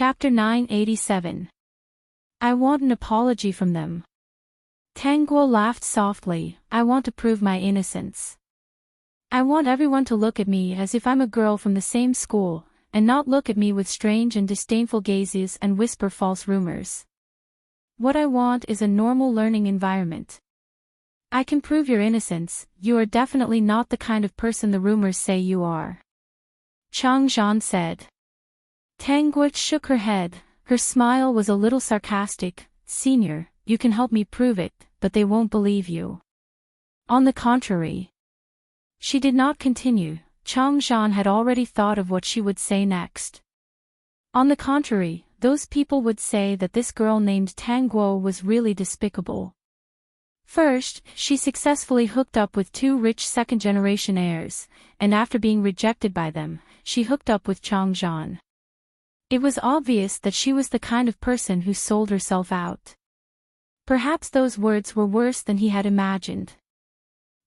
Chapter 987. I want an apology from them. Tang Guo laughed softly. I want to prove my innocence. I want everyone to look at me as if I'm a girl from the same school, and not look at me with strange and disdainful gazes and whisper false rumors. What I want is a normal learning environment. I can prove your innocence. You are definitely not the kind of person the rumors say you are. Chang Zhan said. Tang Guo shook her head. Her smile was a little sarcastic. Senior, you can help me prove it, but they won't believe you. On the contrary. She did not continue. Chang Zhan had already thought of what she would say next. On the contrary, those people would say that this girl named Tang Guo was really despicable. First, she successfully hooked up with two rich second-generation heirs, and after being rejected by them, she hooked up with Chang Zhan. It was obvious that she was the kind of person who sold herself out. Perhaps those words were worse than he had imagined.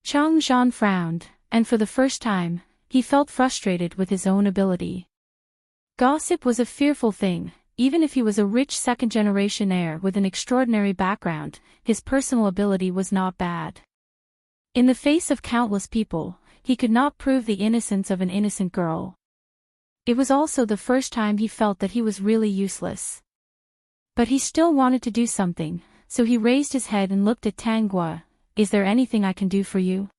Chang Zhan frowned, and for the first time, he felt frustrated with his own ability. Gossip was a fearful thing. Even if he was a rich second-generation heir with an extraordinary background, his personal ability was not bad. In the face of countless people, he could not prove the innocence of an innocent girl. It was also the first time he felt that he was really useless. But he still wanted to do something, so he raised his head and looked at Tang Guo. Is there anything I can do for you?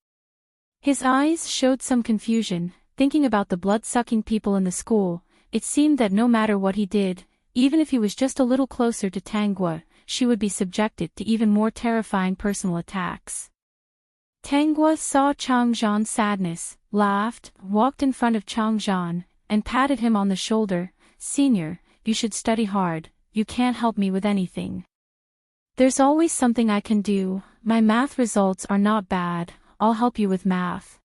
His eyes showed some confusion, thinking about the blood-sucking people in the school. It seemed that no matter what he did, even if he was just a little closer to Tang Guo, she would be subjected to even more terrifying personal attacks. Tang Guo saw Chang Zhan's sadness, laughed, walked in front of Chang Zhan, and patted him on the shoulder. Senior, you should study hard. You can't help me with anything. There's always something I can do. My math results are not bad. I'll help you with math.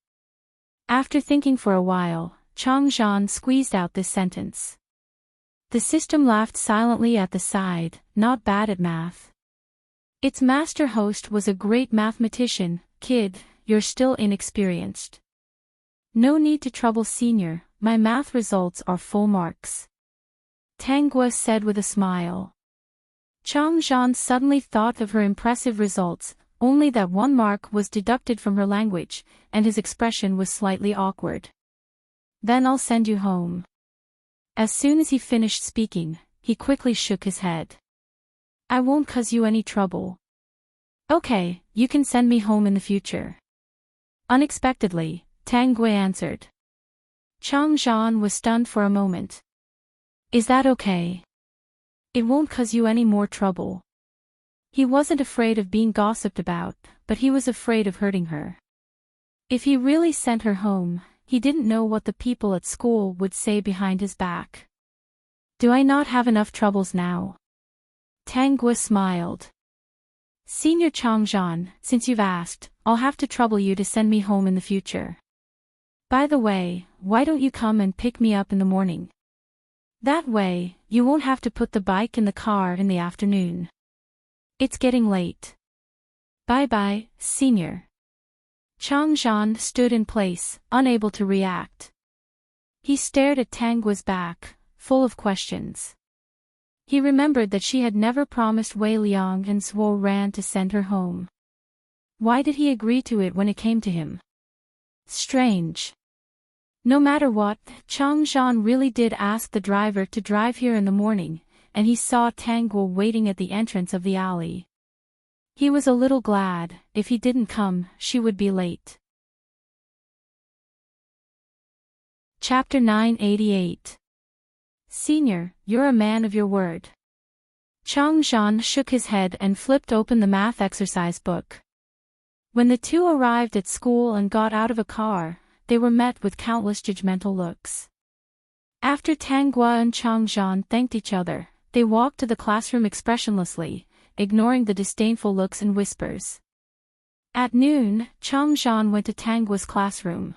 After thinking for a while, Chang Zhan squeezed out this sentence. The system laughed silently at the side. Not bad at math. Its master host was a great mathematician. Kid, you're still inexperienced. No need to trouble senior, my math results are full marks. Tang Guo said with a smile. Chang Zhan suddenly thought of her impressive results, only that 1 mark was deducted from her language, and his expression was slightly awkward. Then I'll send you home. As soon as he finished speaking, he quickly shook his head. I won't cause you any trouble. Okay, you can send me home in the future. Unexpectedly, Tang Guo answered. Chang Zhan was stunned for a moment. Is that okay? It won't cause you any more trouble. He wasn't afraid of being gossiped about, but he was afraid of hurting her. If he really sent her home, he didn't know what the people at school would say behind his back. Do I not have enough troubles now? Tang Guo smiled. Senior Chang Zhan, since you've asked, I'll have to trouble you to send me home in the future. By the way, why don't you come and pick me up in the morning? That way, you won't have to put the bike in the car in the afternoon. It's getting late. Bye-bye, senior. Chang Zhan stood in place, unable to react. He stared at Tang Guo's back, full of questions. He remembered that she had never promised Wei Liang and Zhuo Ran to send her home. Why did he agree to it when it came to him? Strange. No matter what, Chang Zhan really did ask the driver to drive here in the morning, and he saw Tang Guo waiting at the entrance of the alley. He was a little glad. If he didn't come, she would be late. Chapter 988. Senior, you're a man of your word. Chang Zhan shook his head and flipped open the math exercise book. When the two arrived at school and got out of a car, they were met with countless judgmental looks. After Tang Guo and Chang Zhan thanked each other, they walked to the classroom expressionlessly, ignoring the disdainful looks and whispers. At noon, Chang Zhan went to Tang Guo's classroom.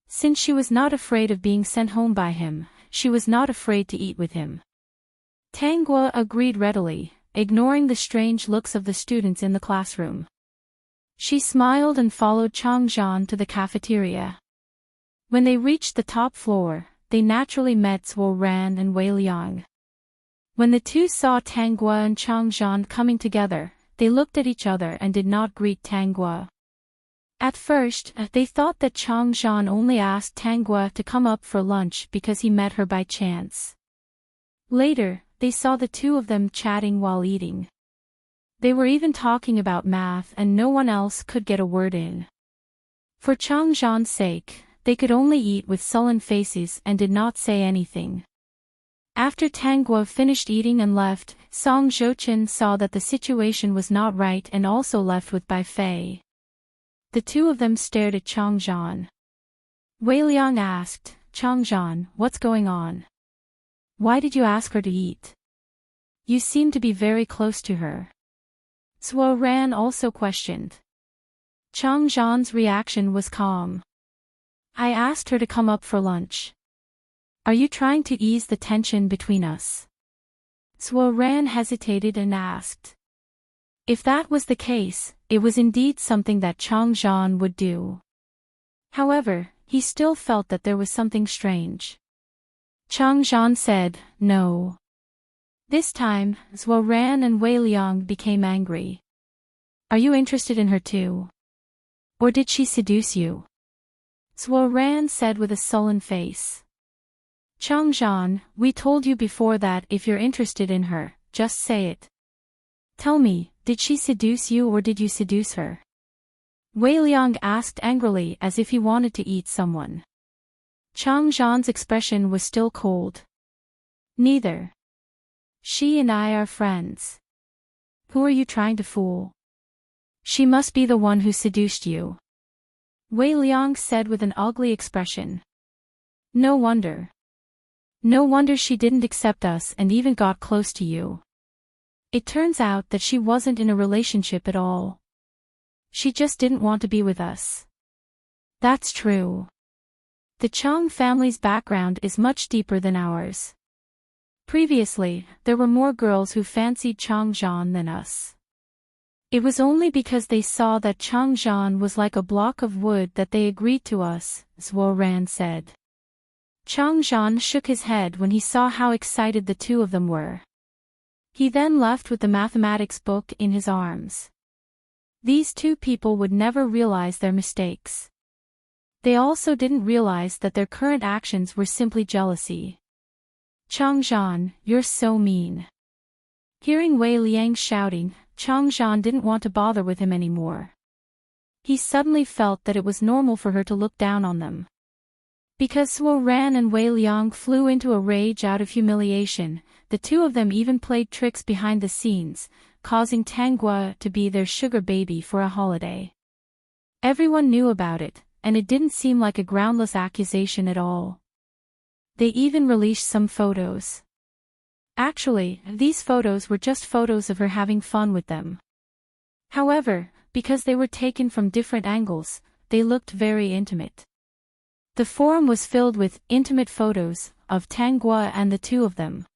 Since she was not afraid of being sent home by him, she was not afraid to eat with him. Tang Guo agreed readily, ignoring the strange looks of the students in the classroom. She smiled and followed Chang Zhan to the cafeteria. When they reached the top floor, they naturally met Zhuo Ran and Wei Liang. When the two saw Tanguo and Changzhan coming together, they looked at each other and did not greet Tanguo. At first, they thought that Changzhan only asked Tanguo to come up for lunch because he met her by chance. Later, they saw the two of them chatting while eating. They were even talking about math and no one else could get a word in. For Changzhan's sake, they could only eat with sullen faces and did not say anything. After Tanguo finished eating and left, Song Zhouchen saw that the situation was not right and also left with Bai Fei. The two of them stared at Changzhan. Wei Liang asked, "Changzhan, what's going on? Why did you ask her to eat? You seem to be very close to her." Zhuo Ran also questioned. Changzhan's reaction was calm. "I asked her to come up for lunch. Are you trying to ease the tension between us?" Zhuo Ran hesitated and asked. If that was the case, it was indeed something that Changzhan would do. However, he still felt that there was something strange. Changzhan said, "No." This time, Zhuo Ran and Wei Liang became angry. "Are you interested in her too? Or did she seduce you?" Zhuo Ran said with a sullen face. "Changzhan, we told you before that if you're interested in her, just say it. Tell me, did she seduce you or did you seduce her?" Wei Liang asked angrily as if he wanted to eat someone. Changzhan's expression was still cold. "Neither. She and I are friends. Who are you trying to fool? She must be the one who seduced you," Wei Liang said with an ugly expression. No wonder. No wonder she didn't accept us and even got close to you. It turns out that she wasn't in a relationship at all. She just didn't want to be with us. That's true. The Chang family's background is much deeper than ours. Previously, there were more girls who fancied Changzhan than us. It was only because they saw that Changzhan was like a block of wood that they agreed to us, Zhuo Ran said. Changzhan shook his head when he saw how excited the two of them were. He then left with the mathematics book in his arms. These two people would never realize their mistakes. They also didn't realize that their current actions were simply jealousy. "Changzhan, you're so mean." Hearing Wei Liang shouting, Changzhan didn't want to bother with him anymore. He suddenly felt that it was normal for her to look down on them. Because Zhuo Ran and Wei Liang flew into a rage out of humiliation, the two of them even played tricks behind the scenes, causing Tanguo to be their sugar baby for a holiday. Everyone knew about it, and it didn't seem like a groundless accusation at all. They even released some photos. Actually, these photos were just photos of her having fun with them. However, because they were taken from different angles, they looked very intimate. The forum was filled with intimate photos of Tanguo and the two of them.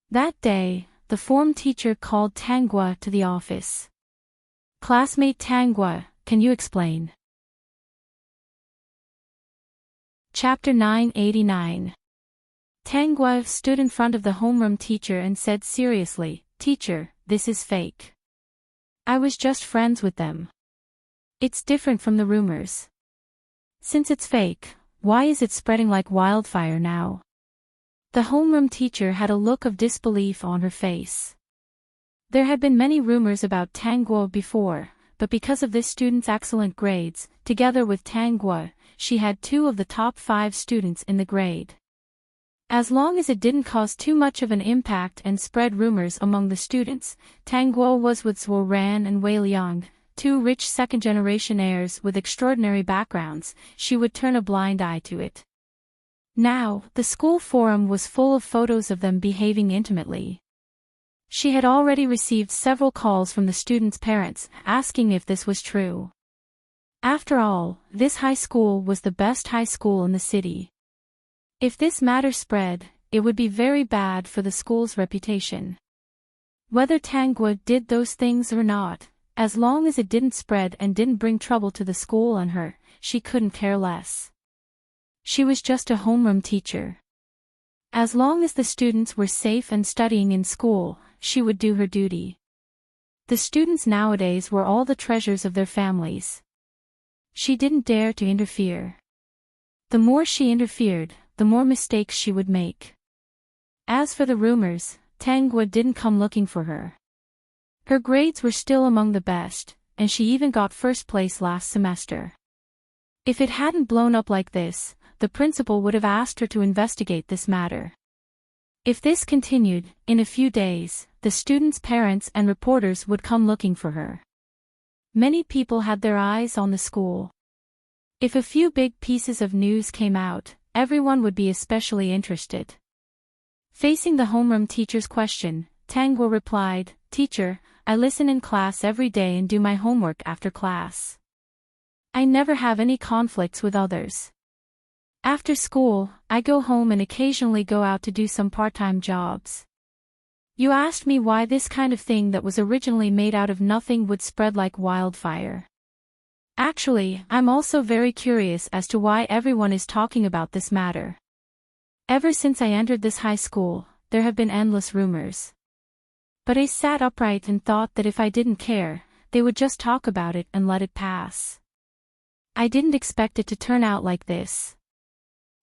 That day, the form teacher called Tanguo to the office. "Classmate Tanguo, can you explain?" Chapter 989. Tanguo stood in front of the homeroom teacher and said seriously, "Teacher, this is fake. I was just friends with them. It's different from the rumors. Since it's fake, why is it spreading like wildfire now?" The homeroom teacher had a look of disbelief on her face. There had been many rumors about Tanguo before, but because of this student's excellent grades, together with Tanguo, she had 2 of the top 5 students in the grade. As long as it didn't cause too much of an impact and spread rumors among the students, Tanguo was with Zhuo Ran and Wei Liang, 2 rich second-generation heirs with extraordinary backgrounds. She would turn a blind eye to it. Now, the school forum was full of photos of them behaving intimately. She had already received several calls from the students' parents, asking if this was true. After all, this high school was the best high school in the city. If this matter spread, it would be very bad for the school's reputation. Whether Tanguo did those things or not, as long as it didn't spread and didn't bring trouble to the school and her, she couldn't care less. She was just a homeroom teacher. As long as the students were safe and studying in school, she would do her duty. The students nowadays were all the treasures of their families. She didn't dare to interfere. The more she interfered, the more mistakes she would make. As for the rumors, Tangwa didn't come looking for her. Her grades were still among the best, and she even got first place last semester. If it hadn't blown up like this, the principal would have asked her to investigate this matter. If this continued, in a few days, the students' parents and reporters would come looking for her. Many people had their eyes on the school. If a few big pieces of news came out, everyone would be especially interested. Facing the homeroom teacher's question, Tangwa replied, "Teacher, I listen in class every day and do my homework after class. I never have any conflicts with others. After school, I go home and occasionally go out to do some part-time jobs. You asked me why this kind of thing that was originally made out of nothing would spread like wildfire. Actually, I'm also very curious as to why everyone is talking about this matter. Ever since I entered this high school, there have been endless rumors. But I sat upright and thought that if I didn't care, they would just talk about it and let it pass. I didn't expect it to turn out like this."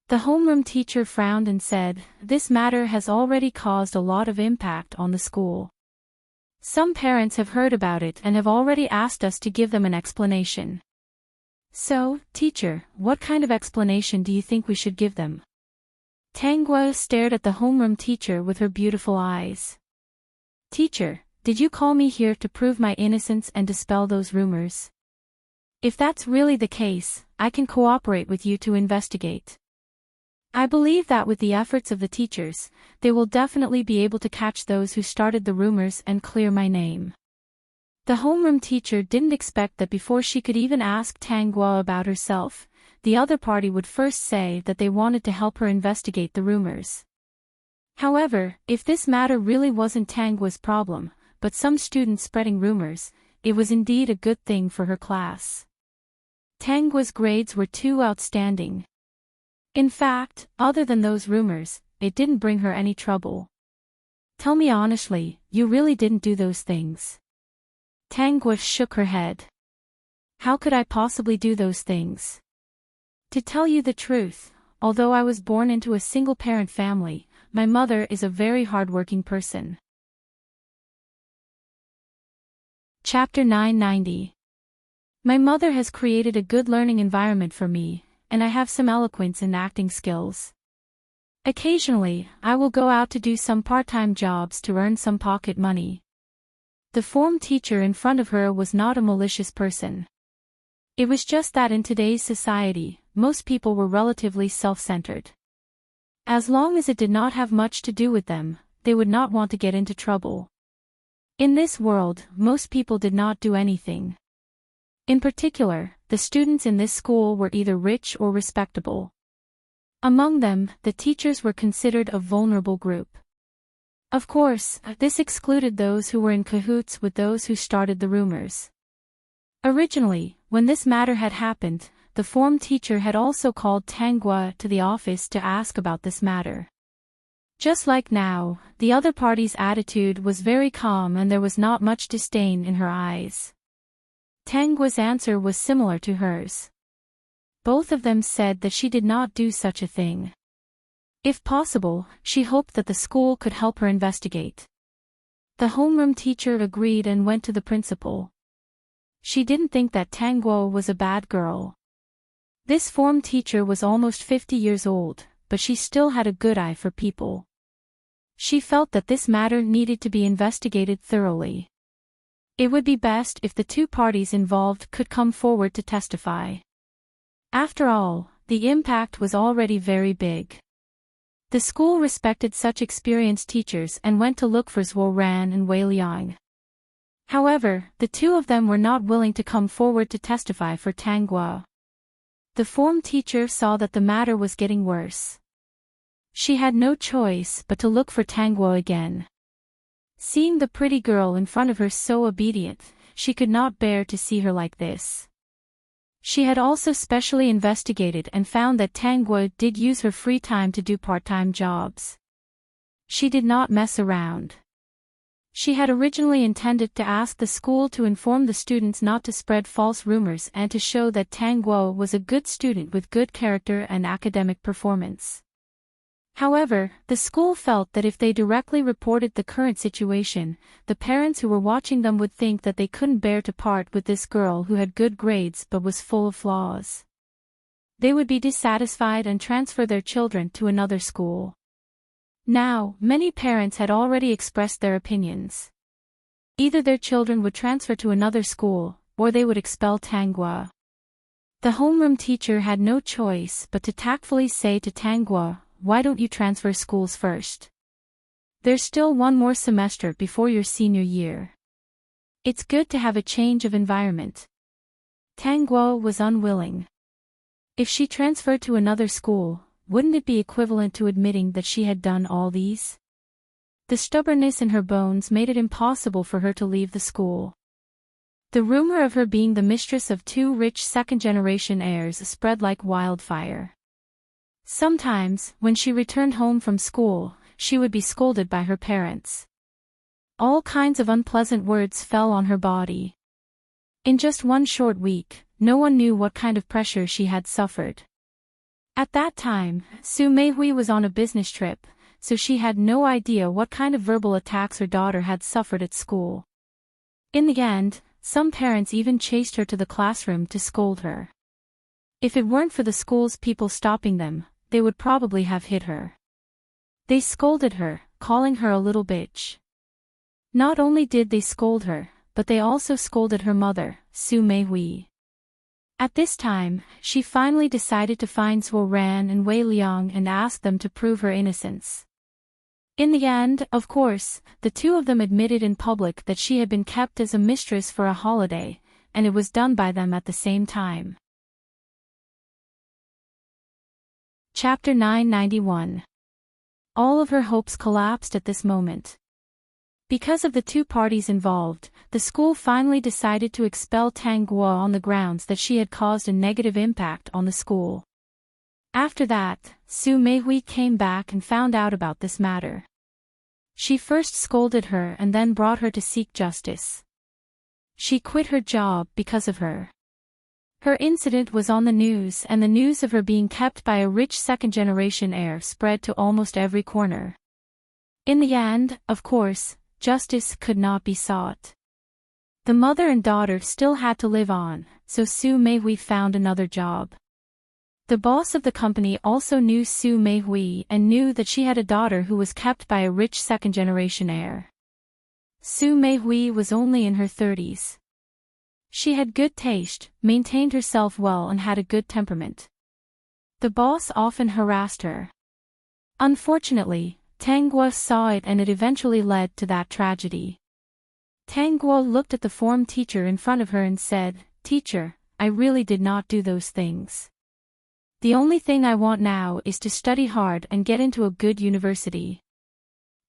The homeroom teacher frowned and said, "This matter has already caused a lot of impact on the school. Some parents have heard about it and have already asked us to give them an explanation. So, teacher, what kind of explanation do you think we should give them?" Tangwa stared at the homeroom teacher with her beautiful eyes. "Teacher, did you call me here to prove my innocence and dispel those rumors? If that's really the case, I can cooperate with you to investigate. I believe that with the efforts of the teachers, they will definitely be able to catch those who started the rumors and clear my name." The homeroom teacher didn't expect that before she could even ask Tangwa about herself, the other party would first say that they wanted to help her investigate the rumors. However, if this matter really wasn't Tangwa's problem, but some student spreading rumors, it was indeed a good thing for her class. Tangwa's grades were too outstanding. In fact, other than those rumors, it didn't bring her any trouble. "Tell me honestly, you really didn't do those things?" Tangwa shook her head. "How could I possibly do those things? To tell you the truth, although I was born into a single-parent family, my mother is a very hard-working person." Chapter 990. My mother has created a good learning environment for me, and I have some eloquence and acting skills. Occasionally, I will go out to do some part-time jobs to earn some pocket money. The form teacher in front of her was not a malicious person. It was just that in today's society, most people were relatively self-centered. As long as it did not have much to do with them, they would not want to get into trouble. In this world, most people did not do anything. In particular, the students in this school were either rich or respectable. Among them, the teachers were considered a vulnerable group. Of course, this excluded those who were in cahoots with those who started the rumors. Originally, when this matter had happened, the form teacher had also called Tangwa to the office to ask about this matter. Just like now, the other party's attitude was very calm and there was not much disdain in her eyes. Tangwa's answer was similar to hers. Both of them said that she did not do such a thing. If possible, she hoped that the school could help her investigate. The homeroom teacher agreed and went to the principal. She didn't think that Tangwa was a bad girl. This form teacher was almost 50 years old, but she still had a good eye for people. She felt that this matter needed to be investigated thoroughly. It would be best if the two parties involved could come forward to testify. After all, the impact was already very big. The school respected such experienced teachers and went to look for Zhuo Ran and Wei Liang. However, the two of them were not willing to come forward to testify for Tangwa. The form teacher saw that the matter was getting worse. She had no choice but to look for Tangwa again. Seeing the pretty girl in front of her so obedient, she could not bear to see her like this. She had also specially investigated and found that Tangwa did use her free time to do part-time jobs. She did not mess around. She had originally intended to ask the school to inform the students not to spread false rumors and to show that Tang Guo was a good student with good character and academic performance. However, the school felt that if they directly reported the current situation, the parents who were watching them would think that they couldn't bear to part with this girl who had good grades but was full of flaws. They would be dissatisfied and transfer their children to another school. Now, many parents had already expressed their opinions. Either their children would transfer to another school, or they would expel Tang Guo. The homeroom teacher had no choice but to tactfully say to Tang Guo, "Why don't you transfer schools first? There's still one more semester before your senior year. It's good to have a change of environment." Tang Guo was unwilling. If she transferred to another school, wouldn't it be equivalent to admitting that she had done all these? The stubbornness in her bones made it impossible for her to leave the school. The rumor of her being the mistress of two rich second-generation heirs spread like wildfire. Sometimes, when she returned home from school, she would be scolded by her parents. All kinds of unpleasant words fell on her body. In just one short week, no one knew what kind of pressure she had suffered. At that time, Su Meihui was on a business trip, so she had no idea what kind of verbal attacks her daughter had suffered at school. In the end, some parents even chased her to the classroom to scold her. If it weren't for the school's people stopping them, they would probably have hit her. They scolded her, calling her a little bitch. Not only did they scold her, but they also scolded her mother, Su Meihui. At this time, she finally decided to find Zhuo Ran and Wei Liang and ask them to prove her innocence. In the end, of course, the two of them admitted in public that she had been kept as a mistress for a holiday, and it was done by them at the same time. Chapter 991. All of her hopes collapsed at this moment. Because of the two parties involved, the school finally decided to expel Tang Guo on the grounds that she had caused a negative impact on the school. After that, Su Meihui came back and found out about this matter. She first scolded her and then brought her to seek justice. She quit her job because of her. Her incident was on the news, and the news of her being kept by a rich second-generation heir spread to almost every corner. In the end, of course, justice could not be sought. The mother and daughter still had to live on, so Su Meihui found another job. The boss of the company also knew Su Meihui and knew that she had a daughter who was kept by a rich second-generation heir. Su Meihui was only in her 30s. She had good taste, maintained herself well and had a good temperament. The boss often harassed her. Unfortunately, Tang Guo saw it and it eventually led to that tragedy. Tang Guo looked at the form teacher in front of her and said, "Teacher, I really did not do those things. The only thing I want now is to study hard and get into a good university."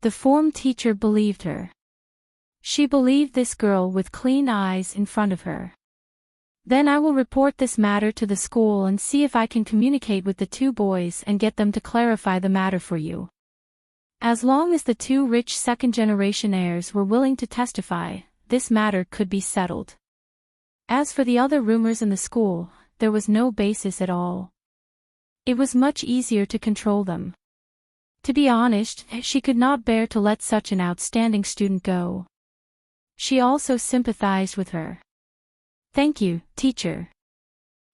The form teacher believed her. She believed this girl with clean eyes in front of her. "Then I will report this matter to the school and see if I can communicate with the two boys and get them to clarify the matter for you. As long as the two rich second-generation heirs were willing to testify, this matter could be settled." As for the other rumors in the school, there was no basis at all. It was much easier to control them. To be honest, she could not bear to let such an outstanding student go. She also sympathized with her. "Thank you, teacher."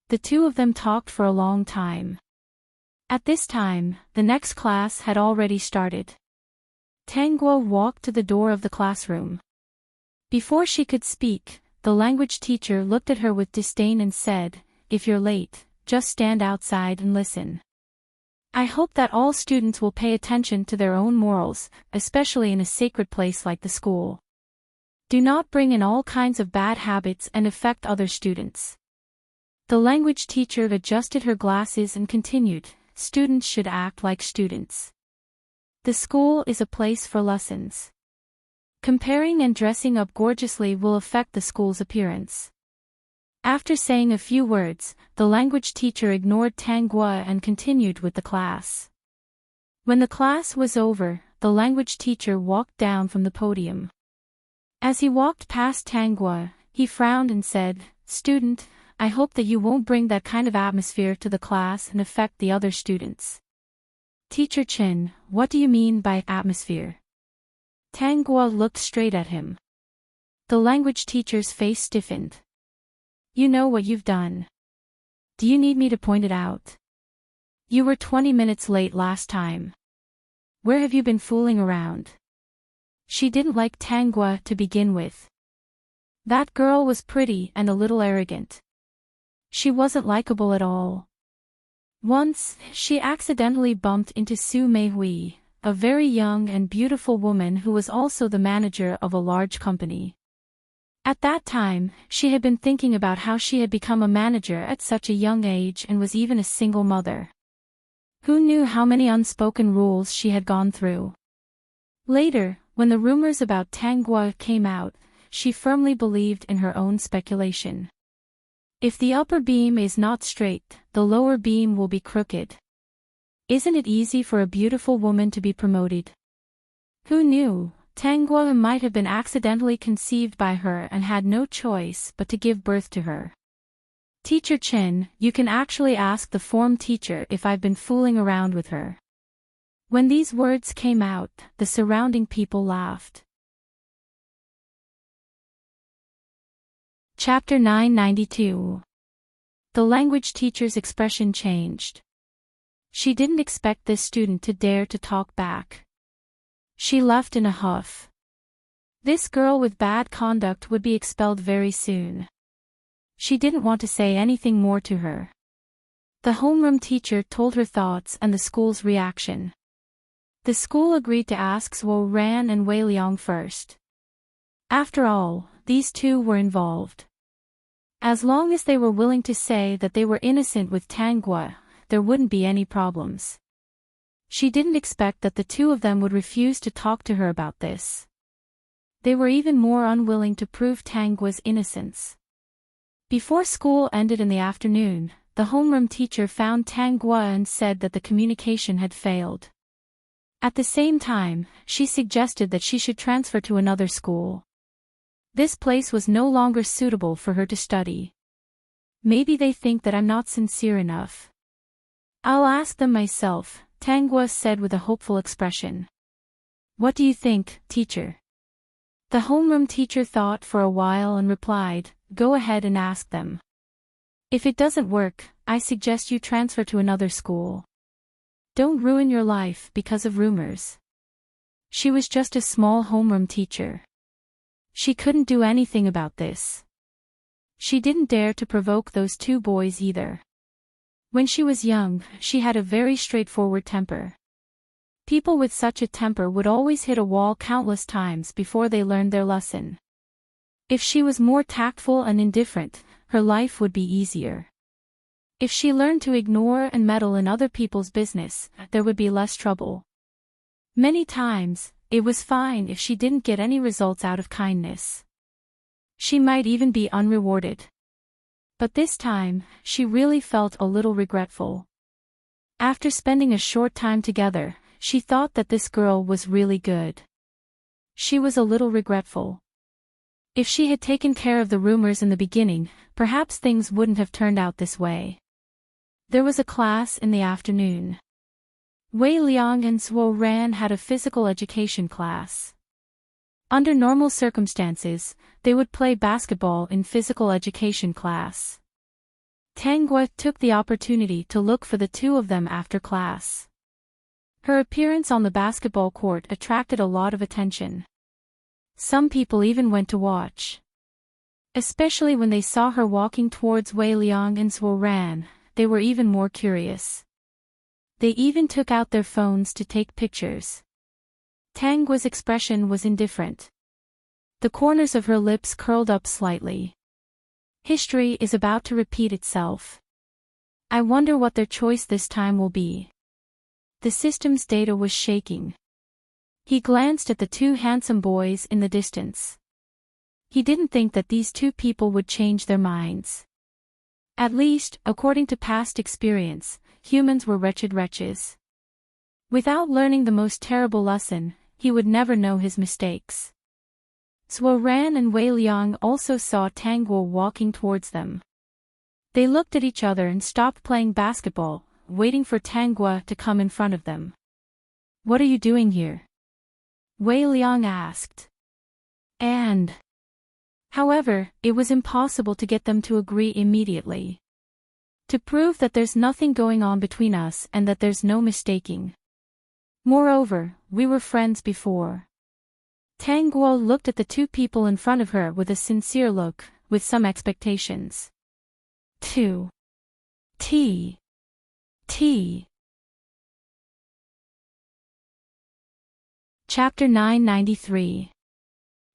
The two of them talked for a long time. At this time, the next class had already started. Tang Guo walked to the door of the classroom. Before she could speak, the language teacher looked at her with disdain and said, "If you're late, just stand outside and listen. I hope that all students will pay attention to their own morals, especially in a sacred place like the school. Do not bring in all kinds of bad habits and affect other students." The language teacher adjusted her glasses and continued, "Students should act like students. The school is a place for lessons. Comparing and dressing up gorgeously will affect the school's appearance." After saying a few words, the language teacher ignored Tang Guo and continued with the class. When the class was over, the language teacher walked down from the podium. As he walked past Tangwa, he frowned and said, "Student, I hope that you won't bring that kind of atmosphere to the class and affect the other students." "Teacher Chen, what do you mean by atmosphere?" Tangwa looked straight at him. The language teacher's face stiffened. "You know what you've done. Do you need me to point it out? You were 20 minutes late last time. Where have you been fooling around?" She didn't like Tangwa to begin with. That girl was pretty and a little arrogant. She wasn't likable at all. Once, she accidentally bumped into Su Meihui, a very young and beautiful woman who was also the manager of a large company. At that time, she had been thinking about how she had become a manager at such a young age and was even a single mother. Who knew how many unspoken rules she had gone through? Later, when the rumors about Tangwa came out, she firmly believed in her own speculation. If the upper beam is not straight, the lower beam will be crooked. Isn't it easy for a beautiful woman to be promoted? Who knew? Tangwa might have been accidentally conceived by her and had no choice but to give birth to her. "Teacher Chen, you can actually ask the form teacher if I've been fooling around with her." When these words came out, the surrounding people laughed. Chapter 992. The language teacher's expression changed. She didn't expect this student to dare to talk back. She left in a huff. This girl with bad conduct would be expelled very soon. She didn't want to say anything more to her. The homeroom teacher told her thoughts and the school's reaction. The school agreed to ask Zhuo Ran and Wei Liang first. After all, these two were involved. As long as they were willing to say that they were innocent with Tangwa, there wouldn't be any problems. She didn't expect that the two of them would refuse to talk to her about this. They were even more unwilling to prove Tangwa's innocence. Before school ended in the afternoon, the homeroom teacher found Tangwa and said that the communication had failed. At the same time, she suggested that she should transfer to another school. This place was no longer suitable for her to study. "Maybe they think that I'm not sincere enough. I'll ask them myself," Tangwa said with a hopeful expression. "What do you think, teacher?" The homeroom teacher thought for a while and replied, "Go ahead and ask them. If it doesn't work, I suggest you transfer to another school. Don't ruin your life because of rumors." She was just a small homeroom teacher. She couldn't do anything about this. She didn't dare to provoke those two boys either. When she was young, she had a very straightforward temper. People with such a temper would always hit a wall countless times before they learned their lesson. If she was more tactful and indifferent, her life would be easier. If she learned to ignore and meddle in other people's business, there would be less trouble. Many times, it was fine if she didn't get any results out of kindness. She might even be unrewarded. But this time, she really felt a little regretful. After spending a short time together, she thought that this girl was really good. She was a little regretful. If she had taken care of the rumors in the beginning, perhaps things wouldn't have turned out this way. There was a class in the afternoon. Wei Liang and Zhuo Ran had a physical education class. Under normal circumstances, they would play basketball in physical education class. Tangwa took the opportunity to look for the two of them after class. Her appearance on the basketball court attracted a lot of attention. Some people even went to watch. Especially when they saw her walking towards Wei Liang and Zhuo Ran, they were even more curious. They even took out their phones to take pictures. Tangwa's expression was indifferent. The corners of her lips curled up slightly. History is about to repeat itself. I wonder what their choice this time will be. The system's data was shaking. He glanced at the two handsome boys in the distance. He didn't think that these two people would change their minds. At least, according to past experience, humans were wretched wretches. Without learning the most terrible lesson, he would never know his mistakes. Zhuo Ran and Wei Liang also saw Tang Guo walking towards them. They looked at each other and stopped playing basketball, waiting for Tang Guo to come in front of them. "What are you doing here?" Wei Liang asked. However, it was impossible to get them to agree immediately. To prove that there's nothing going on between us and that there's no mistaking. Moreover, we were friends before. Tang Guo looked at the two people in front of her with a sincere look, with some expectations. 2. T. Chapter 993.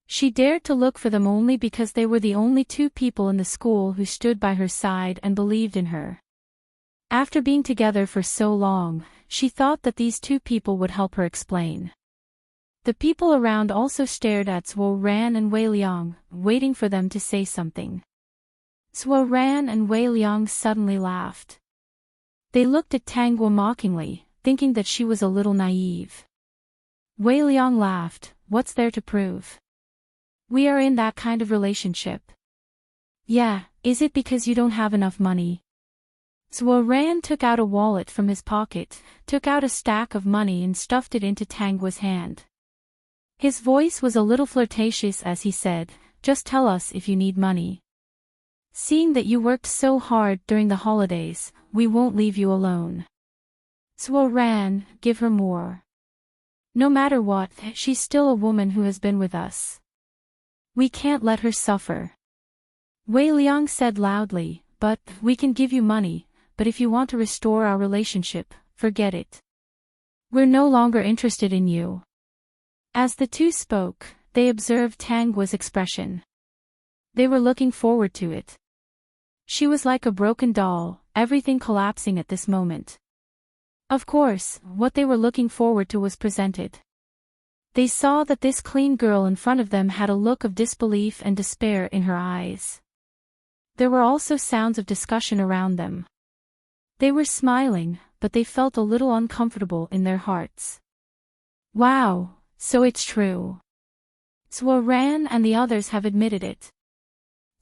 She dared to look for them only because they were the only two people in the school who stood by her side and believed in her. After being together for so long, she thought that these two people would help her explain. The people around also stared at Zhuo Ran and Wei Liang, waiting for them to say something. Zhuo Ran and Wei Liang suddenly laughed. They looked at Tang Guo mockingly, thinking that she was a little naive. Wei Liang laughed. "What's there to prove? We are in that kind of relationship." "Yeah, is it because you don't have enough money?" Zhuo Ran took out a wallet from his pocket, took out a stack of money and stuffed it into Tang Guo's hand. His voice was a little flirtatious as he said, "Just tell us if you need money. Seeing that you worked so hard during the holidays, we won't leave you alone. Zhuo Ran, give her more. No matter what, she's still a woman who has been with us. We can't let her suffer." Wei Liang said loudly, "But, we can give you money, but if you want to restore our relationship, forget it. We're no longer interested in you." As the two spoke, they observed Tang Guo's expression. They were looking forward to it. She was like a broken doll, everything collapsing at this moment. Of course, what they were looking forward to was presented. They saw that this clean girl in front of them had a look of disbelief and despair in her eyes. There were also sounds of discussion around them. They were smiling, but they felt a little uncomfortable in their hearts. Wow, so it's true. Zhuo Ran and the others have admitted it.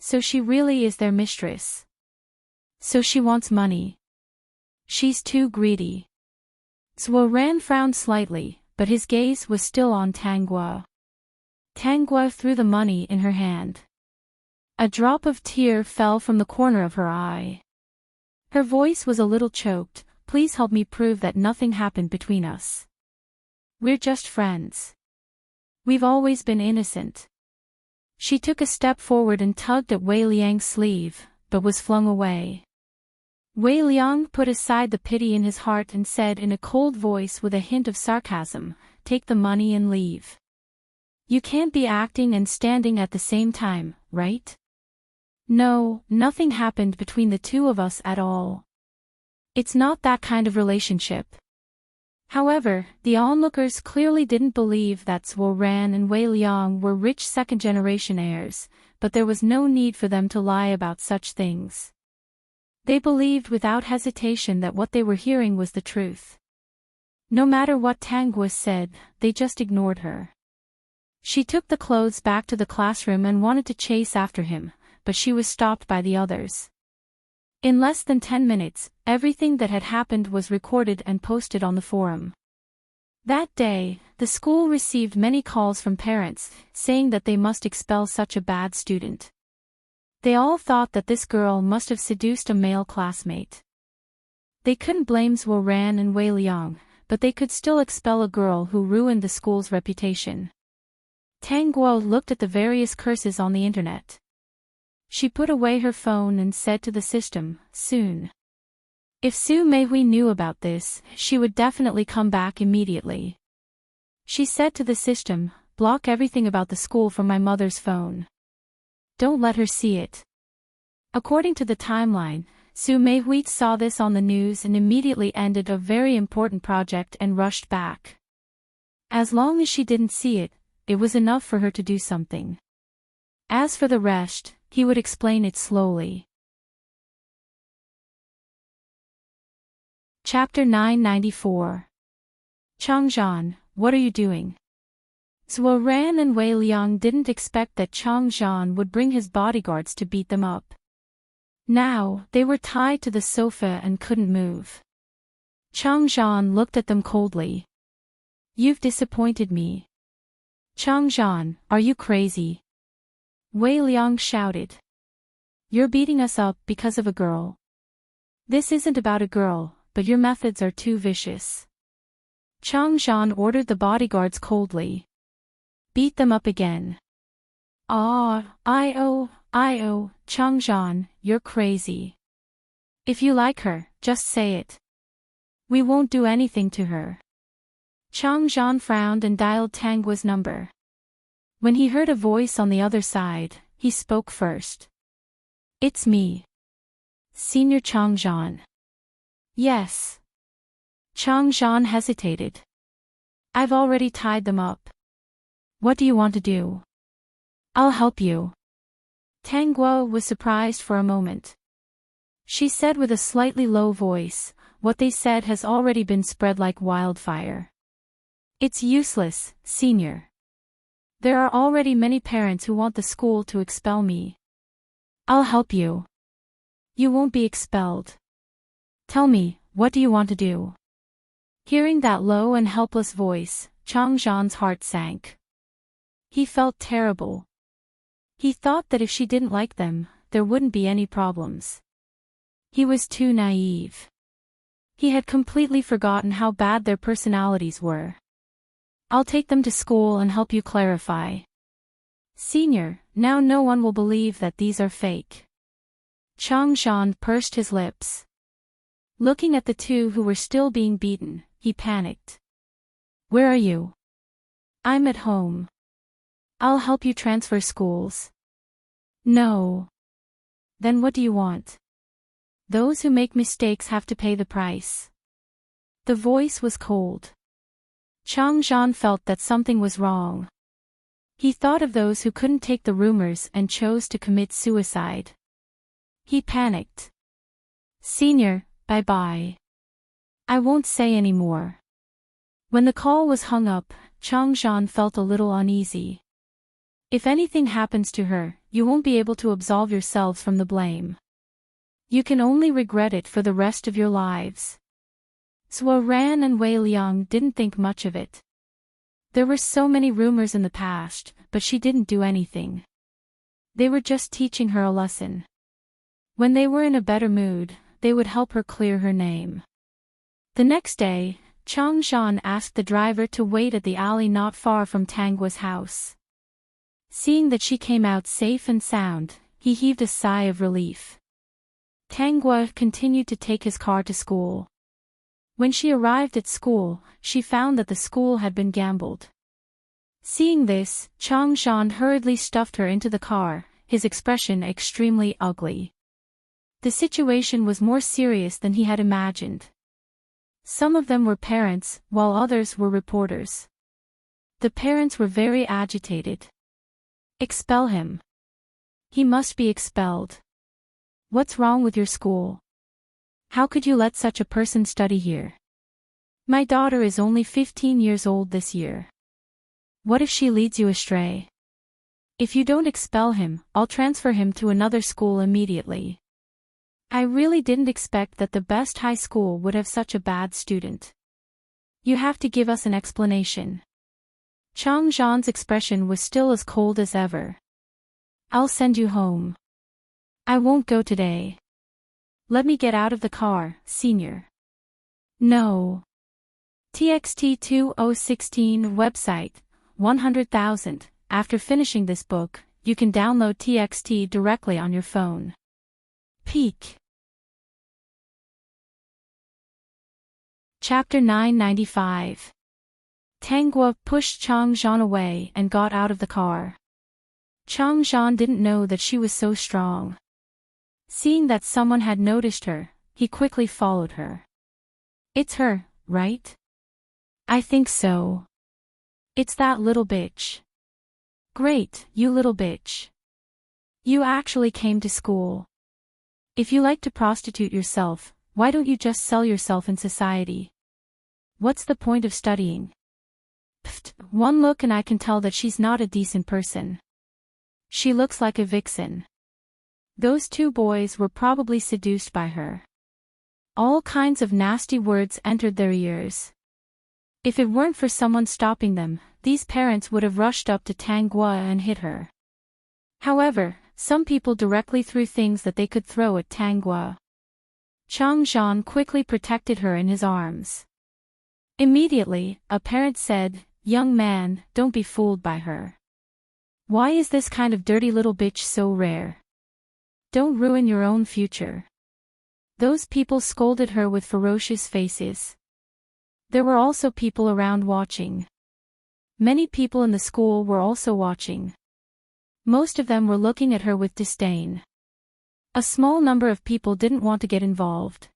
So she really is their mistress. So she wants money. She's too greedy. Zhuo Ran frowned slightly, but his gaze was still on Tang Guo. Tang Guo threw the money in her hand. A drop of tear fell from the corner of her eye. Her voice was a little choked. "Please help me prove that nothing happened between us. We're just friends. We've always been innocent." She took a step forward and tugged at Wei Liang's sleeve, but was flung away. Wei Liang put aside the pity in his heart and said in a cold voice with a hint of sarcasm, "Take the money and leave. You can't be acting and standing at the same time, right? No, nothing happened between the two of us at all. It's not that kind of relationship." However, the onlookers clearly didn't believe that Zhuo Ran and Wei Liang were rich second-generation heirs, but there was no need for them to lie about such things. They believed without hesitation that what they were hearing was the truth. No matter what Tang Guo said, they just ignored her. She took the clothes back to the classroom and wanted to chase after him, but she was stopped by the others. In less than 10 minutes, everything that had happened was recorded and posted on the forum. That day, the school received many calls from parents, saying that they must expel such a bad student. They all thought that this girl must have seduced a male classmate. They couldn't blame Zhuo Ran and Wei Liang, but they could still expel a girl who ruined the school's reputation. Tang Guo looked at the various curses on the internet. She put away her phone and said to the system, "Soon. If Su Meihui knew about this, she would definitely come back immediately." She said to the system, "Block everything about the school from my mother's phone. Don't let her see it." According to the timeline, Su Meihui saw this on the news and immediately ended a very important project and rushed back. As long as she didn't see it, it was enough for her to do something. As for the rest, he would explain it slowly. Chapter 994. Changzhan, what are you doing? Zhuo Ran and Wei Liang didn't expect that Changzhan would bring his bodyguards to beat them up. Now, they were tied to the sofa and couldn't move. Changzhan looked at them coldly. You've disappointed me. Changzhan, are you crazy? Wei Liang shouted. You're beating us up because of a girl. This isn't about a girl, but your methods are too vicious. Changzhan ordered the bodyguards coldly. Beat them up again. I-oh, Changzhan, you're crazy. If you like her, just say it. We won't do anything to her. Changzhan frowned and dialed Tangua's number. When he heard a voice on the other side, he spoke first. It's me. Senior Changzhan. Yes. Changzhan hesitated. I've already tied them up. What do you want to do? I'll help you. Tangua was surprised for a moment. She said with a slightly low voice, what they said has already been spread like wildfire. It's useless, Senior. There are already many parents who want the school to expel me. I'll help you. You won't be expelled. Tell me, what do you want to do? Hearing that low and helpless voice, Changzhan's heart sank. He felt terrible. He thought that if she didn't like them, there wouldn't be any problems. He was too naive. He had completely forgotten how bad their personalities were. I'll take them to school and help you clarify. Senior, now no one will believe that these are fake. Changzhan pursed his lips. Looking at the two who were still being beaten, he panicked. Where are you? I'm at home. I'll help you transfer schools. No. Then what do you want? Those who make mistakes have to pay the price. The voice was cold. Changzhan felt that something was wrong. He thought of those who couldn't take the rumors and chose to commit suicide. He panicked. Senior, bye-bye. I won't say any more. When the call was hung up, Changzhan felt a little uneasy. If anything happens to her, you won't be able to absolve yourselves from the blame. You can only regret it for the rest of your lives. Zhuo Ran and Wei Liang didn't think much of it. There were so many rumors in the past, but she didn't do anything. They were just teaching her a lesson. When they were in a better mood, they would help her clear her name. The next day, Changzhan asked the driver to wait at the alley not far from Tangua's house. Seeing that she came out safe and sound, he heaved a sigh of relief. Tangua continued to take his car to school. When she arrived at school, she found that the school had been gambled. Seeing this, Changzhan hurriedly stuffed her into the car, his expression extremely ugly. The situation was more serious than he had imagined. Some of them were parents, while others were reporters. The parents were very agitated. Expel him. He must be expelled. What's wrong with your school? How could you let such a person study here? My daughter is only 15 years old this year. What if she leads you astray? If you don't expel him, I'll transfer him to another school immediately. I really didn't expect that the best high school would have such a bad student. You have to give us an explanation. Changzhan's expression was still as cold as ever. I'll send you home. I won't go today. Let me get out of the car, Senior. No. TXT 2016 website, 100,000. After finishing this book, you can download TXT directly on your phone. Peak. Chapter 995. Tangua pushed Changzhan away and got out of the car. Changzhan didn't know that she was so strong. Seeing that someone had noticed her, he quickly followed her. It's her, right? I think so. It's that little bitch. Great, you little bitch. You actually came to school. If you like to prostitute yourself, why don't you just sell yourself in society? what's the point of studying? Pfft, one look and I can tell that she's not a decent person. She looks like a vixen. Those two boys were probably seduced by her. All kinds of nasty words entered their ears. If it weren't for someone stopping them, these parents would have rushed up to Tang Gua and hit her. However, some people directly threw things that they could throw at Tang Gua. Chang Zhan quickly protected her in his arms. Immediately, a parent said, "Young man, don't be fooled by her. Why is this kind of dirty little bitch so rare? Don't ruin your own future." Those people scolded her with ferocious faces. There were also people around watching. Many people in the school were also watching. Most of them were looking at her with disdain. A small number of people didn't want to get involved.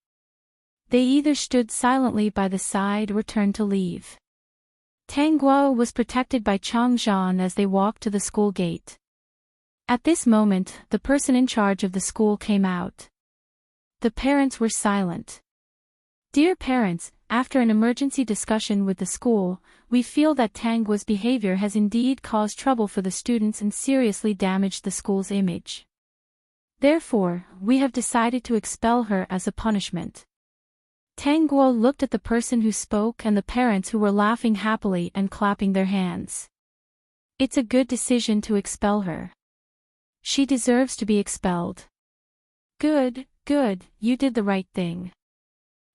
They either stood silently by the side or turned to leave. Tang Guo was protected by Chang Zhan as they walked to the school gate. At this moment, the person in charge of the school came out. The parents were silent. "Dear parents, after an emergency discussion with the school, we feel that Tang Guo's behavior has indeed caused trouble for the students and seriously damaged the school's image. Therefore, we have decided to expel her as a punishment." Tang Guo looked at the person who spoke and the parents who were laughing happily and clapping their hands. "It's a good decision to expel her. She deserves to be expelled. Good, good, you did the right thing.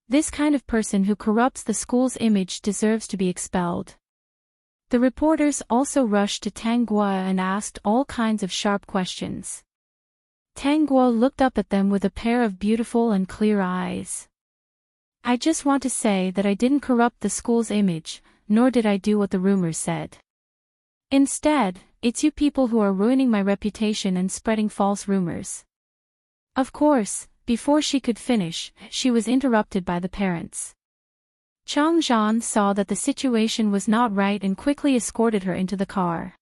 This kind of person who corrupts the school's image deserves to be expelled." The reporters also rushed to Tang Guo and asked all kinds of sharp questions. Tang Guo looked up at them with a pair of beautiful and clear eyes. "I just want to say that I didn't corrupt the school's image, nor did I do what the rumors said. Instead, it's you people who are ruining my reputation and spreading false rumors." Of course, before she could finish, she was interrupted by the parents. Chang Zhan saw that the situation was not right and quickly escorted her into the car.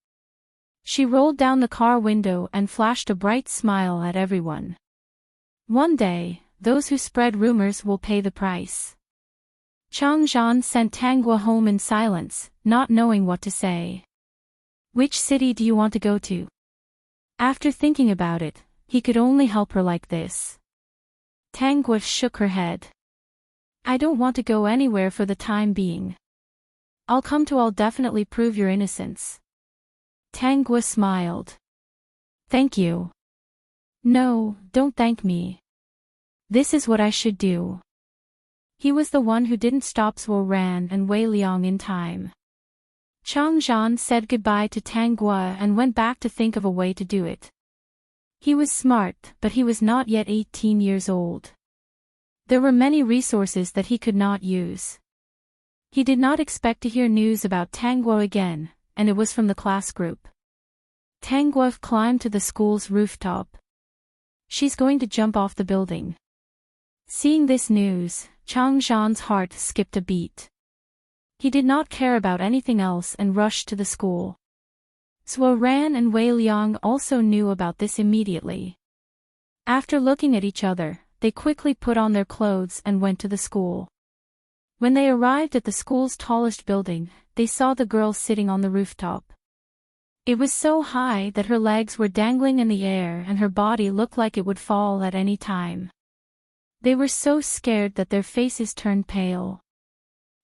She rolled down the car window and flashed a bright smile at everyone. "One day, those who spread rumors will pay the price." Chang Zhan sent Tang Guo home in silence, not knowing what to say. "Which city do you want to go to?" After thinking about it, he could only help her like this. Tang Guo shook her head. "I don't want to go anywhere for the time being. I'll definitely prove your innocence." Tang Guo smiled. "Thank you." "No, don't thank me. This is what I should do." He was the one who didn't stop Zhuo Ran and Wei Liang in time. Chang Zhan said goodbye to Tang Guo and went back to think of a way to do it. He was smart, but he was not yet 18 years old. There were many resources that he could not use. He did not expect to hear news about Tang Guo again, and it was from the class group. Tang Guo climbed to the school's rooftop. "She's going to jump off the building." Seeing this news, Chang Zhan's heart skipped a beat. He did not care about anything else and rushed to the school. Zhuo Ran and Wei Liang also knew about this immediately. After looking at each other, they quickly put on their clothes and went to the school. When they arrived at the school's tallest building, they saw the girl sitting on the rooftop. It was so high that her legs were dangling in the air and her body looked like it would fall at any time. They were so scared that their faces turned pale.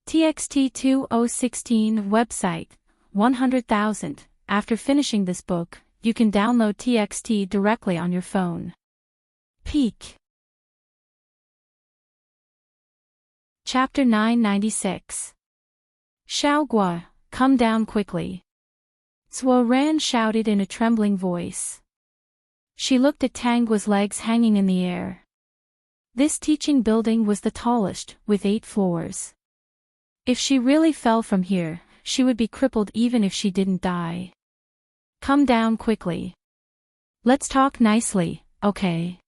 TXT 2016 website, 100,000. After finishing this book, you can download TXT directly on your phone. Peak. Chapter 996. Xiaoguo, come down quickly. Zhuo Ran shouted in a trembling voice. She looked at Tang Guo's legs hanging in the air. This teaching building was the tallest, with 8 floors. If she really fell from here, she would be crippled even if she didn't die. Come down quickly. Let's talk nicely, okay?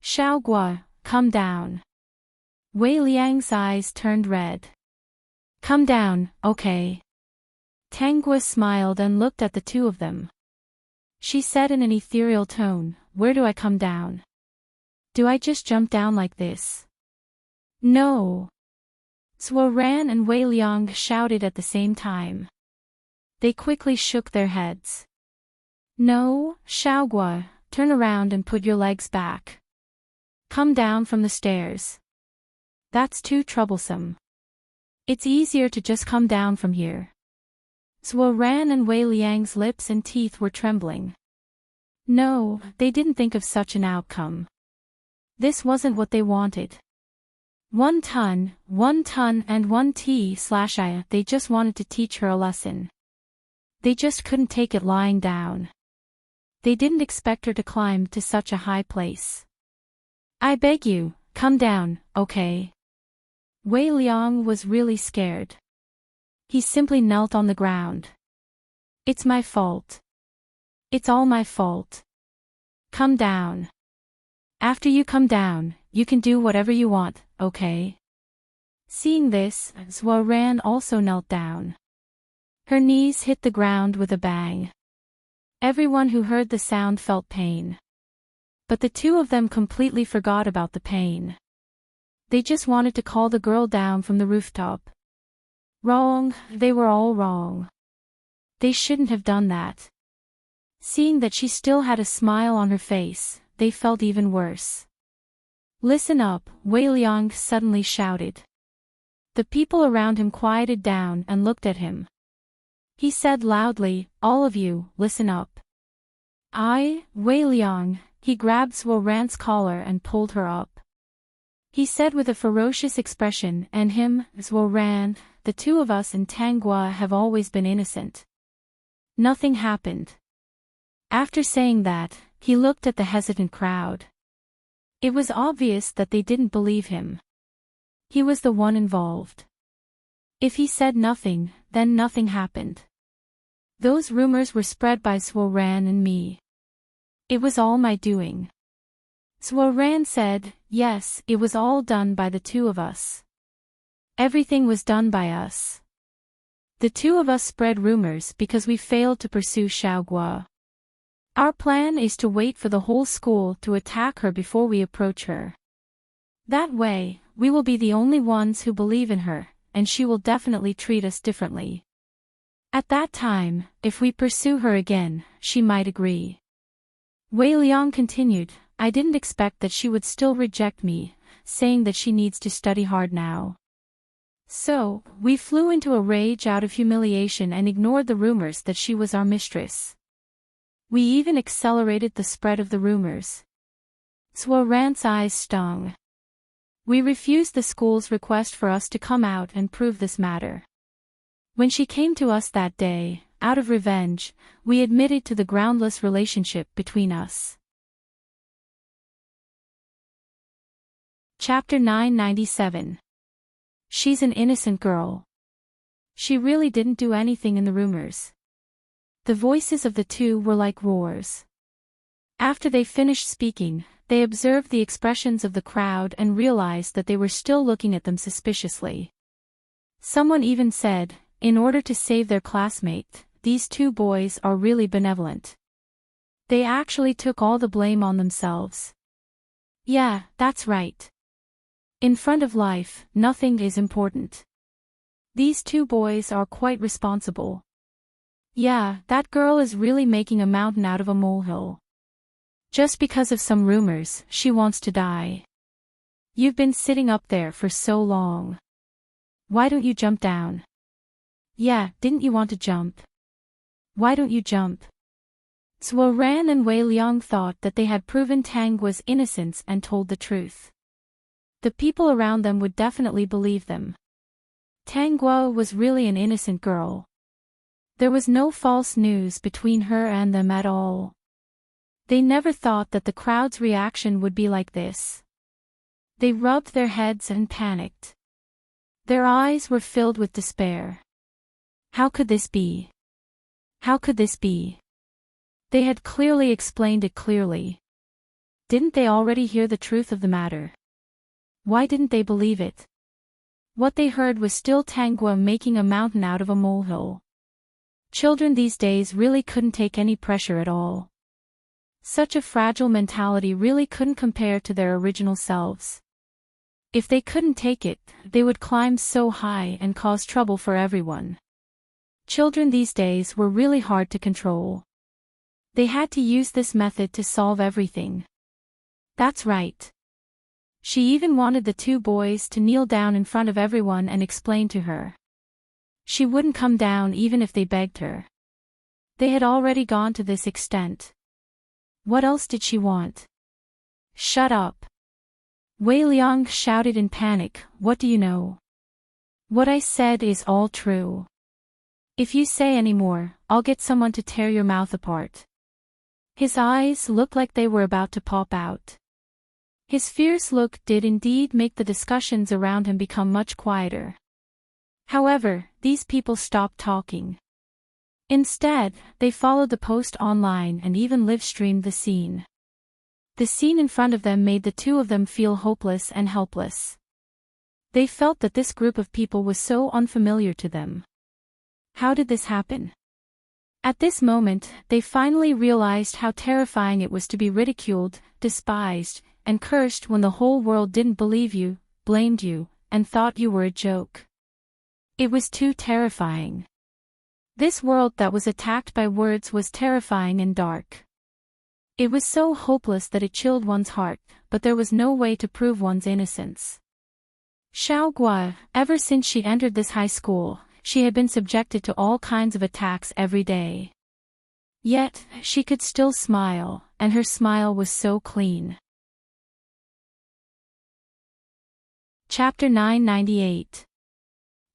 Xiaoguo, come down. Wei Liang's eyes turned red. Come down, okay? Tang Guo smiled and looked at the two of them. She said in an ethereal tone, "Where do I come down? Do I just jump down like this?" "No." Ran and Wei Liang shouted at the same time. They quickly shook their heads. No, Xiaogua, turn around and put your legs back. Come down from the stairs. That's too troublesome. It's easier to just come down from here. Ran and Wei Liang's lips and teeth were trembling. No, they didn't think of such an outcome. This wasn't what they wanted. 1 ton, 1 ton and 1 t/I. They just wanted to teach her a lesson. They just couldn't take it lying down. They didn't expect her to climb to such a high place. I beg you, come down, okay? Wei Liang was really scared. He simply knelt on the ground. It's my fault. It's all my fault. Come down. After you come down, you can do whatever you want, okay? Seeing this, Ran also knelt down. Her knees hit the ground with a bang. Everyone who heard the sound felt pain. But the two of them completely forgot about the pain. They just wanted to call the girl down from the rooftop. Wrong, they were all wrong. They shouldn't have done that. Seeing that she still had a smile on her face, they felt even worse. Listen up, Wei Liang suddenly shouted. The people around him quieted down and looked at him. He said loudly, all of you, listen up. Wei Liang, he grabbed Ran's collar and pulled her up. He said with a ferocious expression, and him, Ran, the two of us in Tanghua have always been innocent. Nothing happened. After saying that, he looked at the hesitant crowd. It was obvious that they didn't believe him. He was the one involved. If he said nothing, then nothing happened. Those rumors were spread by Ran and me. It was all my doing. Ran said, yes, it was all done by the two of us. Everything was done by us. The two of us spread rumors because we failed to pursue Xiaogua. Our plan is to wait for the whole school to attack her before we approach her. That way, we will be the only ones who believe in her, and she will definitely treat us differently. At that time, if we pursue her again, she might agree. Wei Liang continued, I didn't expect that she would still reject me, saying that she needs to study hard now. So, we flew into a rage out of humiliation and ignored the rumors that she was our mistress. We even accelerated the spread of the rumors. Ran's eyes stung. We refused the school's request for us to come out and prove this matter. When she came to us that day, out of revenge, we admitted to the groundless relationship between us. Chapter 997. She's an innocent girl. She really didn't do anything in the rumors. The voices of the two were like roars. After they finished speaking, they observed the expressions of the crowd and realized that they were still looking at them suspiciously. Someone even said, in order to save their classmate, these two boys are really benevolent. They actually took all the blame on themselves. Yeah, that's right. In front of life, nothing is important. These two boys are quite responsible. Yeah, that girl is really making a mountain out of a molehill. Just because of some rumors, she wants to die. You've been sitting up there for so long. Why don't you jump down? Yeah, didn't you want to jump? Why don't you jump? Ran and Wei Liang thought that they had proven Tanghua's innocence and told the truth. The people around them would definitely believe them. Tanghua was really an innocent girl. There was no false news between her and them at all. They never thought that the crowd's reaction would be like this. They rubbed their heads and panicked. Their eyes were filled with despair. How could this be? How could this be? They had clearly explained it clearly. Didn't they already hear the truth of the matter? Why didn't they believe it? What they heard was still Tanghua making a mountain out of a molehill. Children these days really couldn't take any pressure at all. Such a fragile mentality really couldn't compare to their original selves. If they couldn't take it, they would climb so high and cause trouble for everyone. Children these days were really hard to control. They had to use this method to solve everything. That's right. She even wanted the two boys to kneel down in front of everyone and explain to her. She wouldn't come down even if they begged her. They had already gone to this extent. What else did she want? Shut up. Wei Liang shouted in panic, what do you know? What I said is all true. If you say any more, I'll get someone to tear your mouth apart. His eyes looked like they were about to pop out. His fierce look did indeed make the discussions around him become much quieter. However, these people stopped talking. Instead, they followed the post online and even live-streamed the scene. The scene in front of them made the two of them feel hopeless and helpless. They felt that this group of people was so unfamiliar to them. How did this happen? At this moment, they finally realized how terrifying it was to be ridiculed, despised, and cursed when the whole world didn't believe you, blamed you, and thought you were a joke. It was too terrifying. This world that was attacked by words was terrifying and dark. It was so hopeless that it chilled one's heart, but there was no way to prove one's innocence. Xiao Gua, ever since she entered this high school, she had been subjected to all kinds of attacks every day. Yet, she could still smile, and her smile was so clean. Chapter 998.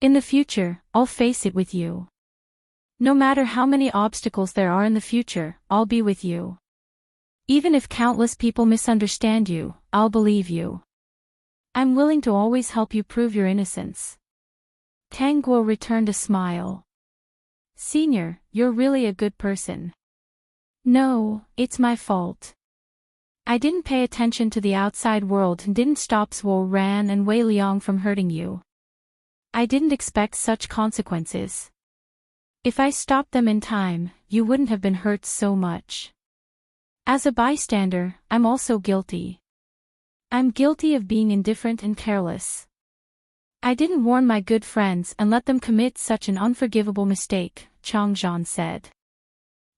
In the future, I'll face it with you. No matter how many obstacles there are in the future, I'll be with you. Even if countless people misunderstand you, I'll believe you. I'm willing to always help you prove your innocence. Tang Guo returned a smile. Senior, you're really a good person. No, it's my fault. I didn't pay attention to the outside world and didn't stop Zhuo Ran and Wei Liang from hurting you. I didn't expect such consequences. If I stopped them in time, you wouldn't have been hurt so much. As a bystander, I'm also guilty. I'm guilty of being indifferent and careless. I didn't warn my good friends and let them commit such an unforgivable mistake, Chang Zhan said.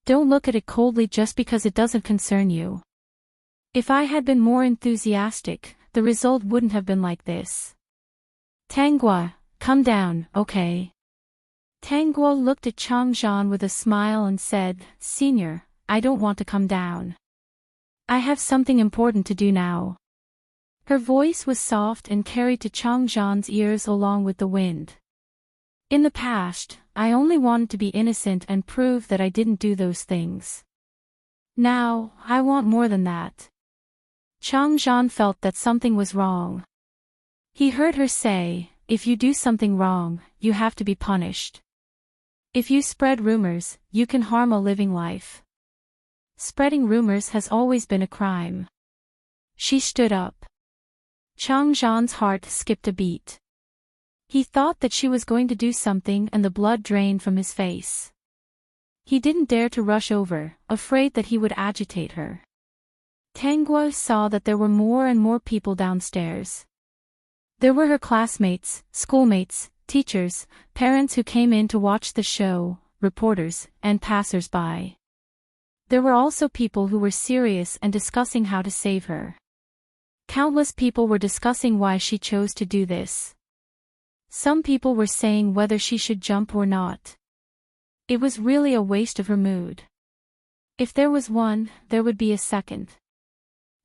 Don't look at it coldly just because it doesn't concern you. If I had been more enthusiastic, the result wouldn't have been like this. Tang Guo, come down, okay? Tang Guo looked at Chang Zhan with a smile and said, Senior, I don't want to come down. I have something important to do now. Her voice was soft and carried to Chang Zhan's ears along with the wind. In the past, I only wanted to be innocent and prove that I didn't do those things. Now, I want more than that. Chang Zhan felt that something was wrong. He heard her say, if you do something wrong, you have to be punished. If you spread rumors, you can harm a living life. Spreading rumors has always been a crime. She stood up. Chang Zhan's heart skipped a beat. He thought that she was going to do something and the blood drained from his face. He didn't dare to rush over, afraid that he would agitate her. Tang Guo saw that there were more and more people downstairs. There were her classmates, schoolmates, teachers, parents who came in to watch the show, reporters, and passers-by. There were also people who were serious and discussing how to save her. Countless people were discussing why she chose to do this. Some people were saying whether she should jump or not. It was really a waste of her mood. If there was one, there would be a second.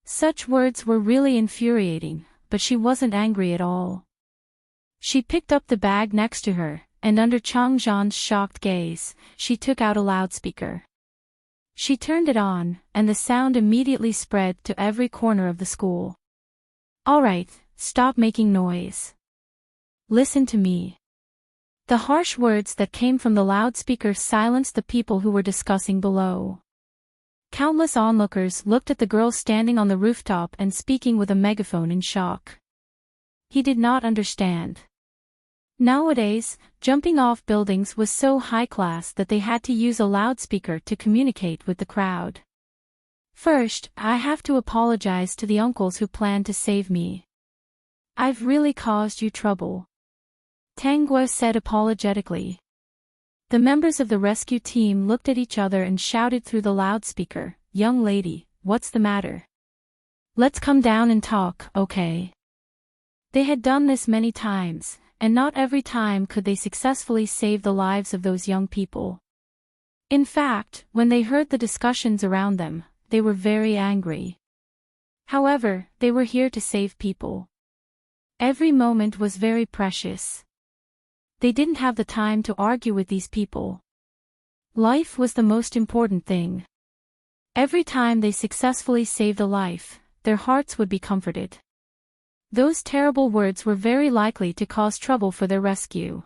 Such words were really infuriating, but she wasn't angry at all. She picked up the bag next to her, and under Chang Zhan's shocked gaze, she took out a loudspeaker. She turned it on, and the sound immediately spread to every corner of the school. All right, stop making noise. Listen to me. The harsh words that came from the loudspeaker silenced the people who were discussing below. Countless onlookers looked at the girl standing on the rooftop and speaking with a megaphone in shock. He did not understand. Nowadays, jumping off buildings was so high class that they had to use a loudspeaker to communicate with the crowd. First, I have to apologize to the uncles who planned to save me. I've really caused you trouble. Tangguo said apologetically. The members of the rescue team looked at each other and shouted through the loudspeaker, "Young lady, what's the matter? Let's come down and talk, okay?" They had done this many times, and not every time could they successfully save the lives of those young people. In fact, when they heard the discussions around them, they were very angry. However, they were here to save people. Every moment was very precious. They didn't have the time to argue with these people. Life was the most important thing. Every time they successfully saved a life, their hearts would be comforted. Those terrible words were very likely to cause trouble for their rescue.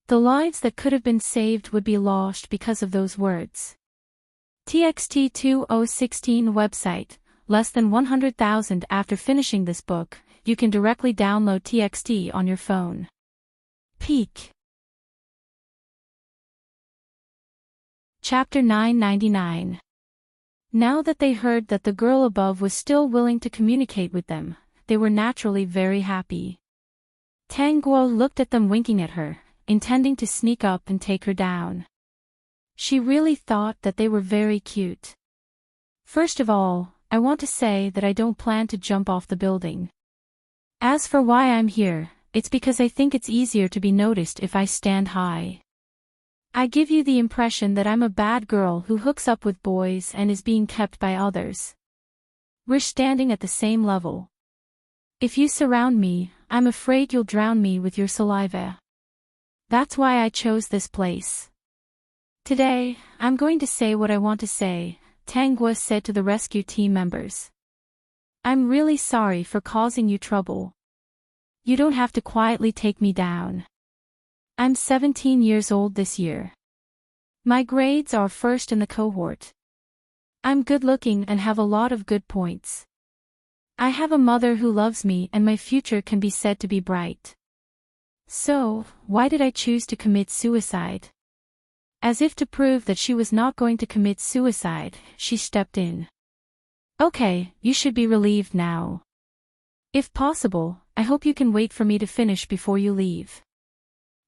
The lives that could have been saved would be lost because of those words. TXT 2016 website, less than 100,000. After finishing this book, you can directly download TXT on your phone. Peak. Chapter 999. Now that they heard that the girl above was still willing to communicate with them, they were naturally very happy. Tangguo looked at them winking at her, intending to sneak up and take her down. She really thought that they were very cute. First of all, I want to say that I don't plan to jump off the building. As for why I'm here, it's because I think it's easier to be noticed if I stand high. I give you the impression that I'm a bad girl who hooks up with boys and is being kept by others. We're standing at the same level. If you surround me, I'm afraid you'll drown me with your saliva. That's why I chose this place. Today, I'm going to say what I want to say, Tangguo said to the rescue team members. I'm really sorry for causing you trouble. You don't have to quietly take me down. I'm 17 years old this year. My grades are first in the cohort. I'm good-looking and have a lot of good points. I have a mother who loves me and my future can be said to be bright. So, why did I choose to commit suicide? As if to prove that she was not going to commit suicide, she stepped in. Okay, you should be relieved now. If possible, I hope you can wait for me to finish before you leave.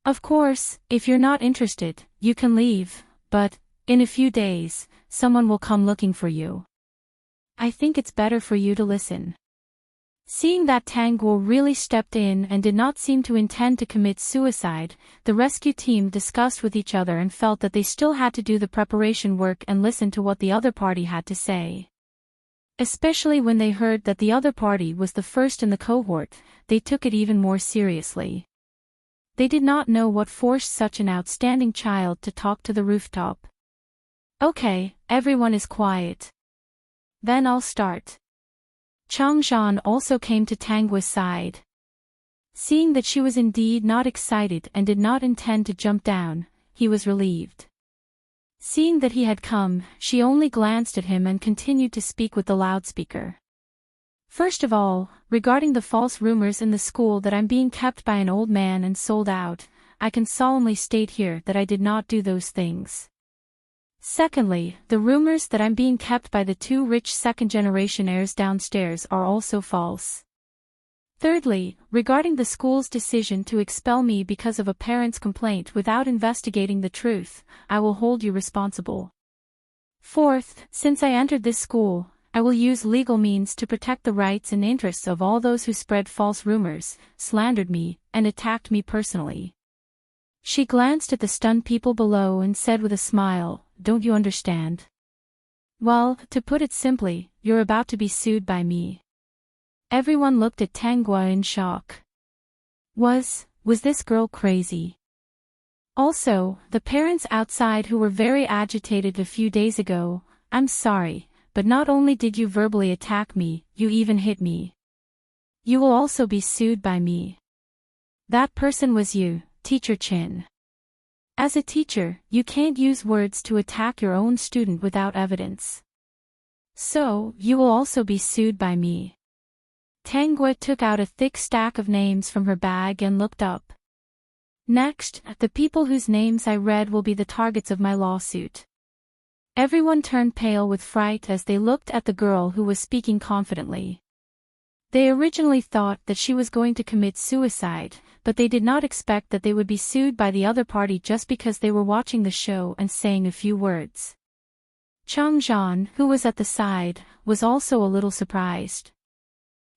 Of course, if you're not interested, you can leave, but, in a few days, someone will come looking for you. I think it's better for you to listen. Seeing that Tangguo really stepped in and did not seem to intend to commit suicide, the rescue team discussed with each other and felt that they still had to do the preparation work and listen to what the other party had to say. Especially when they heard that the other party was the first in the cohort, they took it even more seriously. They did not know what forced such an outstanding child to talk to the rooftop. Okay, everyone is quiet. Then I'll start. Changzhan also came to Tangguo's side. Seeing that she was indeed not excited and did not intend to jump down, he was relieved. Seeing that he had come, she only glanced at him and continued to speak with the loudspeaker. First of all, regarding the false rumors in the school that I'm being kept by an old man and sold out, I can solemnly state here that I did not do those things. Secondly, the rumors that I'm being kept by the two rich second-generation heirs downstairs are also false. Thirdly, regarding the school's decision to expel me because of a parent's complaint without investigating the truth, I will hold you responsible. Fourth, since I entered this school, I will use legal means to protect the rights and interests of all those who spread false rumors, slandered me, and attacked me personally. She glanced at the stunned people below and said with a smile, "Don't you understand? Well, to put it simply, you're about to be sued by me." Everyone looked at Tangguo in shock. Was this girl crazy? Also, the parents outside who were very agitated a few days ago, "I'm sorry, but not only did you verbally attack me, you even hit me. You will also be sued by me." That person was you, Teacher Chin. As a teacher, you can't use words to attack your own student without evidence. So, you will also be sued by me. Tangguo took out a thick stack of names from her bag and looked up. Next, the people whose names I read will be the targets of my lawsuit. Everyone turned pale with fright as they looked at the girl who was speaking confidently. They originally thought that she was going to commit suicide, but they did not expect that they would be sued by the other party just because they were watching the show and saying a few words. Changjian, who was at the side, was also a little surprised.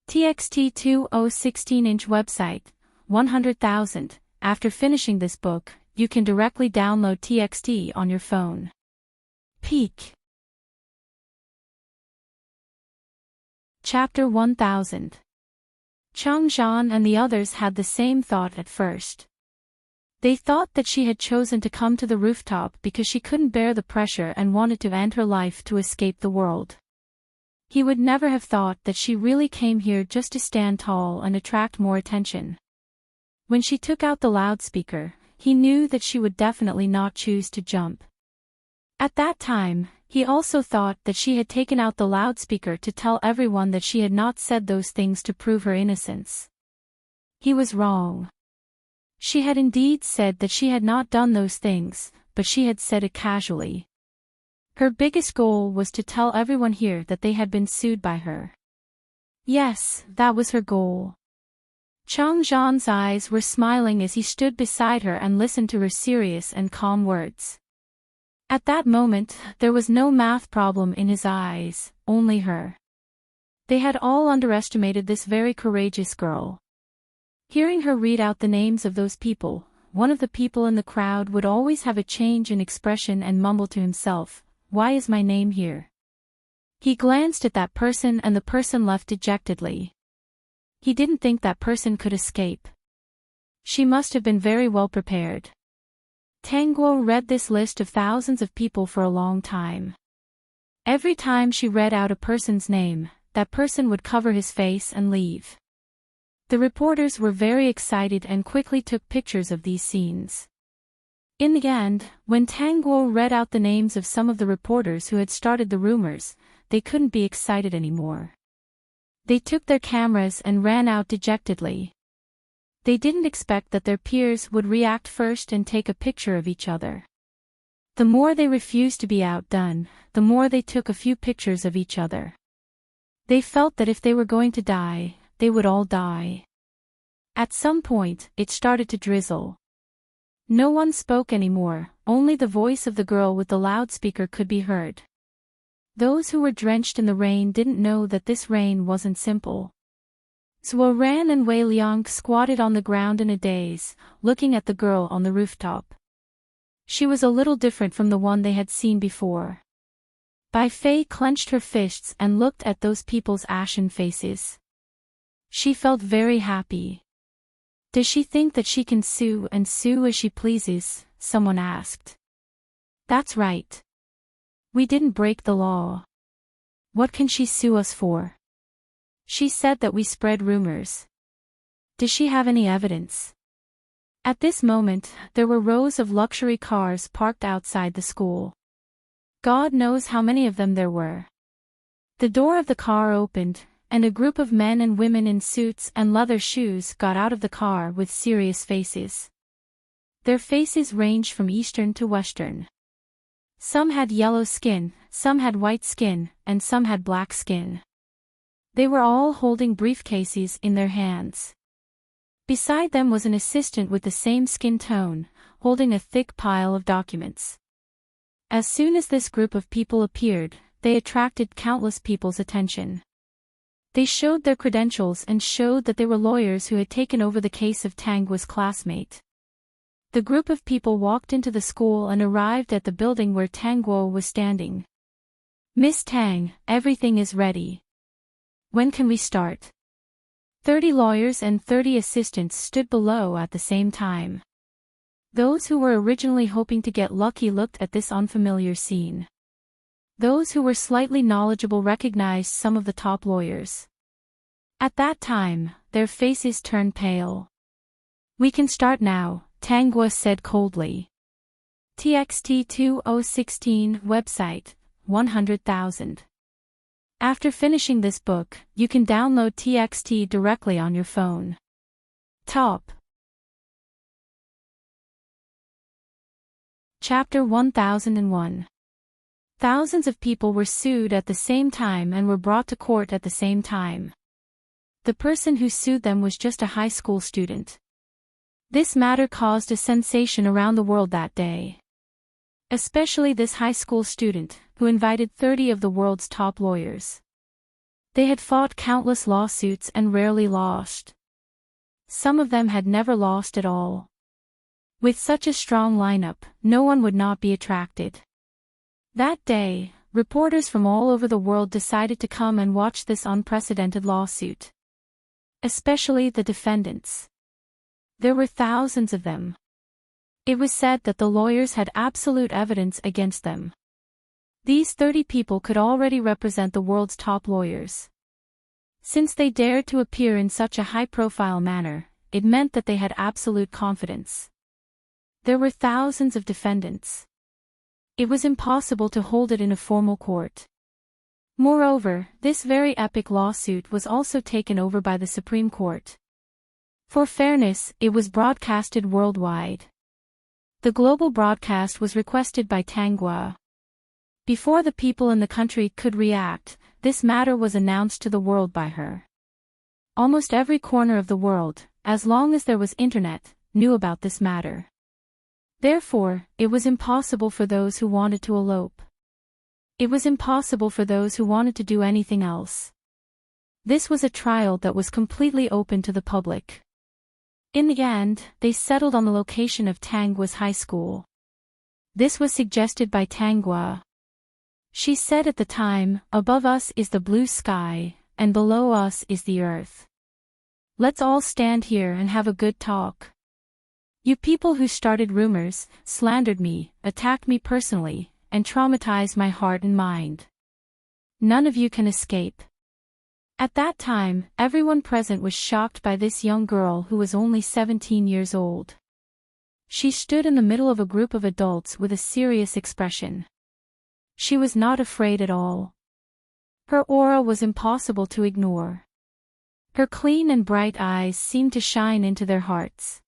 TXT 2016-inch website, 100,000. After finishing this book, you can directly download TXT on your phone. Peak. Chapter 1000. Changjian and the others had the same thought at first. They thought that she had chosen to come to the rooftop because she couldn't bear the pressure and wanted to end her life to escape the world. He would never have thought that she really came here just to stand tall and attract more attention. When she took out the loudspeaker, he knew that she would definitely not choose to jump. At that time, he also thought that she had taken out the loudspeaker to tell everyone that she had not said those things to prove her innocence. He was wrong. She had indeed said that she had not done those things, but she had said it casually. Her biggest goal was to tell everyone here that they had been sued by her. Yes, that was her goal. Changjian's eyes were smiling as he stood beside her and listened to her serious and calm words. At that moment, there was no math problem in his eyes, only her. They had all underestimated this very courageous girl. Hearing her read out the names of those people, one of the people in the crowd would always have a change in expression and mumble to himself, "Why is my name here?" He glanced at that person and the person left dejectedly. He didn't think that person could escape. She must have been very well prepared. Tang Guo read this list of thousands of people for a long time. Every time she read out a person's name, that person would cover his face and leave. The reporters were very excited and quickly took pictures of these scenes. In the end, when Tang Guo read out the names of some of the reporters who had started the rumors, they couldn't be excited anymore. They took their cameras and ran out dejectedly. They didn't expect that their peers would react first and take a picture of each other. The more they refused to be outdone, the more they took a few pictures of each other. They felt that if they were going to die, they would all die. At some point, it started to drizzle. No one spoke anymore, only the voice of the girl with the loudspeaker could be heard. Those who were drenched in the rain didn't know that this rain wasn't simple. Zhuo Ran and Wei Liang squatted on the ground in a daze, looking at the girl on the rooftop. She was a little different from the one they had seen before. Bai Fei clenched her fists and looked at those people's ashen faces. She felt very happy. Does she think that she can sue and sue as she pleases? Someone asked. That's right. We didn't break the law. What can she sue us for? She said that we spread rumors. Does she have any evidence? At this moment, there were rows of luxury cars parked outside the school. God knows how many of them there were. The door of the car opened, and a group of men and women in suits and leather shoes got out of the car with serious faces. Their faces ranged from Eastern to Western. Some had yellow skin, some had white skin, and some had black skin. They were all holding briefcases in their hands. Beside them was an assistant with the same skin tone, holding a thick pile of documents. As soon as this group of people appeared, they attracted countless people's attention. They showed their credentials and showed that they were lawyers who had taken over the case of Tang Guo's classmate. The group of people walked into the school and arrived at the building where Tang Guo was standing. "Miss Tang, everything is ready. When can we start?" 30 lawyers and 30 assistants stood below at the same time. Those who were originally hoping to get lucky looked at this unfamiliar scene. Those who were slightly knowledgeable recognized some of the top lawyers. At that time, their faces turned pale. "We can start now," Tang Guo said coldly. TXT 2016 website, 100,000. After finishing this book, you can download TXT directly on your phone. Top. Chapter 1001. Thousands of people were sued at the same time and were brought to court at the same time. The person who sued them was just a high school student. This matter caused a sensation around the world that day. Especially this high school student, who invited 30 of the world's top lawyers. They had fought countless lawsuits and rarely lost. Some of them had never lost at all. With such a strong lineup, no one would not be attracted. That day, reporters from all over the world decided to come and watch this unprecedented lawsuit. Especially the defendants. There were thousands of them. It was said that the lawyers had absolute evidence against them. These 30 people could already represent the world's top lawyers. Since they dared to appear in such a high-profile manner, it meant that they had absolute confidence. There were thousands of defendants. It was impossible to hold it in a formal court. Moreover, this very epic lawsuit was also taken over by the Supreme Court. For fairness, it was broadcasted worldwide. The global broadcast was requested by Tangwa. Before the people in the country could react, this matter was announced to the world by her. Almost every corner of the world, as long as there was internet, knew about this matter. Therefore, it was impossible for those who wanted to elope. It was impossible for those who wanted to do anything else. This was a trial that was completely open to the public. In the end, they settled on the location of Tangwa's high school. This was suggested by Tangwa. She said at the time, "Above us is the blue sky, and below us is the earth. Let's all stand here and have a good talk. You people who started rumors, slandered me, attacked me personally, and traumatized my heart and mind. None of you can escape." At that time, everyone present was shocked by this young girl who was only 17 years old. She stood in the middle of a group of adults with a serious expression. She was not afraid at all. Her aura was impossible to ignore. Her clean and bright eyes seemed to shine into their hearts.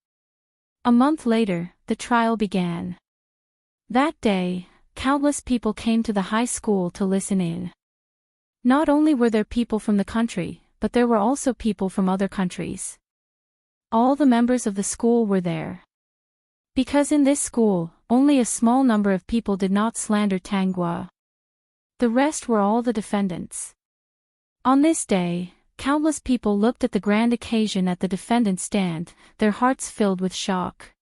A month later, the trial began. That day, countless people came to the high school to listen in. Not only were there people from the country, but there were also people from other countries. All the members of the school were there. Because in this school, only a small number of people did not slander Tangwa. The rest were all the defendants. On this day, countless people looked at the grand occasion at the defendant's stand, their hearts filled with shock.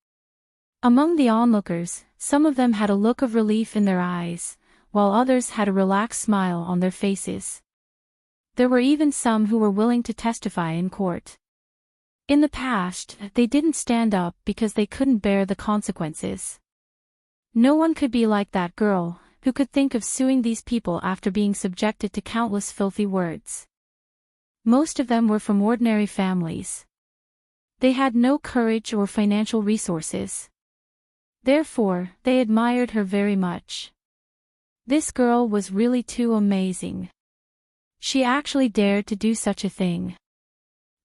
Among the onlookers, some of them had a look of relief in their eyes, while others had a relaxed smile on their faces. There were even some who were willing to testify in court. In the past, they didn't stand up because they couldn't bear the consequences. No one could be like that girl, who could think of suing these people after being subjected to countless filthy words. Most of them were from ordinary families. They had no courage or financial resources. Therefore, they admired her very much. This girl was really too amazing. She actually dared to do such a thing.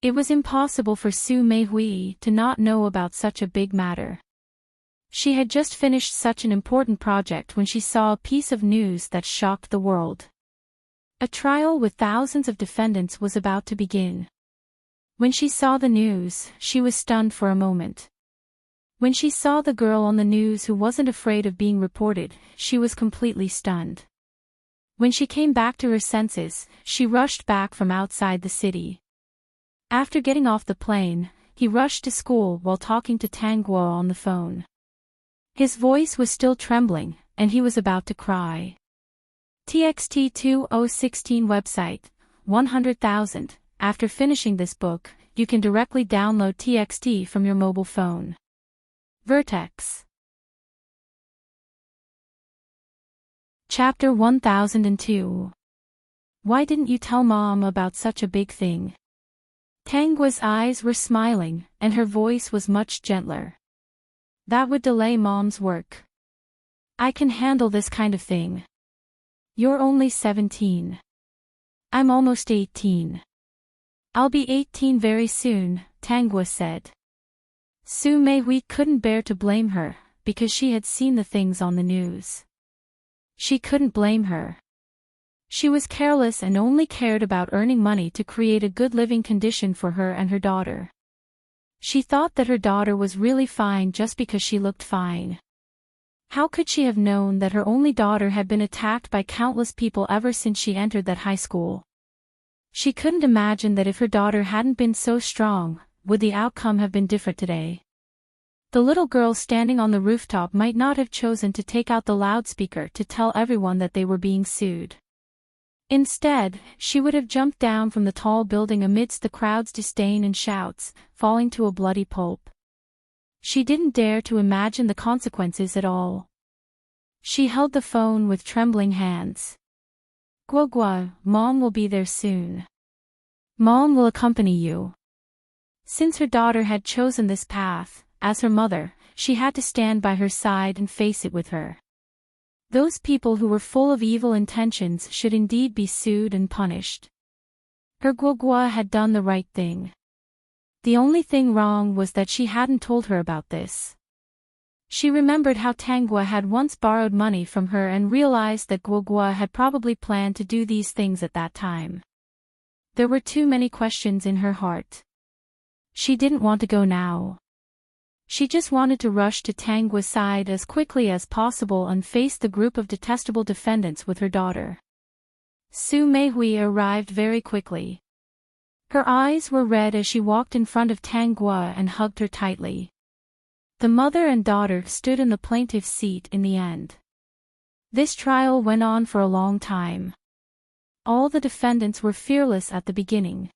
It was impossible for Su Meihui to not know about such a big matter. She had just finished such an important project when she saw a piece of news that shocked the world. A trial with thousands of defendants was about to begin. When she saw the news, she was stunned for a moment. When she saw the girl on the news who wasn't afraid of being reported, she was completely stunned. When she came back to her senses, she rushed back from outside the city. After getting off the plane, he rushed to school while talking to Tangwa on the phone. His voice was still trembling, and he was about to cry. TXT 2016 website, 100,000. After finishing this book, you can directly download TXT from your mobile phone. Vertex. Chapter 1002. Why didn't you tell Mom about such a big thing? Tangwa's eyes were smiling, and her voice was much gentler. That would delay Mom's work. I can handle this kind of thing. You're only 17. I'm almost 18. I'll be 18 very soon, Tangwa said. Su Meihui couldn't bear to blame her, because she had seen the things on the news. She couldn't blame her. She was careless and only cared about earning money to create a good living condition for her and her daughter. She thought that her daughter was really fine just because she looked fine. How could she have known that her only daughter had been attacked by countless people ever since she entered that high school? She couldn't imagine that if her daughter hadn't been so strong, would the outcome have been different today. The little girl standing on the rooftop might not have chosen to take out the loudspeaker to tell everyone that they were being sued. Instead, she would have jumped down from the tall building amidst the crowd's disdain and shouts, falling to a bloody pulp. She didn't dare to imagine the consequences at all. She held the phone with trembling hands. Guogua, Mom will be there soon. Mom will accompany you. Since her daughter had chosen this path, as her mother, she had to stand by her side and face it with her. Those people who were full of evil intentions should indeed be sued and punished. Her Guogua had done the right thing. The only thing wrong was that she hadn't told her about this. She remembered how Tangua had once borrowed money from her and realized that Guogua had probably planned to do these things at that time. There were too many questions in her heart. She didn't want to go now. She just wanted to rush to Tangua's side as quickly as possible and face the group of detestable defendants with her daughter. Su Meihui arrived very quickly. Her eyes were red as she walked in front of Tangua and hugged her tightly. The mother and daughter stood in the plaintiff's seat in the end. This trial went on for a long time. All the defendants were fearless at the beginning.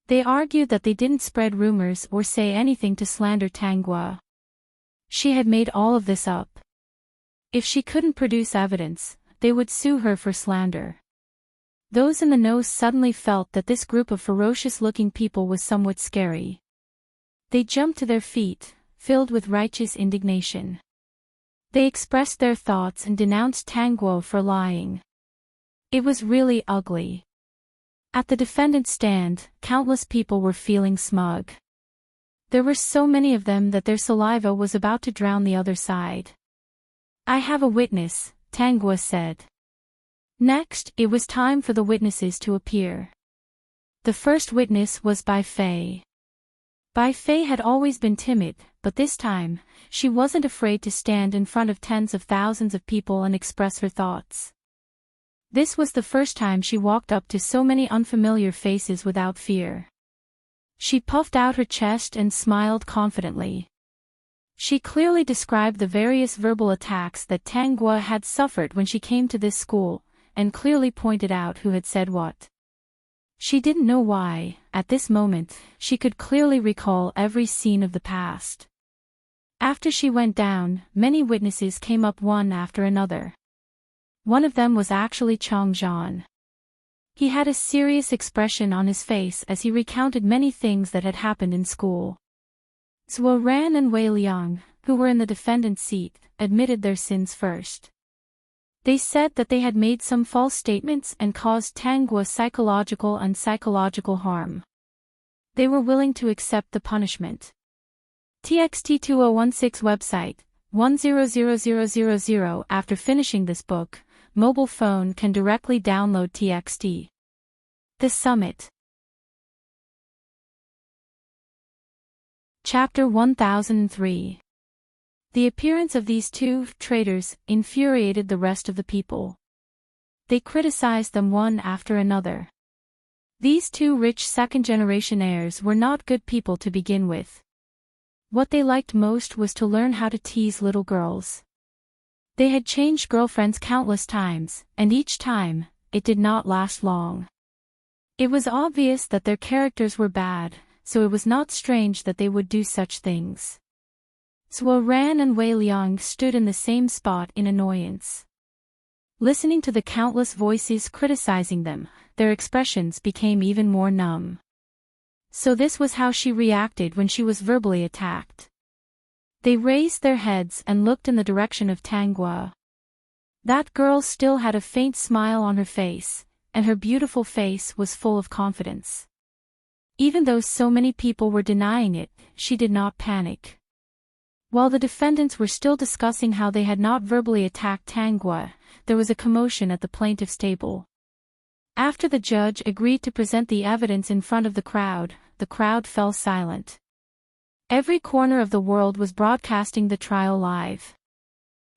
They argued that they didn't spread rumors or say anything to slander Tangua. She had made all of this up. If she couldn't produce evidence, they would sue her for slander. Those in the know suddenly felt that this group of ferocious-looking people was somewhat scary. They jumped to their feet, filled with righteous indignation. They expressed their thoughts and denounced Tangua for lying. It was really ugly. At the defendant's stand, countless people were feeling smug. There were so many of them that their saliva was about to drown the other side. I have a witness, Tangua said. Next, it was time for the witnesses to appear. The first witness was Bai Fei. Bai Fei had always been timid, but this time, she wasn't afraid to stand in front of tens of thousands of people and express her thoughts. This was the first time she walked up to so many unfamiliar faces without fear. She puffed out her chest and smiled confidently. She clearly described the various verbal attacks that Tangua had suffered when she came to this school, and clearly pointed out who had said what. She didn't know why, at this moment, she could clearly recall every scene of the past. After she went down, many witnesses came up one after another. One of them was actually Chang Zhan. He had a serious expression on his face as he recounted many things that had happened in school. Zhuo Ran and Wei Liang, who were in the defendant's seat, admitted their sins first. They said that they had made some false statements and caused Tangua psychological and psychological harm. They were willing to accept the punishment. TXT2016 website, 100000. After finishing this book, mobile phone can directly download TXT. The Summit. Chapter 1003. The appearance of these two traitors infuriated the rest of the people. They criticized them one after another. These two rich second-generation heirs were not good people to begin with. What they liked most was to learn how to tease little girls. They had changed girlfriends countless times, and each time, it did not last long. It was obvious that their characters were bad, so it was not strange that they would do such things. Zhuo Ran and Wei Liang stood in the same spot in annoyance. Listening to the countless voices criticizing them, their expressions became even more numb. So this was how she reacted when she was verbally attacked. They raised their heads and looked in the direction of Tangua. That girl still had a faint smile on her face, and her beautiful face was full of confidence. Even though so many people were denying it, she did not panic. While the defendants were still discussing how they had not verbally attacked Tangua, there was a commotion at the plaintiff's table. After the judge agreed to present the evidence in front of the crowd fell silent. Every corner of the world was broadcasting the trial live.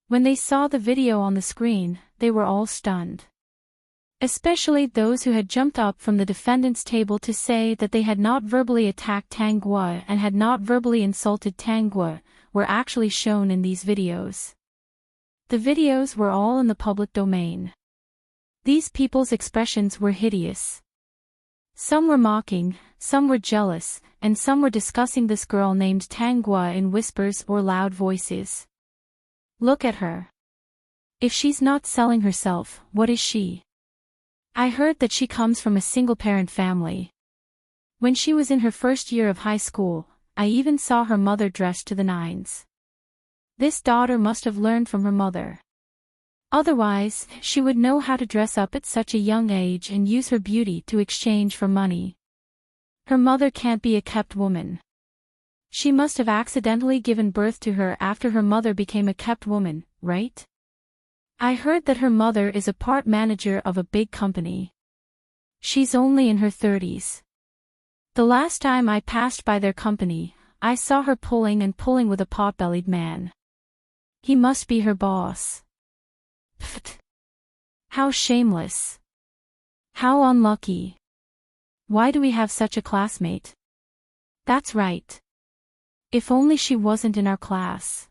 When they saw the video on the screen, they were all stunned. Especially those who had jumped up from the defendant's table to say that they had not verbally attacked Tang Guo and had not verbally insulted Tang Guo, were actually shown in these videos. The videos were all in the public domain. These people's expressions were hideous. Some were mocking, some were jealous, and some were discussing this girl named Tang Guo in whispers or loud voices. Look at her. If she's not selling herself, what is she? I heard that she comes from a single-parent family. When she was in her first year of high school, I even saw her mother dressed to the nines. This daughter must have learned from her mother. Otherwise, she would know how to dress up at such a young age and use her beauty to exchange for money. Her mother can't be a kept woman. She must have accidentally given birth to her after her mother became a kept woman, right? I heard that her mother is a part manager of a big company. She's only in her 30s. The last time I passed by their company, I saw her pulling with a pot-bellied man. He must be her boss. Pfft. How shameless. How unlucky. Why do we have such a classmate? That's right. If only she wasn't in our class.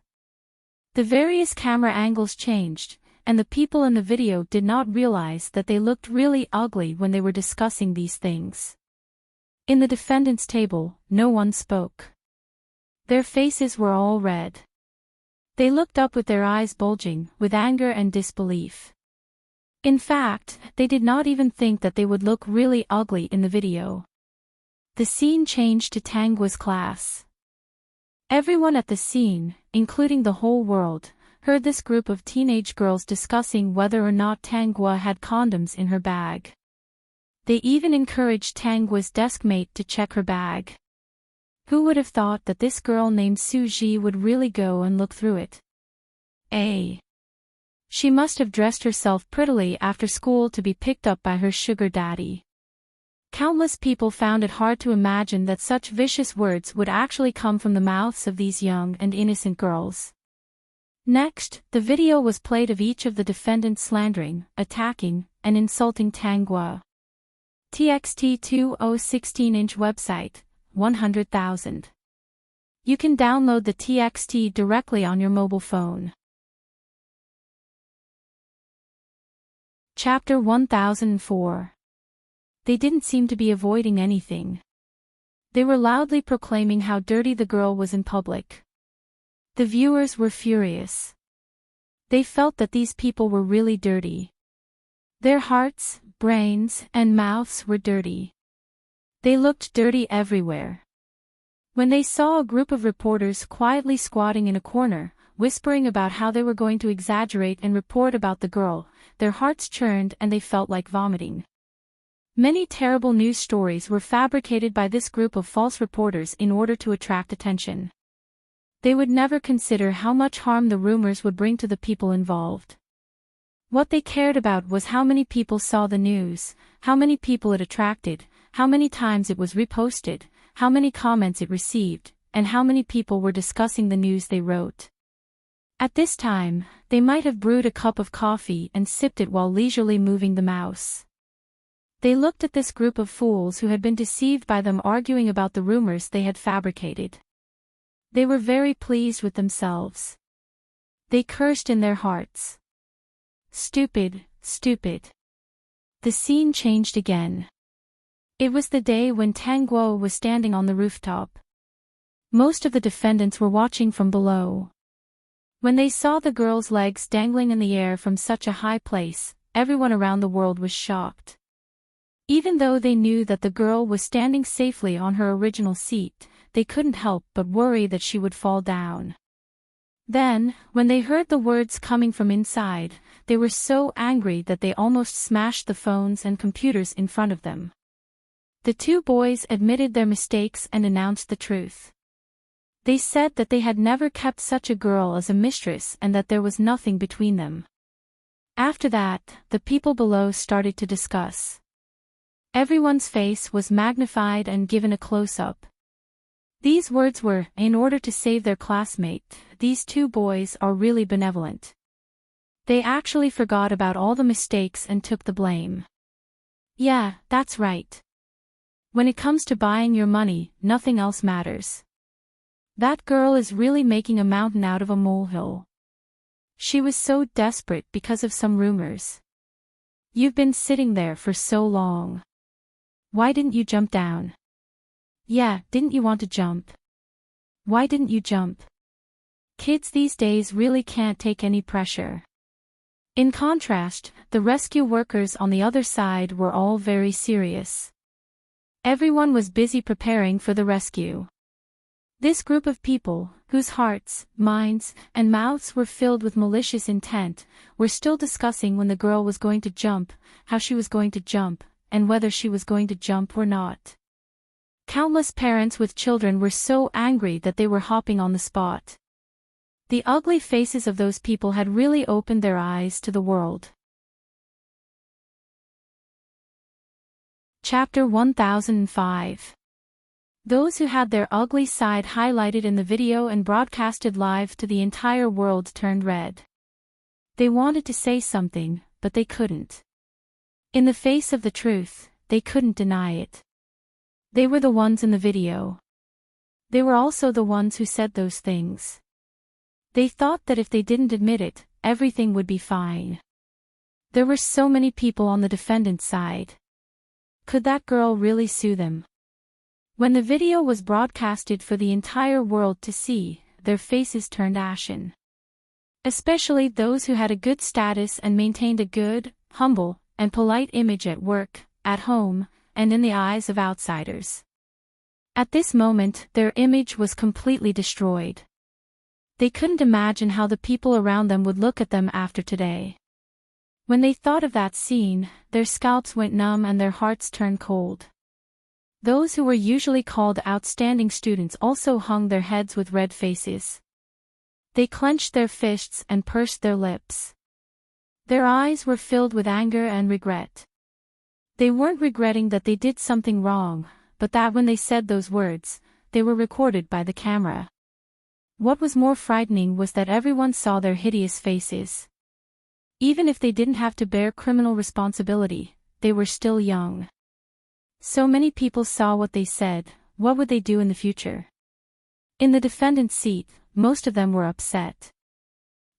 The various camera angles changed, and the people in the video did not realize that they looked really ugly when they were discussing these things. In the defendant's table, no one spoke. Their faces were all red. They looked up with their eyes bulging, with anger and disbelief. In fact, they did not even think that they would look really ugly in the video. The scene changed to Tang Guo's class. Everyone at the scene, including the whole world, heard this group of teenage girls discussing whether or not Tang Guo had condoms in her bag. They even encouraged Tang Guo's desk mate to check her bag. Who would have thought that this girl named Su Ji would really go and look through it? She must have dressed herself prettily after school to be picked up by her sugar daddy. Countless people found it hard to imagine that such vicious words would actually come from the mouths of these young and innocent girls. Next, the video was played of each of the defendants slandering, attacking, and insulting Tang Guo. TXT 2016-inch website, 100,000. You can download the TXT directly on your mobile phone. Chapter 1004. They didn't seem to be avoiding anything. They were loudly proclaiming how dirty the girl was in public. The viewers were furious. They felt that these people were really dirty. Their hearts, brains, and mouths were dirty. They looked dirty everywhere. When they saw a group of reporters quietly squatting in a corner, whispering about how they were going to exaggerate and report about the girl, their hearts churned and they felt like vomiting. Many terrible news stories were fabricated by this group of false reporters in order to attract attention. They would never consider how much harm the rumors would bring to the people involved. What they cared about was how many people saw the news, how many people it attracted, how many times it was reposted, how many comments it received, and how many people were discussing the news they wrote. At this time, they might have brewed a cup of coffee and sipped it while leisurely moving the mouse. They looked at this group of fools who had been deceived by them arguing about the rumors they had fabricated. They were very pleased with themselves. They cursed in their hearts. Stupid, stupid. The scene changed again. It was the day when Tang Guo was standing on the rooftop. Most of the defendants were watching from below. When they saw the girl's legs dangling in the air from such a high place, everyone around the world was shocked. Even though they knew that the girl was standing safely on her original seat, they couldn't help but worry that she would fall down. Then, when they heard the words coming from inside, they were so angry that they almost smashed the phones and computers in front of them. The two boys admitted their mistakes and announced the truth. They said that they had never kept such a girl as a mistress and that there was nothing between them. After that, the people below started to discuss. Everyone's face was magnified and given a close-up. These words were, in order to save their classmate, these two boys are really benevolent. They actually forgot about all the mistakes and took the blame. Yeah, that's right. When it comes to buying your money, nothing else matters. That girl is really making a mountain out of a molehill. She was so desperate because of some rumors. You've been sitting there for so long. Why didn't you jump down? Yeah, didn't you want to jump? Why didn't you jump? Kids these days really can't take any pressure. In contrast, the rescue workers on the other side were all very serious. Everyone was busy preparing for the rescue. This group of people, whose hearts, minds, and mouths were filled with malicious intent, were still discussing when the girl was going to jump, how she was going to jump, and whether she was going to jump or not. Countless parents with children were so angry that they were hopping on the spot. The ugly faces of those people had really opened their eyes to the world. Chapter 1005. Those who had their ugly side highlighted in the video and broadcasted live to the entire world turned red. They wanted to say something, but they couldn't. In the face of the truth, they couldn't deny it. They were the ones in the video. They were also the ones who said those things. They thought that if they didn't admit it, everything would be fine. There were so many people on the defendant's side. Could that girl really sue them? When the video was broadcasted for the entire world to see, their faces turned ashen. Especially those who had a good status and maintained a good, humble, and polite image at work, at home, and in the eyes of outsiders. At this moment, their image was completely destroyed. They couldn't imagine how the people around them would look at them after today. When they thought of that scene, their scalps went numb and their hearts turned cold. Those who were usually called outstanding students also hung their heads with red faces. They clenched their fists and pursed their lips. Their eyes were filled with anger and regret. They weren't regretting that they did something wrong, but that when they said those words, they were recorded by the camera. What was more frightening was that everyone saw their hideous faces. Even if they didn't have to bear criminal responsibility, they were still young. So many people saw what they said. What would they do in the future? In the defendant's seat, most of them were upset.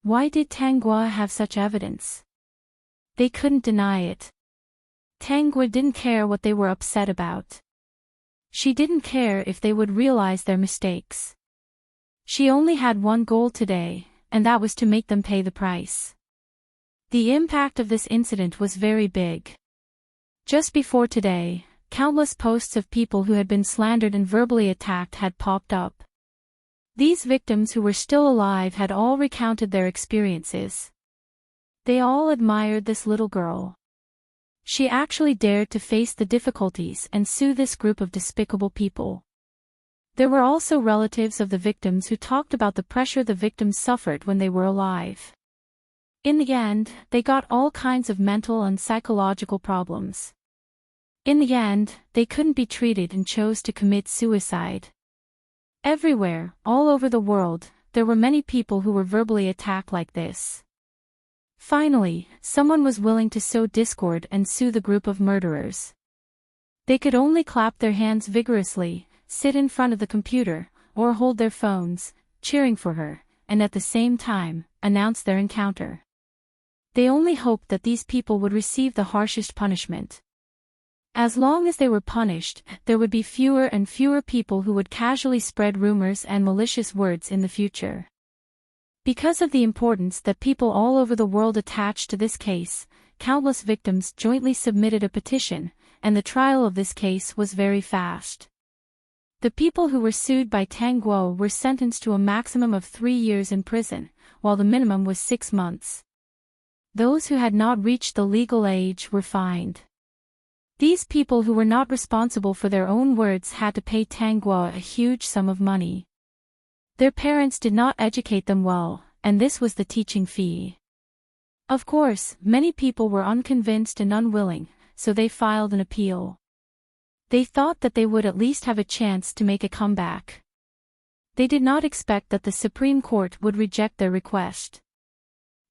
Why did Tanguy have such evidence? They couldn't deny it. Tanguy didn't care what they were upset about. She didn't care if they would realize their mistakes. She only had one goal today, and that was to make them pay the price. The impact of this incident was very big. Just before today, countless posts of people who had been slandered and verbally attacked had popped up. These victims who were still alive had all recounted their experiences. They all admired this little girl. She actually dared to face the difficulties and sue this group of despicable people. There were also relatives of the victims who talked about the pressure the victims suffered when they were alive. In the end, they got all kinds of mental and psychological problems. In the end, they couldn't be treated and chose to commit suicide. Everywhere, all over the world, there were many people who were verbally attacked like this. Finally, someone was willing to sow discord and sue the group of murderers. They could only clap their hands vigorously, sit in front of the computer, or hold their phones, cheering for her, and at the same time, announce their encounter. They only hoped that these people would receive the harshest punishment. As long as they were punished, there would be fewer and fewer people who would casually spread rumors and malicious words in the future. Because of the importance that people all over the world attached to this case, countless victims jointly submitted a petition, and the trial of this case was very fast. The people who were sued by Tanguy were sentenced to a maximum of 3 years in prison, while the minimum was 6 months. Those who had not reached the legal age were fined. These people who were not responsible for their own words had to pay Tanguy a huge sum of money. Their parents did not educate them well, and this was the teaching fee. Of course, many people were unconvinced and unwilling, so they filed an appeal. They thought that they would at least have a chance to make a comeback. They did not expect that the Supreme Court would reject their request.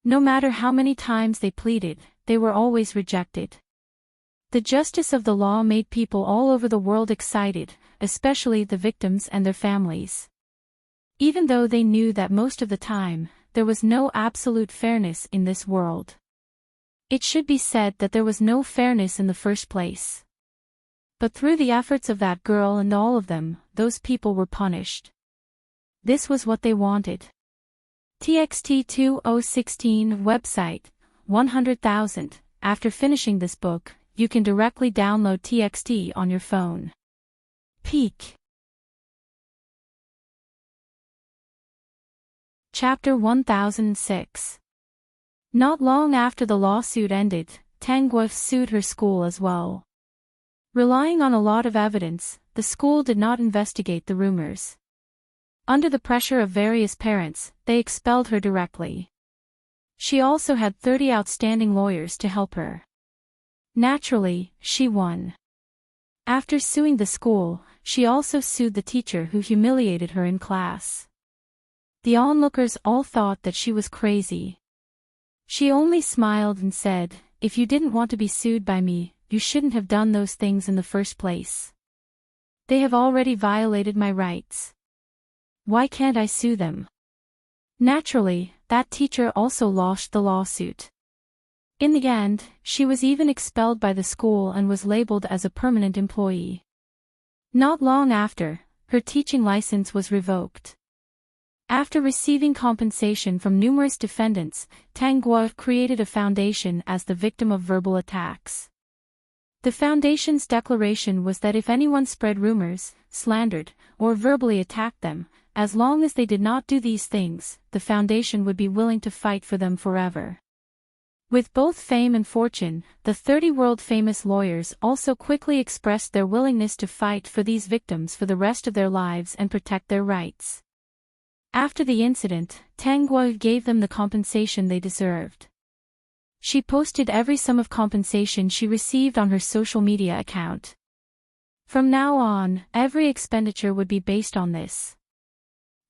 No matter how many times they pleaded, they were always rejected. The justice of the law made people all over the world excited, especially the victims and their families. Even though they knew that most of the time, there was no absolute fairness in this world. It should be said that there was no fairness in the first place. But through the efforts of that girl and all of them, those people were punished. This was what they wanted. TXT 2016 website, 100,000. After finishing this book, you can directly download TXT on your phone. Peak. Chapter 1006. Not long after the lawsuit ended, Tang Guo sued her school as well. Relying on a lot of evidence, the school did not investigate the rumors. Under the pressure of various parents, they expelled her directly. She also had 30 outstanding lawyers to help her. Naturally, she won. After suing the school, she also sued the teacher who humiliated her in class. The onlookers all thought that she was crazy. She only smiled and said, "If you didn't want to be sued by me, you shouldn't have done those things in the first place. They have already violated my rights. Why can't I sue them?" Naturally, that teacher also lost the lawsuit. In the end, she was even expelled by the school and was labeled as a permanent employee. Not long after, her teaching license was revoked. After receiving compensation from numerous defendants, Tang Guo created a foundation as the victim of verbal attacks. The foundation's declaration was that if anyone spread rumors, slandered, or verbally attacked them, as long as they did not do these things, the foundation would be willing to fight for them forever. With both fame and fortune, the 30 world-famous lawyers also quickly expressed their willingness to fight for these victims for the rest of their lives and protect their rights. After the incident, Tang Guo gave them the compensation they deserved. She posted every sum of compensation she received on her social media account. From now on, every expenditure would be based on this.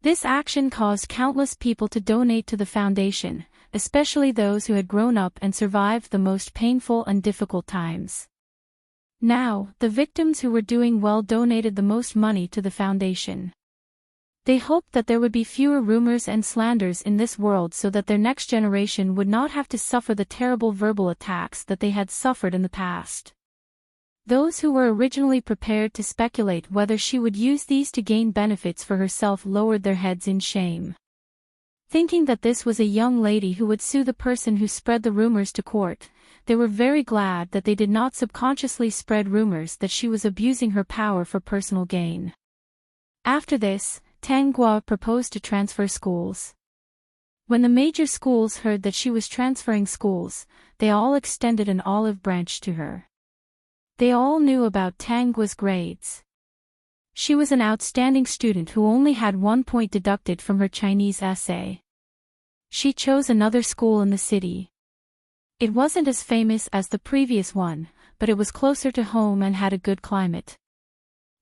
This action caused countless people to donate to the foundation, especially those who had grown up and survived the most painful and difficult times. Now, the victims who were doing well donated the most money to the foundation. They hoped that there would be fewer rumors and slanders in this world so that their next generation would not have to suffer the terrible verbal attacks that they had suffered in the past. Those who were originally prepared to speculate whether she would use these to gain benefits for herself lowered their heads in shame. Thinking that this was a young lady who would sue the person who spread the rumors to court, they were very glad that they did not subconsciously spread rumors that she was abusing her power for personal gain. After this, Tang Guo proposed to transfer schools. When the major schools heard that she was transferring schools, they all extended an olive branch to her. They all knew about Tang Guo's grades. She was an outstanding student who only had 1 point deducted from her Chinese essay. She chose another school in the city. It wasn't as famous as the previous one, but it was closer to home and had a good climate.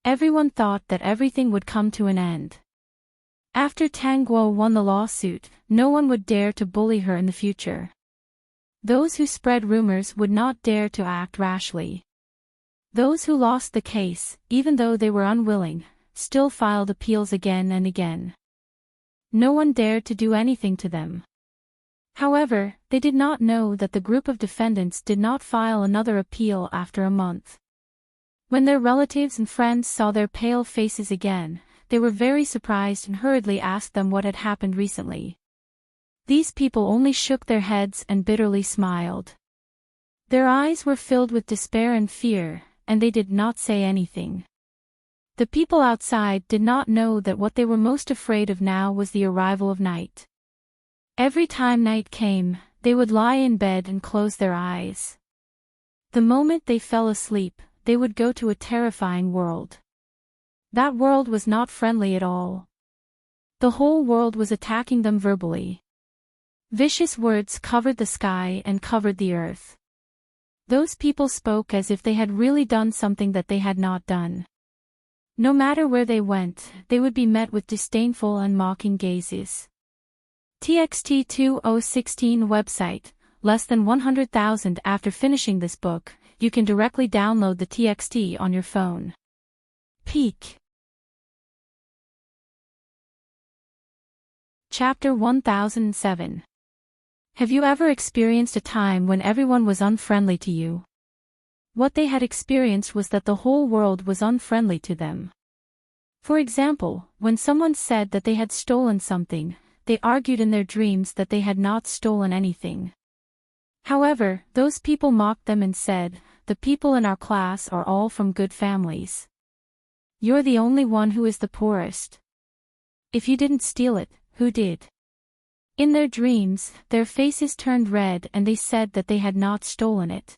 Everyone thought that everything would come to an end. After Tang Guo won the lawsuit, no one would dare to bully her in the future. Those who spread rumors would not dare to act rashly. Those who lost the case, even though they were unwilling, still filed appeals again and again. No one dared to do anything to them. However, they did not know that the group of defendants did not file another appeal after a month. When their relatives and friends saw their pale faces again, they were very surprised and hurriedly asked them what had happened recently. These people only shook their heads and bitterly smiled. Their eyes were filled with despair and fear, and they did not say anything. The people outside did not know that what they were most afraid of now was the arrival of night. Every time night came, they would lie in bed and close their eyes. The moment they fell asleep, they would go to a terrifying world. That world was not friendly at all. The whole world was attacking them verbally. Vicious words covered the sky and covered the earth. Those people spoke as if they had really done something that they had not done. No matter where they went, they would be met with disdainful and mocking gazes. TXT 2016 website, less than 100,000. After finishing this book, you can directly download the TXT on your phone. Peak. Chapter 1007. Have you ever experienced a time when everyone was unfriendly to you? What they had experienced was that the whole world was unfriendly to them. For example, when someone said that they had stolen something, they argued in their dreams that they had not stolen anything. However, those people mocked them and said, "The people in our class are all from good families. You're the only one who is the poorest. If you didn't steal it, who did?" In their dreams, their faces turned red and they said that they had not stolen it.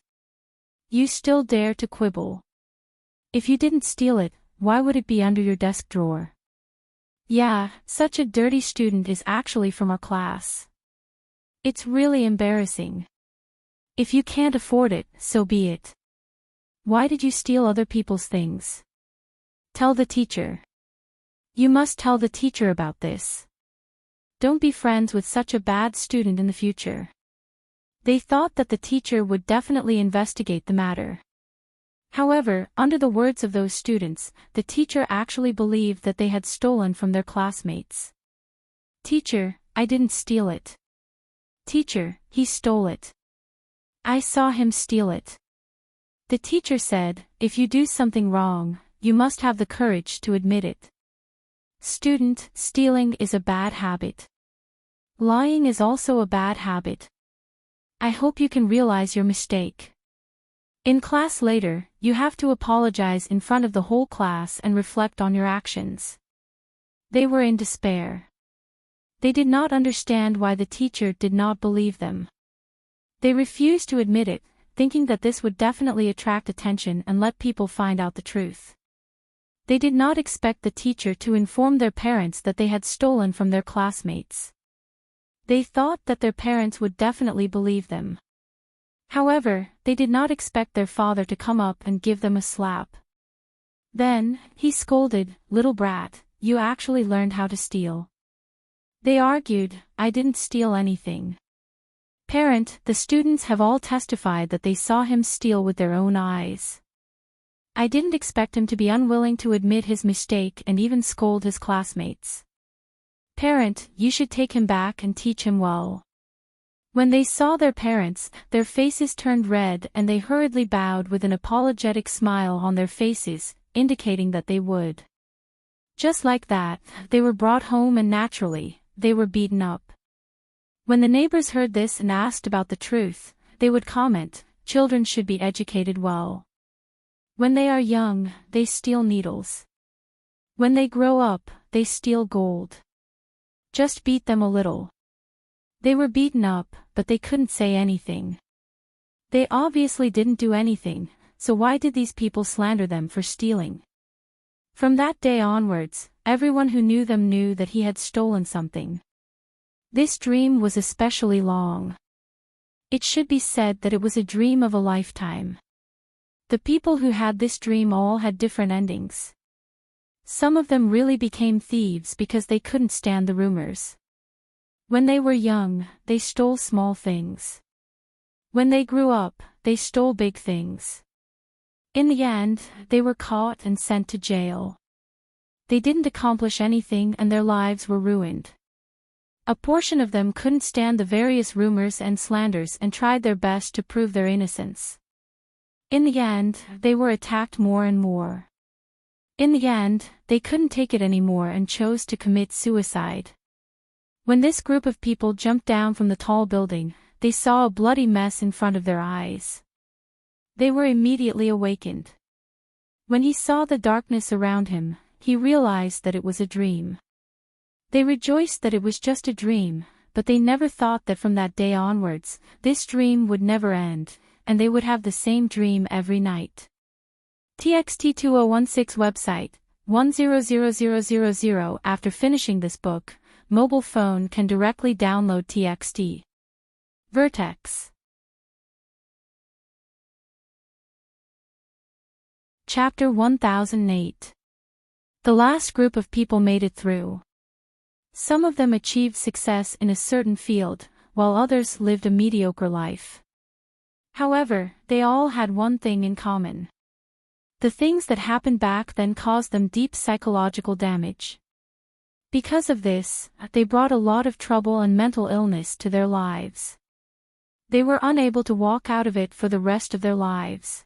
You still dare to quibble. If you didn't steal it, why would it be under your desk drawer? Yeah, such a dirty student is actually from our class. It's really embarrassing. If you can't afford it, so be it. Why did you steal other people's things? Tell the teacher. You must tell the teacher about this. Don't be friends with such a bad student in the future. They thought that the teacher would definitely investigate the matter. However, under the words of those students, the teacher actually believed that they had stolen from their classmates. Teacher, I didn't steal it. Teacher, he stole it. I saw him steal it. The teacher said, if you do something wrong, you must have the courage to admit it. Student, stealing is a bad habit. Lying is also a bad habit. I hope you can realize your mistake. In class later, you have to apologize in front of the whole class and reflect on your actions. They were in despair. They did not understand why the teacher did not believe them. They refused to admit it, thinking that this would definitely attract attention and let people find out the truth. They did not expect the teacher to inform their parents that they had stolen from their classmates. They thought that their parents would definitely believe them. However, they did not expect their father to come up and give them a slap. Then, he scolded, "Little brat, you actually learned how to steal." They argued, "I didn't steal anything." Parent, the students have all testified that they saw him steal with their own eyes. I didn't expect him to be unwilling to admit his mistake and even scold his classmates. Parent, you should take him back and teach him well. When they saw their parents, their faces turned red and they hurriedly bowed with an apologetic smile on their faces, indicating that they would. Just like that, they were brought home and naturally, they were beaten up. When the neighbors heard this and asked about the truth, they would comment, "Children should be educated well. When they are young, they steal needles. When they grow up, they steal gold. Just beat them a little." They were beaten up, but they couldn't say anything. They obviously didn't do anything, so why did these people slander them for stealing? From that day onwards, everyone who knew them knew that he had stolen something. This dream was especially long. It should be said that it was a dream of a lifetime. The people who had this dream all had different endings. Some of them really became thieves because they couldn't stand the rumors. When they were young, they stole small things. When they grew up, they stole big things. In the end, they were caught and sent to jail. They didn't accomplish anything and their lives were ruined. A portion of them couldn't stand the various rumors and slanders and tried their best to prove their innocence. In the end, they were attacked more and more. In the end, they couldn't take it anymore and chose to commit suicide. When this group of people jumped down from the tall building, they saw a bloody mess in front of their eyes. They were immediately awakened. When he saw the darkness around him, he realized that it was a dream. They rejoiced that it was just a dream, but they never thought that from that day onwards, this dream would never end, and they would have the same dream every night. TXT 2016 website, 100000. After finishing this book, mobile phone can directly download TXT. Vertex. Chapter 1008. The last group of people made it through. Some of them achieved success in a certain field, while others lived a mediocre life. However, they all had one thing in common. The things that happened back then caused them deep psychological damage. Because of this, they brought a lot of trouble and mental illness to their lives. They were unable to walk out of it for the rest of their lives.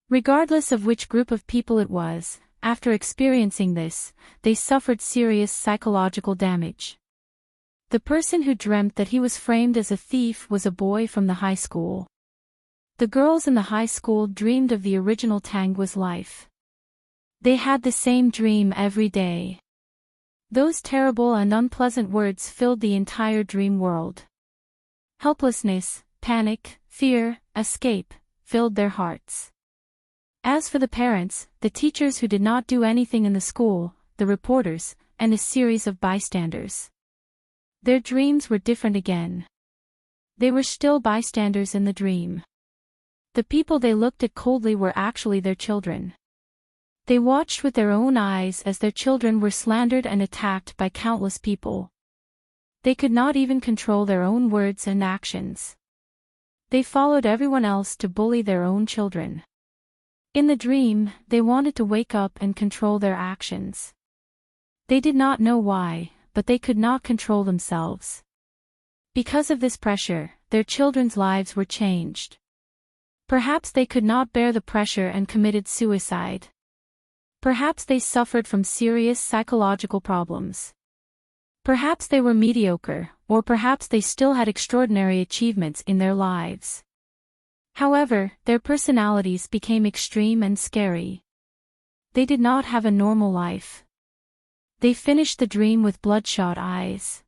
Regardless of which group of people it was, after experiencing this, they suffered serious psychological damage. The person who dreamt that he was framed as a thief was a boy from the high school. The girls in the high school dreamed of the original Tangua's life. They had the same dream every day. Those terrible and unpleasant words filled the entire dream world. Helplessness, panic, fear, escape, filled their hearts. As for the parents, the teachers who did not do anything in the school, the reporters, and a series of bystanders. Their dreams were different again. They were still bystanders in the dream. The people they looked at coldly were actually their children. They watched with their own eyes as their children were slandered and attacked by countless people. They could not even control their own words and actions. They followed everyone else to bully their own children. In the dream, they wanted to wake up and control their actions. They did not know why, but they could not control themselves. Because of this pressure, their children's lives were changed. Perhaps they could not bear the pressure and committed suicide. Perhaps they suffered from serious psychological problems. Perhaps they were mediocre, or perhaps they still had extraordinary achievements in their lives. However, their personalities became extreme and scary. They did not have a normal life. They finished the dream with bloodshot eyes.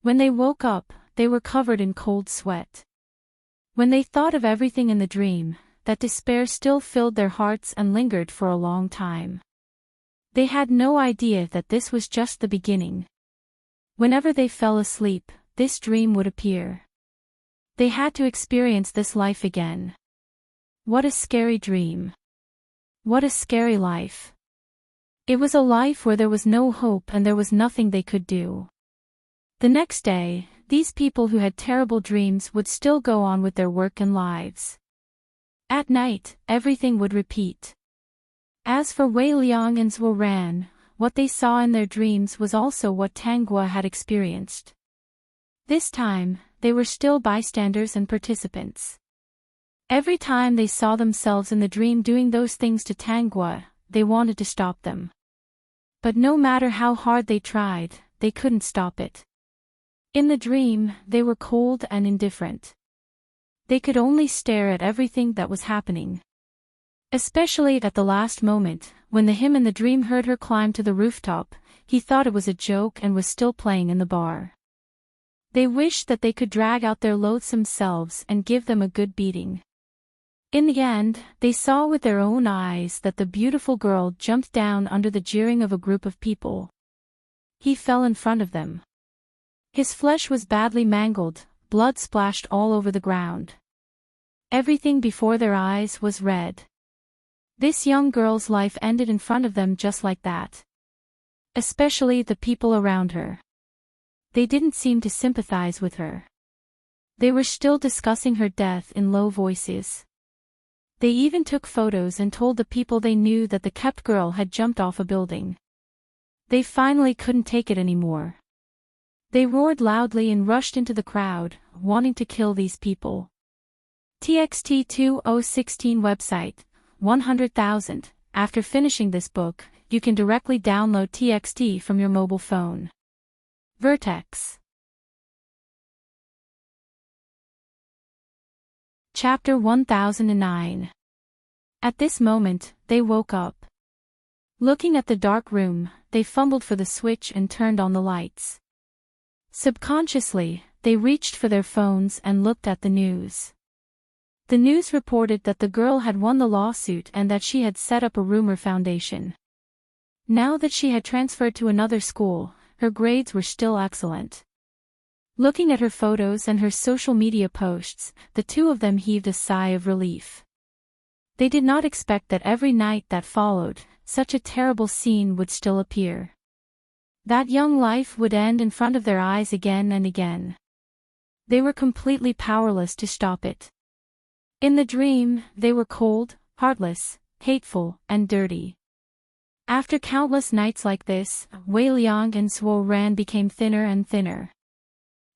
When they woke up, they were covered in cold sweat. When they thought of everything in the dream, that despair still filled their hearts and lingered for a long time. They had no idea that this was just the beginning. Whenever they fell asleep, this dream would appear. They had to experience this life again. What a scary dream. What a scary life. It was a life where there was no hope and there was nothing they could do. The next day, these people who had terrible dreams would still go on with their work and lives. At night, everything would repeat. As for Wei Liang and Zhuo Ran, what they saw in their dreams was also what Tangua had experienced. This time, they were still bystanders and participants. Every time they saw themselves in the dream doing those things to Tangua, they wanted to stop them. But no matter how hard they tried, they couldn't stop it. In the dream, they were cold and indifferent. They could only stare at everything that was happening. Especially at the last moment, when him in the dream heard her climb to the rooftop, he thought it was a joke and was still playing in the bar. They wished that they could drag out their loathsome selves and give them a good beating. In the end, they saw with their own eyes that the beautiful girl jumped down under the jeering of a group of people. He fell in front of them. His flesh was badly mangled, blood splashed all over the ground. Everything before their eyes was red. This young girl's life ended in front of them just like that. Especially the people around her. They didn't seem to sympathize with her. They were still discussing her death in low voices. They even took photos and told the people they knew that the kept girl had jumped off a building. They finally couldn't take it anymore. They roared loudly and rushed into the crowd, wanting to kill these people. TXT 2016 website, 100,000. After finishing this book, you can directly download TXT from your mobile phone. Vertex. Chapter 1009. At this moment, they woke up. Looking at the dark room, they fumbled for the switch and turned on the lights. Subconsciously, they reached for their phones and looked at the news. The news reported that the girl had won the lawsuit and that she had set up a rumor foundation. Now that she had transferred to another school, her grades were still excellent. Looking at her photos and her social media posts, the two of them heaved a sigh of relief. They did not expect that every night that followed, such a terrible scene would still appear. That young life would end in front of their eyes again and again. They were completely powerless to stop it. In the dream, they were cold, heartless, hateful, and dirty. After countless nights like this, Wei Liang and Zhuo Ran became thinner and thinner.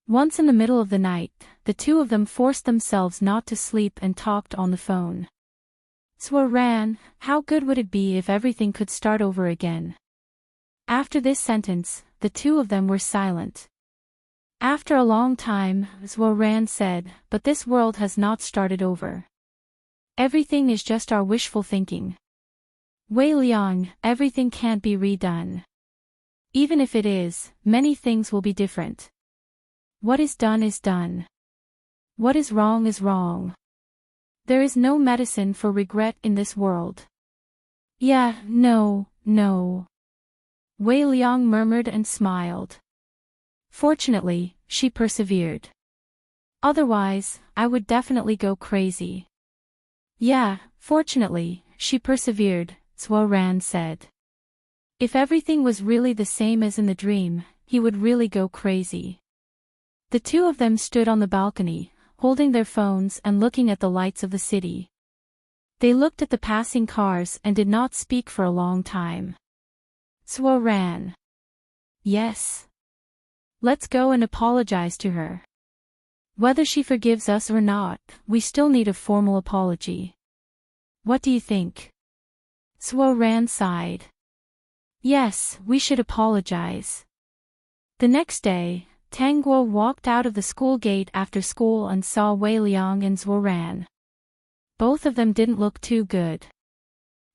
Once in the middle of the night, the two of them forced themselves not to sleep and talked on the phone. Zhuo Ran, how good would it be if everything could start over again? After this sentence, the two of them were silent. After a long time, Zhuo Ran said, but this world has not started over. Everything is just our wishful thinking. Wei Liang, everything can't be redone. Even if it is, many things will be different. What is done is done. What is wrong is wrong. There is no medicine for regret in this world. Yeah, no. Wei Liang murmured and smiled. Fortunately, she persevered. Otherwise, I would definitely go crazy. Yeah, fortunately, she persevered, Zhuo Ran said. If everything was really the same as in the dream, he would really go crazy. The two of them stood on the balcony, holding their phones and looking at the lights of the city. They looked at the passing cars and did not speak for a long time. Zhuo Ran. Yes. Let's go and apologize to her. Whether she forgives us or not, we still need a formal apology. What do you think? Zhuo Ran sighed. Yes, we should apologize. The next day, Tang Guo walked out of the school gate after school and saw Wei Liang and Zhuo Ran. Both of them didn't look too good.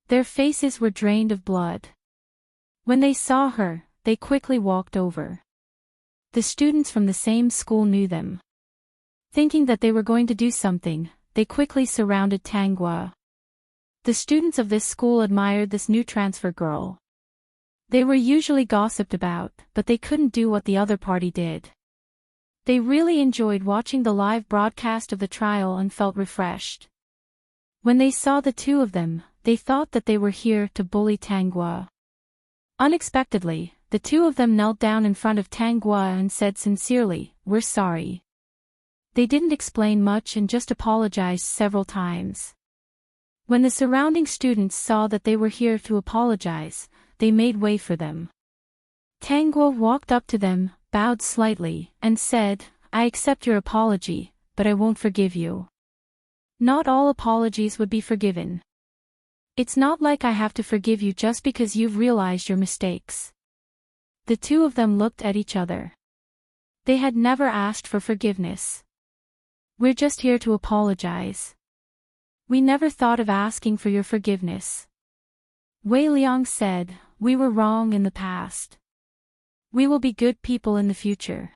Their faces were drained of blood. When they saw her, they quickly walked over. The students from the same school knew them. Thinking that they were going to do something, they quickly surrounded Tang Guo. The students of this school admired this new transfer girl. They were usually gossiped about, but they couldn't do what the other party did. They really enjoyed watching the live broadcast of the trial and felt refreshed. When they saw the two of them, they thought that they were here to bully Tang Guo. Unexpectedly, the two of them knelt down in front of Tang Guo and said sincerely, "We're sorry." They didn't explain much and just apologized several times. When the surrounding students saw that they were here to apologize, they made way for them. Tang Guo walked up to them, bowed slightly, and said, "I accept your apology, but I won't forgive you." Not all apologies would be forgiven. It's not like I have to forgive you just because you've realized your mistakes. The two of them looked at each other. They had never asked for forgiveness. We're just here to apologize. We never thought of asking for your forgiveness. Wei Liang said, "We were wrong in the past. We will be good people in the future.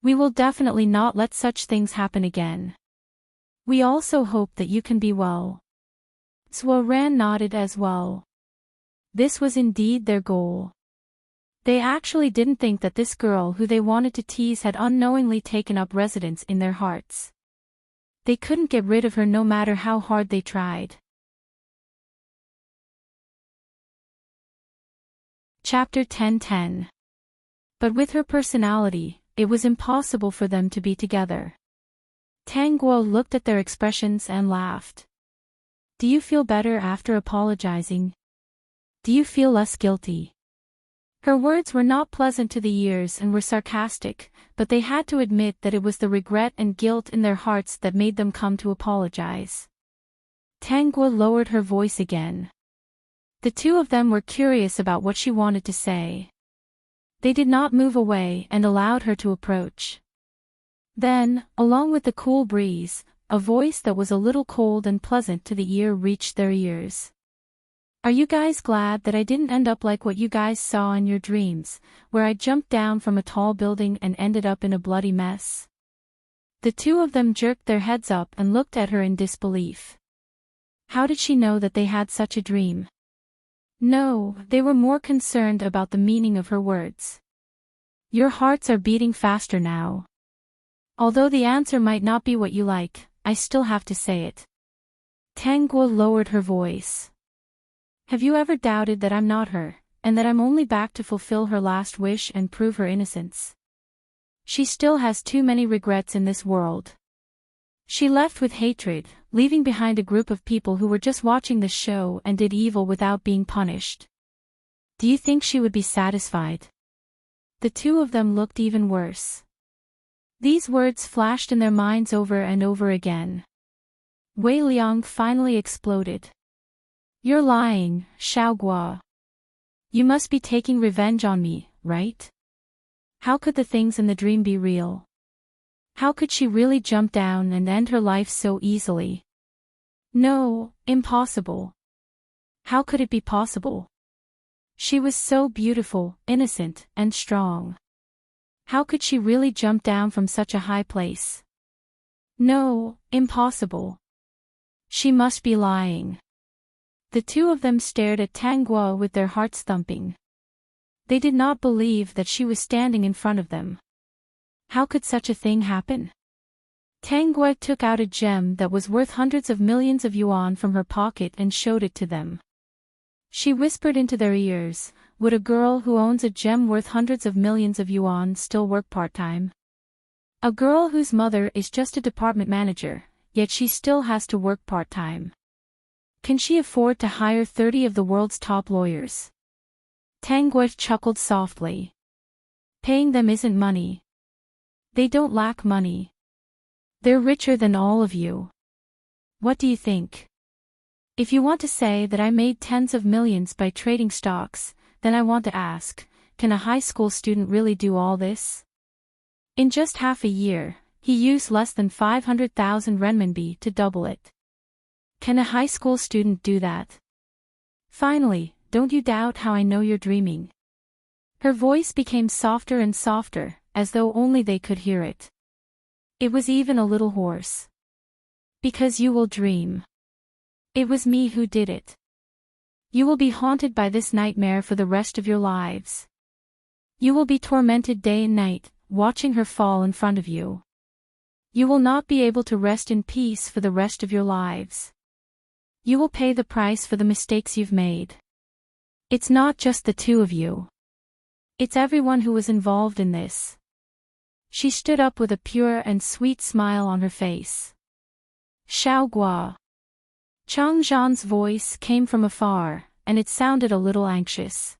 We will definitely not let such things happen again. We also hope that you can be well." Zhuo Ran nodded as well. This was indeed their goal. They actually didn't think that this girl who they wanted to tease had unknowingly taken up residence in their hearts. They couldn't get rid of her no matter how hard they tried. Chapter 10:10. But with her personality, it was impossible for them to be together. Tang Guo looked at their expressions and laughed. Do you feel better after apologizing? Do you feel less guilty? Her words were not pleasant to the ears and were sarcastic, but they had to admit that it was the regret and guilt in their hearts that made them come to apologize. Tang Guo lowered her voice again. The two of them were curious about what she wanted to say. They did not move away and allowed her to approach. Then, along with the cool breeze, a voice that was a little cold and pleasant to the ear reached their ears. Are you guys glad that I didn't end up like what you guys saw in your dreams, where I jumped down from a tall building and ended up in a bloody mess? The two of them jerked their heads up and looked at her in disbelief. How did she know that they had such a dream? No, they were more concerned about the meaning of her words. Your hearts are beating faster now. Although the answer might not be what you like, I still have to say it. Tanguo lowered her voice. Have you ever doubted that I'm not her, and that I'm only back to fulfill her last wish and prove her innocence? She still has too many regrets in this world. She left with hatred, leaving behind a group of people who were just watching the show and did evil without being punished. Do you think she would be satisfied? The two of them looked even worse. These words flashed in their minds over and over again. Wei Liang finally exploded. You're lying, Xiaoguo. You must be taking revenge on me, right? How could the things in the dream be real? How could she really jump down and end her life so easily? No, impossible. How could it be possible? She was so beautiful, innocent, and strong. How could she really jump down from such a high place? No, impossible. She must be lying. The two of them stared at Tanguo with their hearts thumping. They did not believe that she was standing in front of them. How could such a thing happen? Tanguo took out a gem that was worth hundreds of millions of yuan from her pocket and showed it to them. She whispered into their ears, would a girl who owns a gem worth hundreds of millions of yuan still work part-time? A girl whose mother is just a department manager, yet she still has to work part-time. Can she afford to hire 30 of the world's top lawyers? Tanguo chuckled softly. Paying them isn't money. They don't lack money. They're richer than all of you. What do you think? If you want to say that I made tens of millions by trading stocks, then I want to ask, can a high school student really do all this? In just half a year, he used less than 500,000 renminbi to double it. Can a high school student do that? Finally, don't you doubt how I know you're dreaming? Her voice became softer and softer, as though only they could hear it. It was even a little hoarse. Because you will dream. It was me who did it. You will be haunted by this nightmare for the rest of your lives. You will be tormented day and night, watching her fall in front of you. You will not be able to rest in peace for the rest of your lives. You will pay the price for the mistakes you've made. It's not just the two of you. It's everyone who was involved in this. She stood up with a pure and sweet smile on her face. Xiaoguo. Chang Zhan's voice came from afar, and it sounded a little anxious.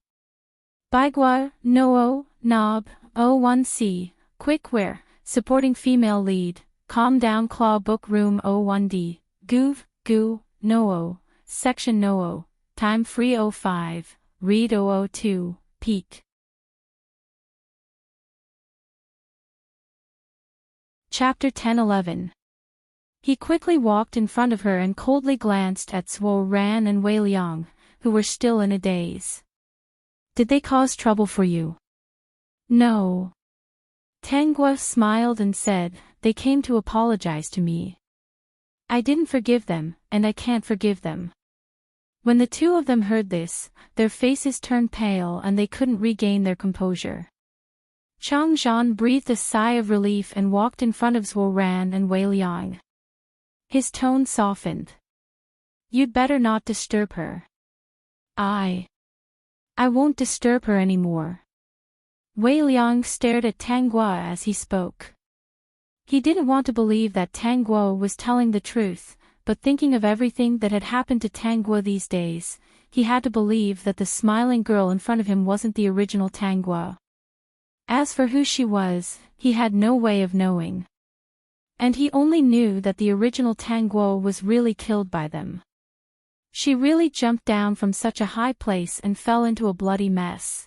Baigua, Noo, Nob, O1C, Quickware, supporting female lead, Calm Down Claw Book Room O1D, Guv, Gu, Noo, Section Noo, Time Free 05, Read 002, Peak. Chapter 10-11. He quickly walked in front of her and coldly glanced at Zhuo Ran and Wei Liang, who were still in a daze. Did they cause trouble for you? No. Tanguo smiled and said, they came to apologize to me. I didn't forgive them, and I can't forgive them. When the two of them heard this, their faces turned pale and they couldn't regain their composure. Chang Zhan breathed a sigh of relief and walked in front of Zhuo Ran and Wei Liang. His tone softened. You'd better not disturb her. I won't disturb her anymore. Wei Liang stared at Tanguo as he spoke. He didn't want to believe that Tanguo was telling the truth, but thinking of everything that had happened to Tanguo these days, he had to believe that the smiling girl in front of him wasn't the original Tanguo. As for who she was, he had no way of knowing. And he only knew that the original Tanguo was really killed by them. She really jumped down from such a high place and fell into a bloody mess.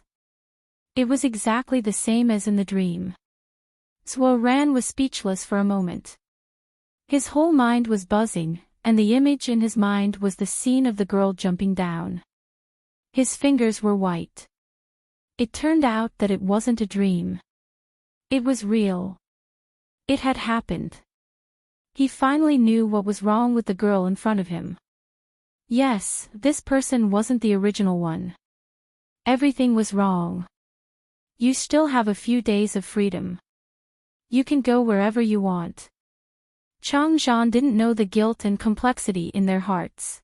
It was exactly the same as in the dream. Zhuo Ran was speechless for a moment. His whole mind was buzzing, and the image in his mind was the scene of the girl jumping down. His fingers were white. It turned out that it wasn't a dream. It was real. It had happened. He finally knew what was wrong with the girl in front of him. Yes, this person wasn't the original one. Everything was wrong. You still have a few days of freedom. You can go wherever you want. Changzhan didn't know the guilt and complexity in their hearts.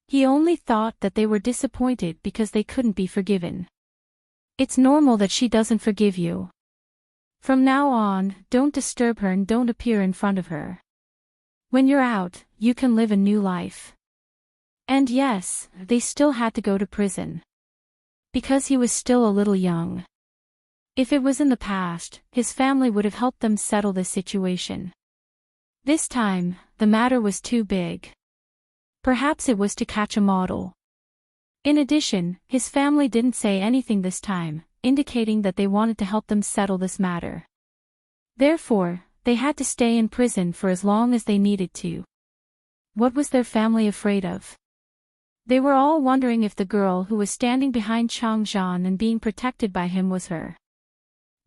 He only thought that they were disappointed because they couldn't be forgiven. It's normal that she doesn't forgive you. From now on, don't disturb her and don't appear in front of her. When you're out, you can live a new life. And yes, they still had to go to prison. Because he was still a little young. If it was in the past, his family would have helped them settle this situation. This time, the matter was too big. Perhaps it was to catch a model. In addition, his family didn't say anything this time, indicating that they wanted to help them settle this matter. Therefore, they had to stay in prison for as long as they needed to. What was their family afraid of? They were all wondering if the girl who was standing behind Changzhan and being protected by him was her.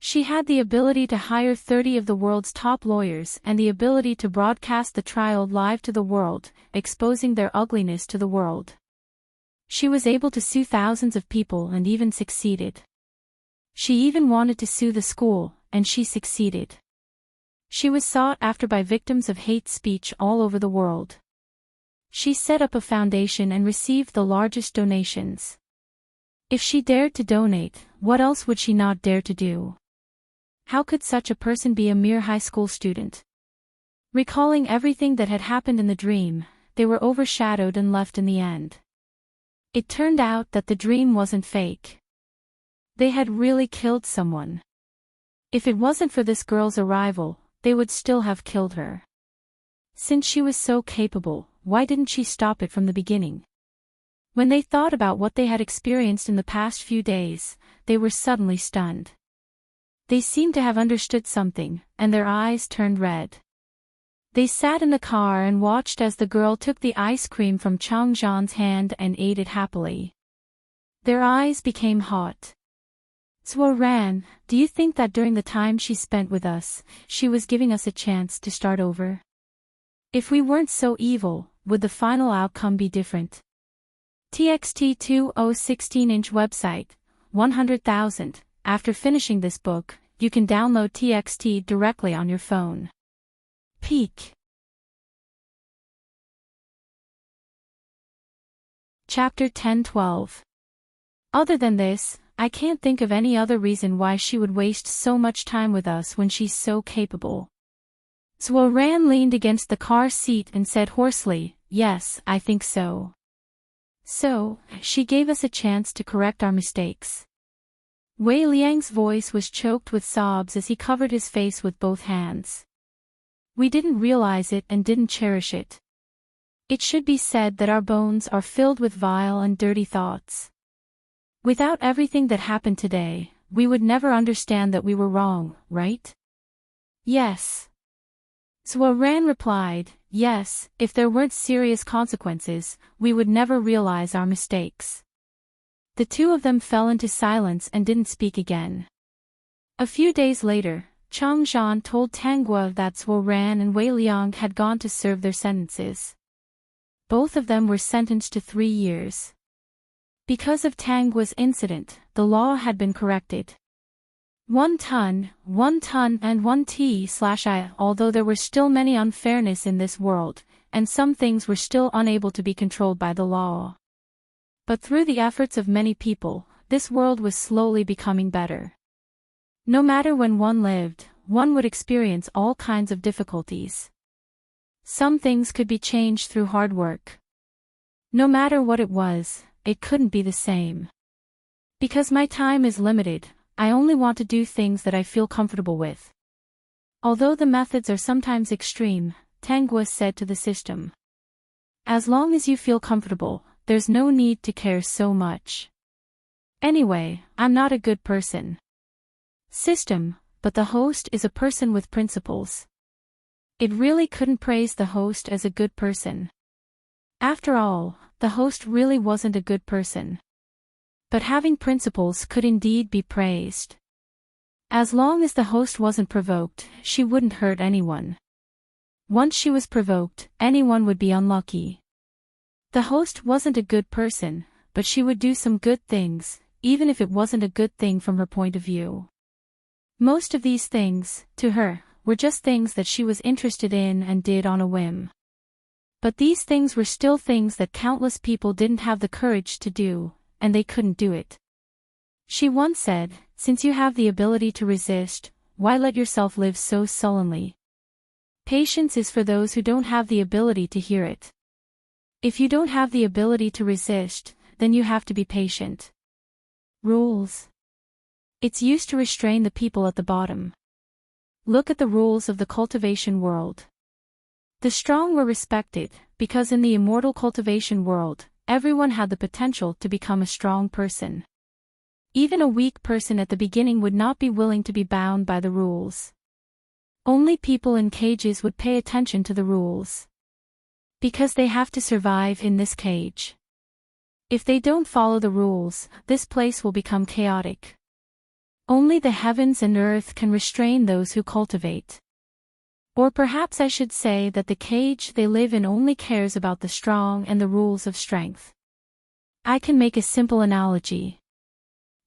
She had the ability to hire 30 of the world's top lawyers and the ability to broadcast the trial live to the world, exposing their ugliness to the world. She was able to sue thousands of people and even succeeded. She even wanted to sue the school, and she succeeded. She was sought after by victims of hate speech all over the world. She set up a foundation and received the largest donations. If she dared to donate, what else would she not dare to do? How could such a person be a mere high school student? Recalling everything that had happened in the dream, they were overshadowed and left in the end. It turned out that the dream wasn't fake. They had really killed someone. If it wasn't for this girl's arrival, they would still have killed her. Since she was so capable, why didn't she stop it from the beginning? When they thought about what they had experienced in the past few days, they were suddenly stunned. They seemed to have understood something, and their eyes turned red. They sat in the car and watched as the girl took the ice cream from Changzhan's hand and ate it happily. Their eyes became hot. Zhuo Ran, do you think that during the time she spent with us, she was giving us a chance to start over? If we weren't so evil, would the final outcome be different? TXT 2016-inch website, 100,000. After finishing this book, you can download TXT directly on your phone. Peak. Chapter 10-12. Other than this, I can't think of any other reason why she would waste so much time with us when she's so capable. Zhuo Ran leaned against the car seat and said hoarsely, "Yes, I think so. So, she gave us a chance to correct our mistakes." Wei Liang's voice was choked with sobs as he covered his face with both hands. We didn't realize it and didn't cherish it. It should be said that our bones are filled with vile and dirty thoughts. Without everything that happened today, we would never understand that we were wrong, right? Yes. Zhuo Ran replied, yes, if there weren't serious consequences, we would never realize our mistakes. The two of them fell into silence and didn't speak again. A few days later, Changzhan told Tanguo that Zhuo Ran and Wei Liang had gone to serve their sentences. Both of them were sentenced to 3 years. Because of Tanguo's incident, the law had been corrected. 1 ton, and 1 t/I. Although there were still many unfairness in this world, and some things were still unable to be controlled by the law. But through the efforts of many people, this world was slowly becoming better. No matter when one lived, one would experience all kinds of difficulties. Some things could be changed through hard work. No matter what it was, it couldn't be the same. Because my time is limited, I only want to do things that I feel comfortable with. Although the methods are sometimes extreme, Tanguo said to the system. As long as you feel comfortable, there's no need to care so much. Anyway, I'm not a good person. System, but the host is a person with principles. It really couldn't praise the host as a good person. After all, the host really wasn't a good person. But having principles could indeed be praised. As long as the host wasn't provoked, she wouldn't hurt anyone. Once she was provoked, anyone would be unlucky. The host wasn't a good person, but she would do some good things, even if it wasn't a good thing from her point of view. Most of these things, to her, were just things that she was interested in and did on a whim. But these things were still things that countless people didn't have the courage to do, and they couldn't do it. She once said, "Since you have the ability to resist, why let yourself live so sullenly?" Patience is for those who don't have the ability to hear it. If you don't have the ability to resist, then you have to be patient. Rules. It's used to restrain the people at the bottom. Look at the rules of the cultivation world. The strong were respected, because in the immortal cultivation world, everyone had the potential to become a strong person. Even a weak person at the beginning would not be willing to be bound by the rules. Only people in cages would pay attention to the rules. Because they have to survive in this cage. If they don't follow the rules, this place will become chaotic. Only the heavens and earth can restrain those who cultivate. Or perhaps I should say that the cage they live in only cares about the strong and the rules of strength. I can make a simple analogy.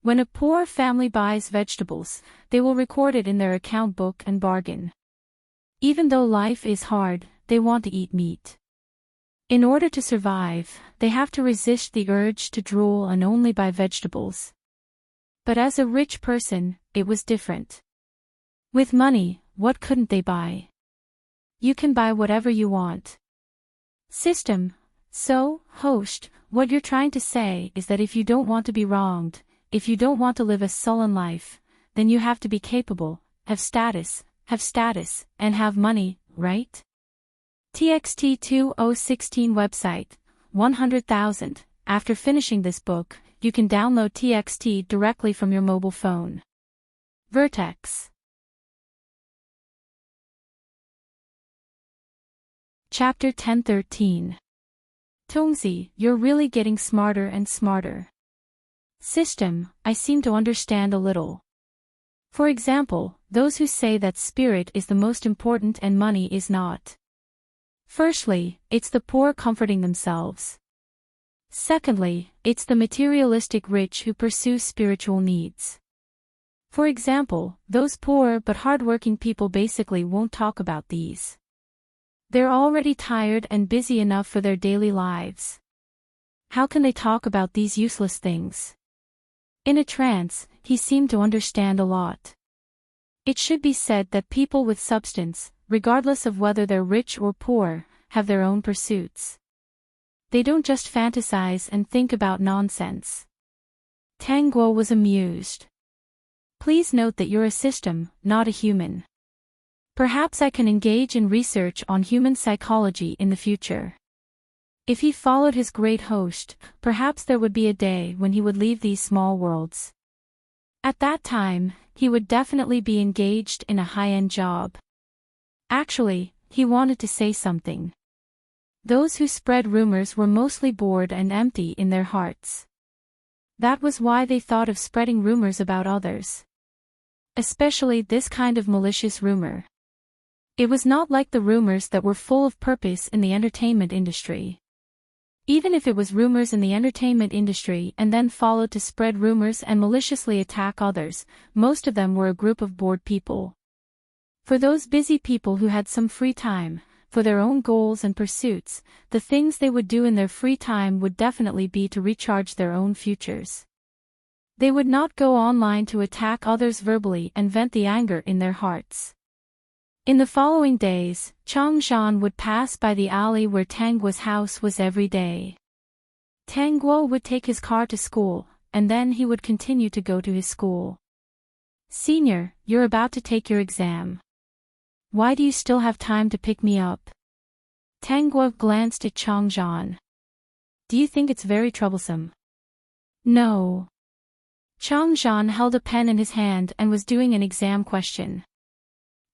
When a poor family buys vegetables, they will record it in their account book and bargain. Even though life is hard, they want to eat meat. In order to survive, they have to resist the urge to drool and only buy vegetables. But as a rich person, it was different. With money, what couldn't they buy? You can buy whatever you want. System. So, host, what you're trying to say is that if you don't want to be wronged, if you don't want to live a sullen life, then you have to be capable, have status, and have money, right? TXT 2016 website, 100,000. After finishing this book, you can download TXT directly from your mobile phone. Vertex. Chapter 1013. Tongzi, you're really getting smarter and smarter. System, I seem to understand a little. For example, those who say that spirit is the most important and money is not. Firstly, it's the poor comforting themselves. Secondly, it's the materialistic rich who pursue spiritual needs. For example, those poor but hardworking people basically won't talk about these. They're already tired and busy enough for their daily lives. How can they talk about these useless things? In a trance, he seemed to understand a lot. It should be said that people with substance, regardless of whether they're rich or poor, have their own pursuits. They don't just fantasize and think about nonsense. Tang Guo was amused. Please note that you're a system, not a human. Perhaps I can engage in research on human psychology in the future. If he followed his great host, perhaps there would be a day when he would leave these small worlds. At that time, he would definitely be engaged in a high-end job. Actually, he wanted to say something. Those who spread rumors were mostly bored and empty in their hearts. That was why they thought of spreading rumors about others. Especially this kind of malicious rumor. It was not like the rumors that were full of purpose in the entertainment industry. Even if it was rumors in the entertainment industry and then followed to spread rumors and maliciously attack others, most of them were a group of bored people. For those busy people who had some free time, for their own goals and pursuits, the things they would do in their free time would definitely be to recharge their own futures. They would not go online to attack others verbally and vent the anger in their hearts. In the following days, Chang Zhan would pass by the alley where Tang Guo's house was every day. Tang Guo would take his car to school, and then he would continue to go to his school. Senior, you're about to take your exam. Why do you still have time to pick me up? Tang Guo glanced at Chang Zhan. Do you think it's very troublesome? No. Chang Zhan held a pen in his hand and was doing an exam question.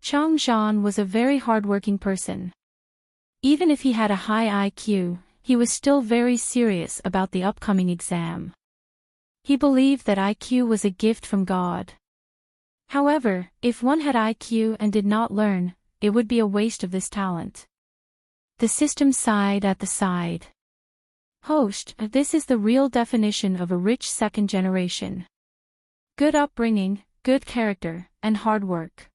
Chang Zhan was a very hardworking person. Even if he had a high IQ, he was still very serious about the upcoming exam. He believed that IQ was a gift from God. However, if one had IQ and did not learn, it would be a waste of this talent. The system sighed at the side. Host, this is the real definition of a rich second generation. Good upbringing, good character, and hard work.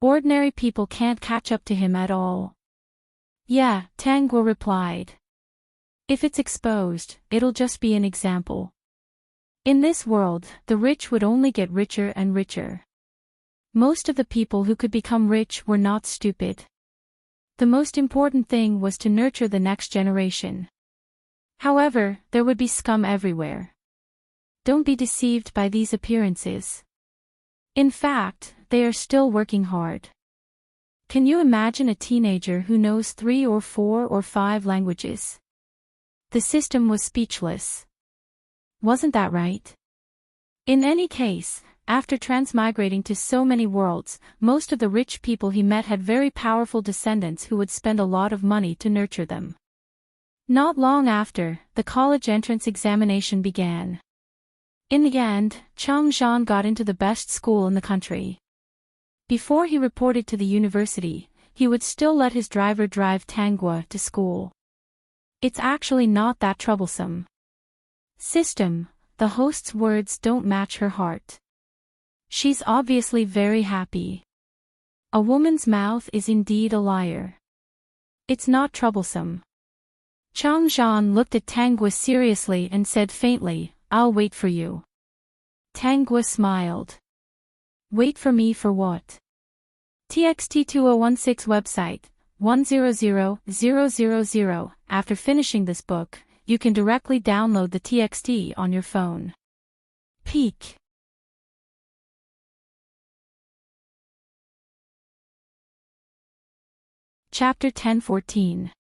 Ordinary people can't catch up to him at all. Yeah, Tang Guo replied. If it's exposed, it'll just be an example. In this world, the rich would only get richer and richer. Most of the people who could become rich were not stupid. The most important thing was to nurture the next generation. However, there would be scum everywhere. Don't be deceived by these appearances. In fact, they are still working hard. Can you imagine a teenager who knows 3 or 4 or 5 languages? The system was speechless. Wasn't that right? In any case, after transmigrating to so many worlds, most of the rich people he met had very powerful descendants who would spend a lot of money to nurture them. Not long after, the college entrance examination began. In the end, Chang Zhan got into the best school in the country. Before he reported to the university, he would still let his driver drive Tang Guo to school. It's actually not that troublesome. System, the host's words don't match her heart. She's obviously very happy. A woman's mouth is indeed a liar. It's not troublesome. Chang Zhan looked at Tang Guo seriously and said faintly, I'll wait for you. Tang Guo smiled. Wait for me for what? TXT2016 website, 100,000. After finishing this book, you can directly download the TXT on your phone. Peek. Chapter 10:14.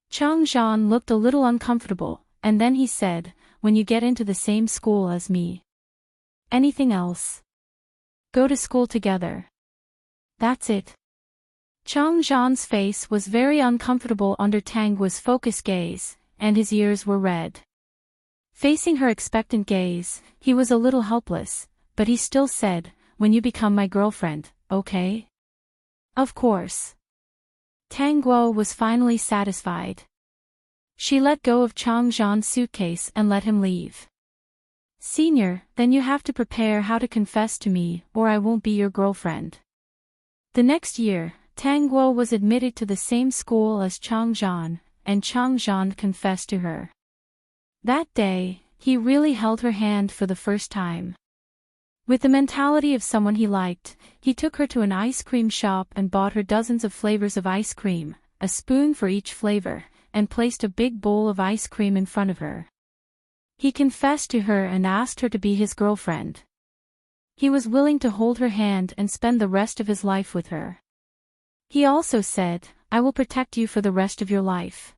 Chang Zhan looked a little uncomfortable, and then he said, when you get into the same school as me. Anything else? Go to school together. That's it. Chang Zhan's face was very uncomfortable under Tang Guo's focused gaze, and his ears were red. Facing her expectant gaze, he was a little helpless, but he still said, when you become my girlfriend, okay? Of course. Tang Guo was finally satisfied. She let go of Chang Zhan's suitcase and let him leave. Senior, then you have to prepare how to confess to me, or I won't be your girlfriend. The next year, Tang Guo was admitted to the same school as Chang Zhan, and Chang Zhan confessed to her. That day, he really held her hand for the first time. With the mentality of someone he liked, he took her to an ice cream shop and bought her dozens of flavors of ice cream, a spoon for each flavor, and placed a big bowl of ice cream in front of her. He confessed to her and asked her to be his girlfriend. He was willing to hold her hand and spend the rest of his life with her. He also said, I will protect you for the rest of your life.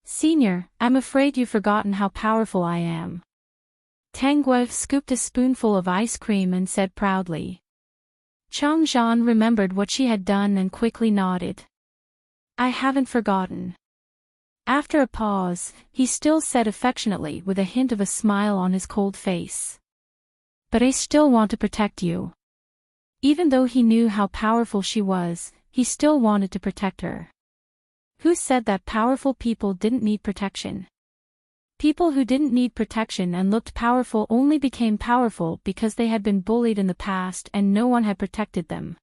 Senior, I'm afraid you've forgotten how powerful I am. Tang Guo scooped a spoonful of ice cream and said proudly. Chang Zhan remembered what she had done and quickly nodded. I haven't forgotten. After a pause, he still said affectionately with a hint of a smile on his cold face. But I still want to protect you. Even though he knew how powerful she was, he still wanted to protect her. Who said that powerful people didn't need protection? People who didn't need protection and looked powerful only became powerful because they had been bullied in the past and no one had protected them.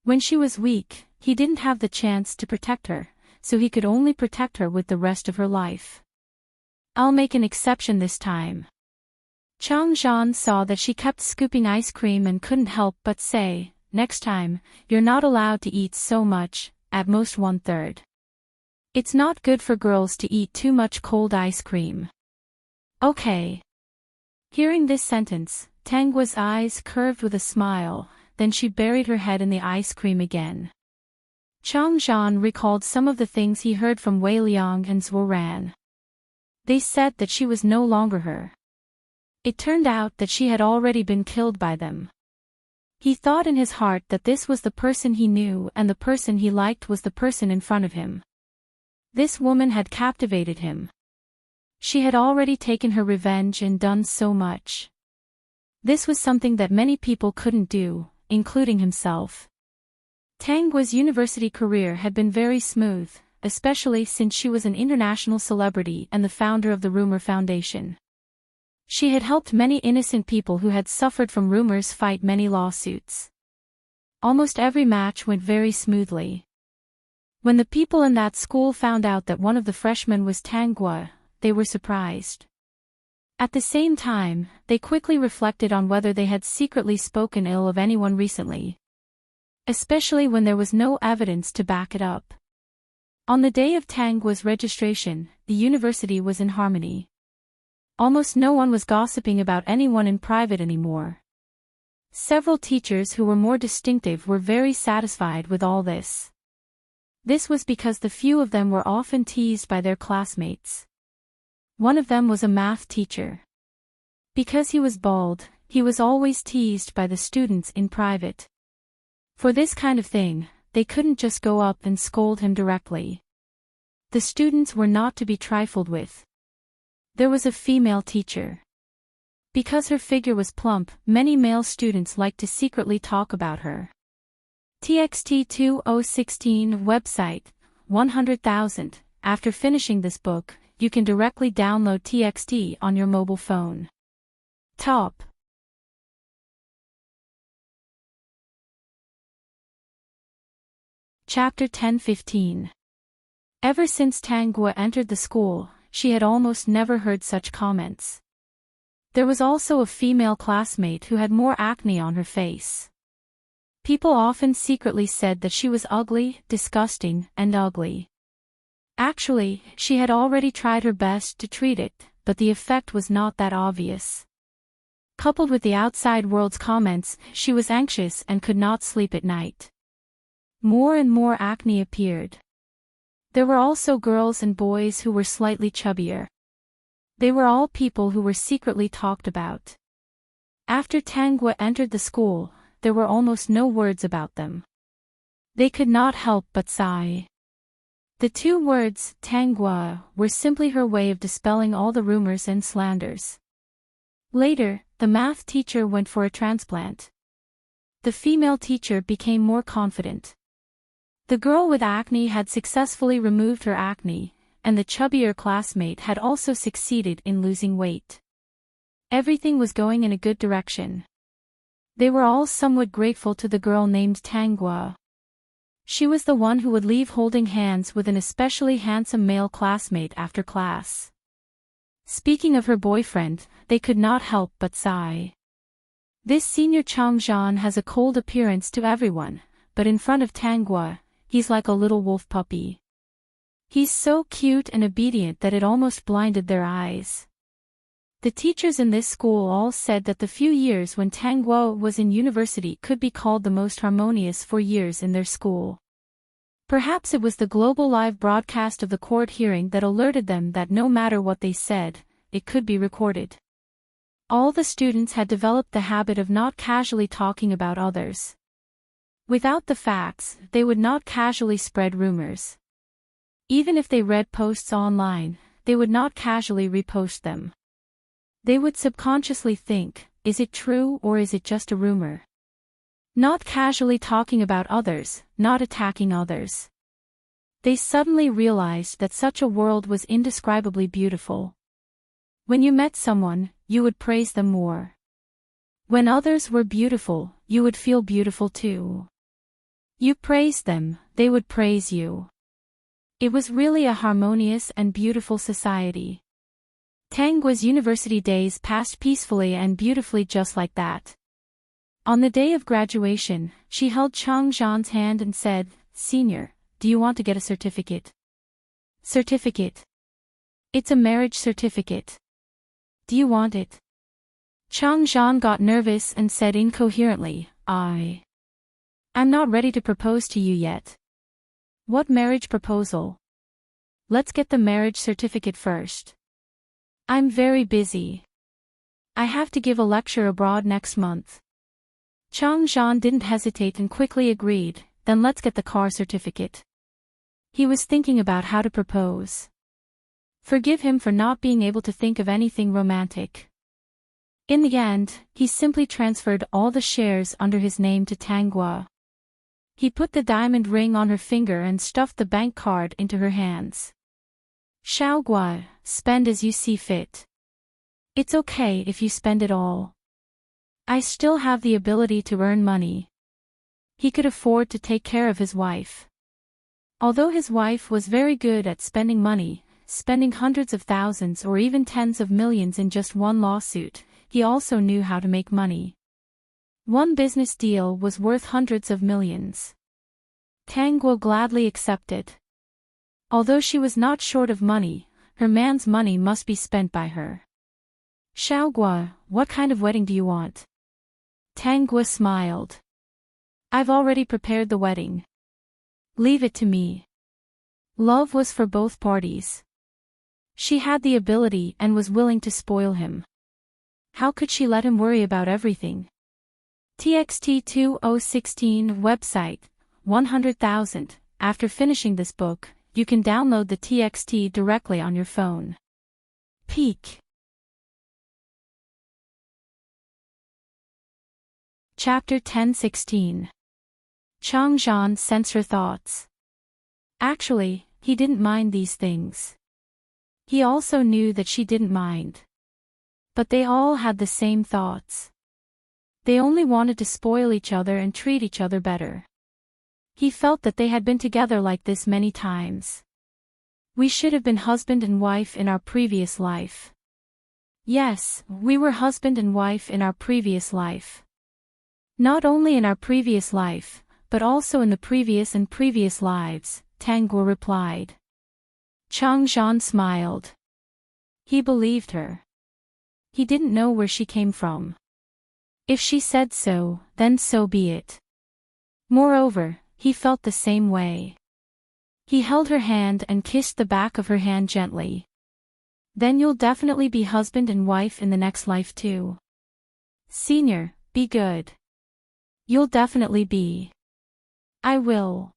When she was weak, he didn't have the chance to protect her, so he could only protect her with the rest of her life. I'll make an exception this time. Chang Zhan saw that she kept scooping ice cream and couldn't help but say, next time, you're not allowed to eat so much, at most 1/3. It's not good for girls to eat too much cold ice cream. Okay. Hearing this sentence, Tang Guo's eyes curved with a smile, then she buried her head in the ice cream again. Chang Zhan recalled some of the things he heard from Wei Liang and Zhuo Ran. They said that she was no longer her. It turned out that she had already been killed by them. He thought in his heart that this was the person he knew and the person he liked was the person in front of him. This woman had captivated him. She had already taken her revenge and done so much. This was something that many people couldn't do, including himself. Tang Guo's university career had been very smooth, especially since she was an international celebrity and the founder of the Rumor Foundation. She had helped many innocent people who had suffered from rumors fight many lawsuits. Almost every match went very smoothly. When the people in that school found out that one of the freshmen was Tanguy, they were surprised. At the same time, they quickly reflected on whether they had secretly spoken ill of anyone recently. Especially when there was no evidence to back it up. On the day of Tanguy's registration, the university was in harmony. Almost no one was gossiping about anyone in private anymore. Several teachers who were more distinctive were very satisfied with all this. This was because the few of them were often teased by their classmates. One of them was a math teacher. Because he was bald, he was always teased by the students in private. For this kind of thing, they couldn't just go up and scold him directly. The students were not to be trifled with. There was a female teacher. Because her figure was plump, many male students liked to secretly talk about her. TXT 2016 website, 100,000. After finishing this book, you can directly download TXT on your mobile phone. Top. Chapter 10-15. Ever since Tanguy entered the school, she had almost never heard such comments. There was also a female classmate who had more acne on her face. People often secretly said that she was ugly, disgusting, and ugly. Actually, she had already tried her best to treat it, but the effect was not that obvious. Coupled with the outside world's comments, she was anxious and could not sleep at night. More and more acne appeared. There were also girls and boys who were slightly chubbier. They were all people who were secretly talked about. After Tanguy entered the school, there were almost no words about them. They could not help but sigh. The two words, Tanguy, were simply her way of dispelling all the rumors and slanders. Later, the math teacher went for a transplant. The female teacher became more confident. The girl with acne had successfully removed her acne, and the chubbier classmate had also succeeded in losing weight. Everything was going in a good direction. They were all somewhat grateful to the girl named Tanguy. She was the one who would leave holding hands with an especially handsome male classmate after class. Speaking of her boyfriend, they could not help but sigh. This senior Changzhan has a cold appearance to everyone, but in front of Tanguy, he's like a little wolf puppy. He's so cute and obedient that it almost blinded their eyes. The teachers in this school all said that the few years when Tanguy was in university could be called the most harmonious 4 years in their school. Perhaps it was the global live broadcast of the court hearing that alerted them that no matter what they said, it could be recorded. All the students had developed the habit of not casually talking about others. Without the facts, they would not casually spread rumors. Even if they read posts online, they would not casually repost them. They would subconsciously think, is it true or is it just a rumor? Not casually talking about others, not attacking others. They suddenly realized that such a world was indescribably beautiful. When you met someone, you would praise them more. When others were beautiful, you would feel beautiful too. You praised them, they would praise you. It was really a harmonious and beautiful society. Tanguy's university days passed peacefully and beautifully just like that. On the day of graduation, she held Changzhan's hand and said, "Senior, do you want to get a certificate?" Certificate. It's a marriage certificate. Do you want it? Changzhan got nervous and said incoherently, I'm not ready to propose to you yet. What marriage proposal? Let's get the marriage certificate first. I'm very busy. I have to give a lecture abroad next month. Changzhan didn't hesitate and quickly agreed, then let's get the car certificate. He was thinking about how to propose. Forgive him for not being able to think of anything romantic. In the end, he simply transferred all the shares under his name to Tanguy. He put the diamond ring on her finger and stuffed the bank card into her hands. Xiaoguai, spend as you see fit. It's okay if you spend it all. I still have the ability to earn money. He could afford to take care of his wife. Although his wife was very good at spending money, spending hundreds of thousands or even tens of millions in just one lawsuit, he also knew how to make money. One business deal was worth hundreds of millions. Tang Guo gladly accepted. Although she was not short of money, her man's money must be spent by her. Xiao Guo, what kind of wedding do you want? Tang Guo smiled. I've already prepared the wedding. Leave it to me. Love was for both parties. She had the ability and was willing to spoil him. How could she let him worry about everything? TXT 2016 website, 100,000. After finishing this book, you can download the TXT directly on your phone. Peak. Chapter 10:16. Chang Zhan sensed her thoughts. Actually, he didn't mind these things. He also knew that she didn't mind. But they all had the same thoughts. They only wanted to spoil each other and treat each other better. He felt that they had been together like this many times. We should have been husband and wife in our previous life. Yes, we were husband and wife in our previous life. Not only in our previous life, but also in the previous and previous lives, Tang Guo replied. Chang Zhan smiled. He believed her. He didn't know where she came from. If she said so, then so be it. Moreover, he felt the same way. He held her hand and kissed the back of her hand gently. Then you'll definitely be husband and wife in the next life too. Senior, be good. You'll definitely be. I will.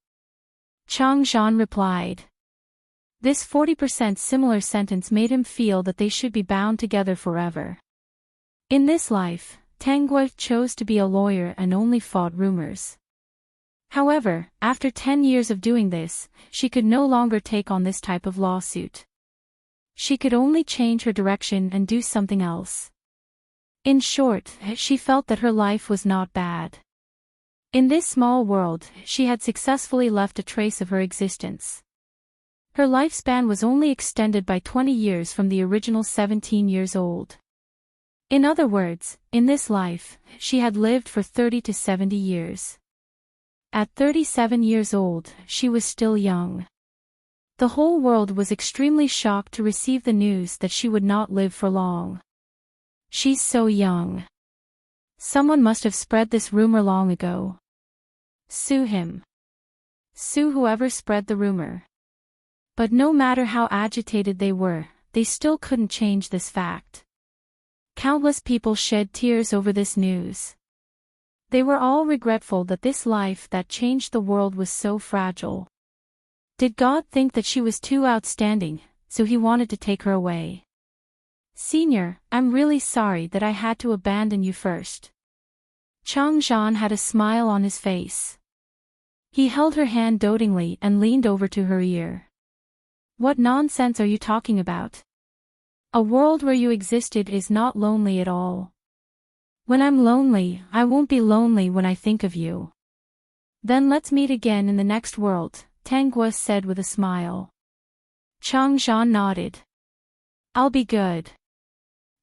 Chang Zhan replied. This 40% similar sentence made him feel that they should be bound together forever. In this life, Tang Guo chose to be a lawyer and only fought rumors. However, after 10 years of doing this, she could no longer take on this type of lawsuit. She could only change her direction and do something else. In short, she felt that her life was not bad. In this small world, she had successfully left a trace of her existence. Her lifespan was only extended by 20 years from the original 17 years old. In other words, in this life, she had lived for 30 to 70 years. At 37 years old, she was still young. The whole world was extremely shocked to receive the news that she would not live for long. She's so young. Someone must have spread this rumor long ago. Sue him. Sue whoever spread the rumor. But no matter how agitated they were, they still couldn't change this fact. Countless people shed tears over this news. They were all regretful that this life that changed the world was so fragile. Did God think that she was too outstanding, so he wanted to take her away? Senior, I'm really sorry that I had to abandon you first. Chang Zhan had a smile on his face. He held her hand dotingly and leaned over to her ear. What nonsense are you talking about? A world where you existed is not lonely at all. When I'm lonely, I won't be lonely when I think of you. Then let's meet again in the next world, Tang Guo said with a smile. Chang Zhan nodded. I'll be good.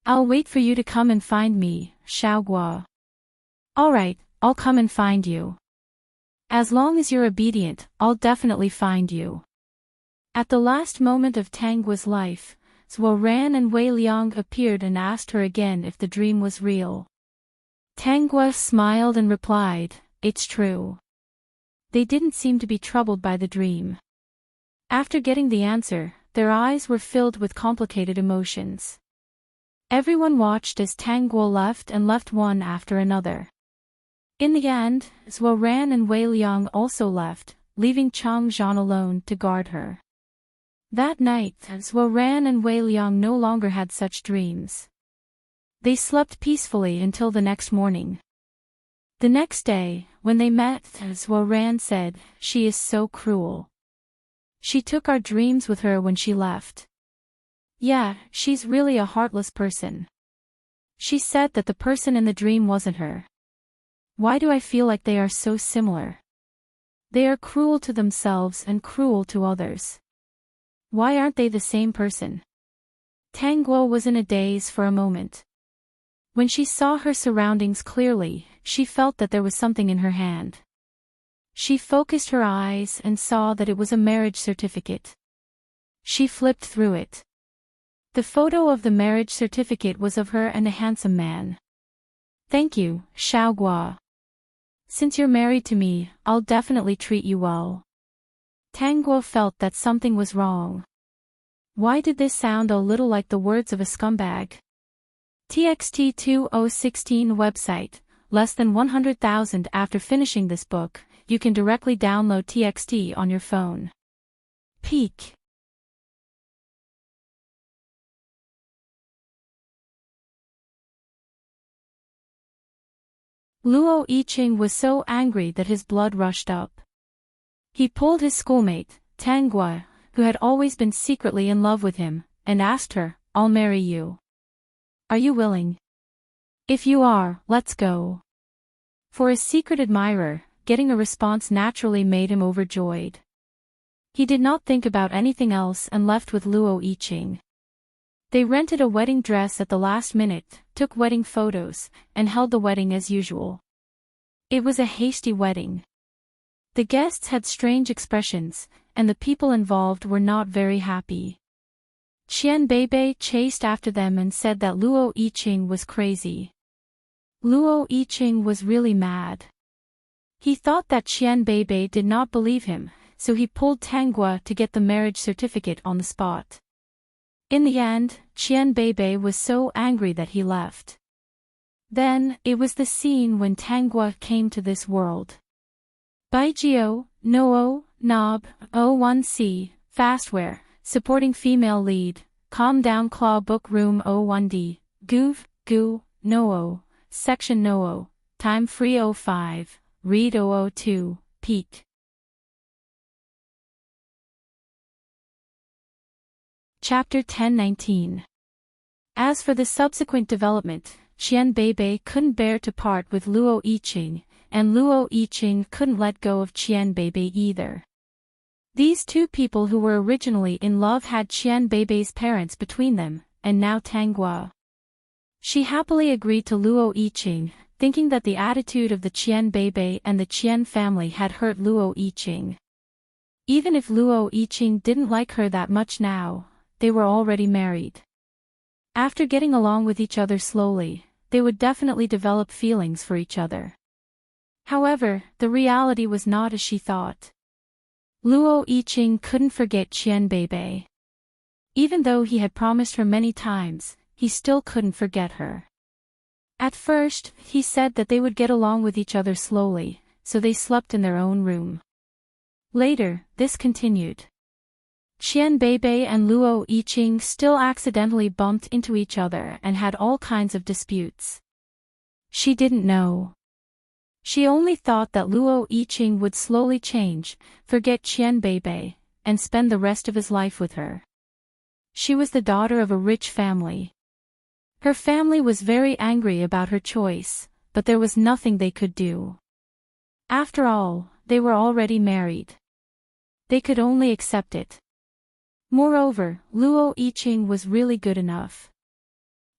I'll wait for you to come and find me, Xiao Guo. Alright, I'll come and find you. As long as you're obedient, I'll definitely find you. At the last moment of Tang Guo's life, Zhuo Ran and Wei Liang appeared and asked her again if the dream was real. Tang Guo smiled and replied, "It's true." They didn't seem to be troubled by the dream. After getting the answer, their eyes were filled with complicated emotions. Everyone watched as Tang Guo left and left one after another. In the end, Zhuo Ran and Wei Liang also left, leaving Chang Zhan alone to guard her. That night, Zhuo Ran and Wei Liang no longer had such dreams. They slept peacefully until the next morning. The next day, when they met, Zhuo Ran said, "She is so cruel. She took our dreams with her when she left. Yeah, she's really a heartless person. She said that the person in the dream wasn't her. Why do I feel like they are so similar? They are cruel to themselves and cruel to others. Why aren't they the same person? Tang Guo was in a daze for a moment. When she saw her surroundings clearly, she felt that there was something in her hand. She focused her eyes and saw that it was a marriage certificate. She flipped through it. The photo of the marriage certificate was of her and a handsome man. Thank you, Xiao Guo. Since you're married to me, I'll definitely treat you well. Tang Guo felt that something was wrong. Why did this sound a little like the words of a scumbag? TXT 2016 website, less than 100,000. After finishing this book, you can directly download TXT on your phone. Peak. Luo Yiqing was so angry that his blood rushed up. He pulled his schoolmate, Tang Guo, who had always been secretly in love with him, and asked her, "I'll marry you. Are you willing? If you are, let's go." For his secret admirer, getting a response naturally made him overjoyed. He did not think about anything else and left with Luo Yiqing. They rented a wedding dress at the last minute, took wedding photos, and held the wedding as usual. It was a hasty wedding. The guests had strange expressions, and the people involved were not very happy. Qian Beibei chased after them and said that Luo Yiqing was crazy. Luo Yiqing was really mad. He thought that Qian Beibei did not believe him, so he pulled Tang Guo to get the marriage certificate on the spot. In the end, Qian Beibei was so angry that he left. Then, it was the scene when Tang Guo came to this world. Baijio, Noo, Nob, O1C, Fastware, supporting female lead, Calm Down Claw Book Room O1D, Goof, Goo, Noo, Section Noo, Time Free 05, Read 002, Peak. Chapter 10-19. As for the subsequent development, Qian Beibei couldn't bear to part with Luo Yiqing, and Luo Yiqing couldn't let go of Qian Beibei either. These two people who were originally in love had Qian Beibei's parents between them, and now Tang Guo. She happily agreed to Luo Yiqing, thinking that the attitude of the Qian Beibei and the Qian family had hurt Luo Yiqing. Even if Luo Yiqing didn't like her that much now, they were already married. After getting along with each other slowly, they would definitely develop feelings for each other. However, the reality was not as she thought. Luo Yiqing couldn't forget Qian Beibei. Even though he had promised her many times, he still couldn't forget her. At first, he said that they would get along with each other slowly, so they slept in their own room. Later, this continued. Qian Beibei and Luo Yiqing still accidentally bumped into each other and had all kinds of disputes. She didn't know. She only thought that Luo Yiqing would slowly change, forget Qian Beibei, and spend the rest of his life with her. She was the daughter of a rich family. Her family was very angry about her choice, but there was nothing they could do. After all, they were already married. They could only accept it. Moreover, Luo Yiqing was really good enough.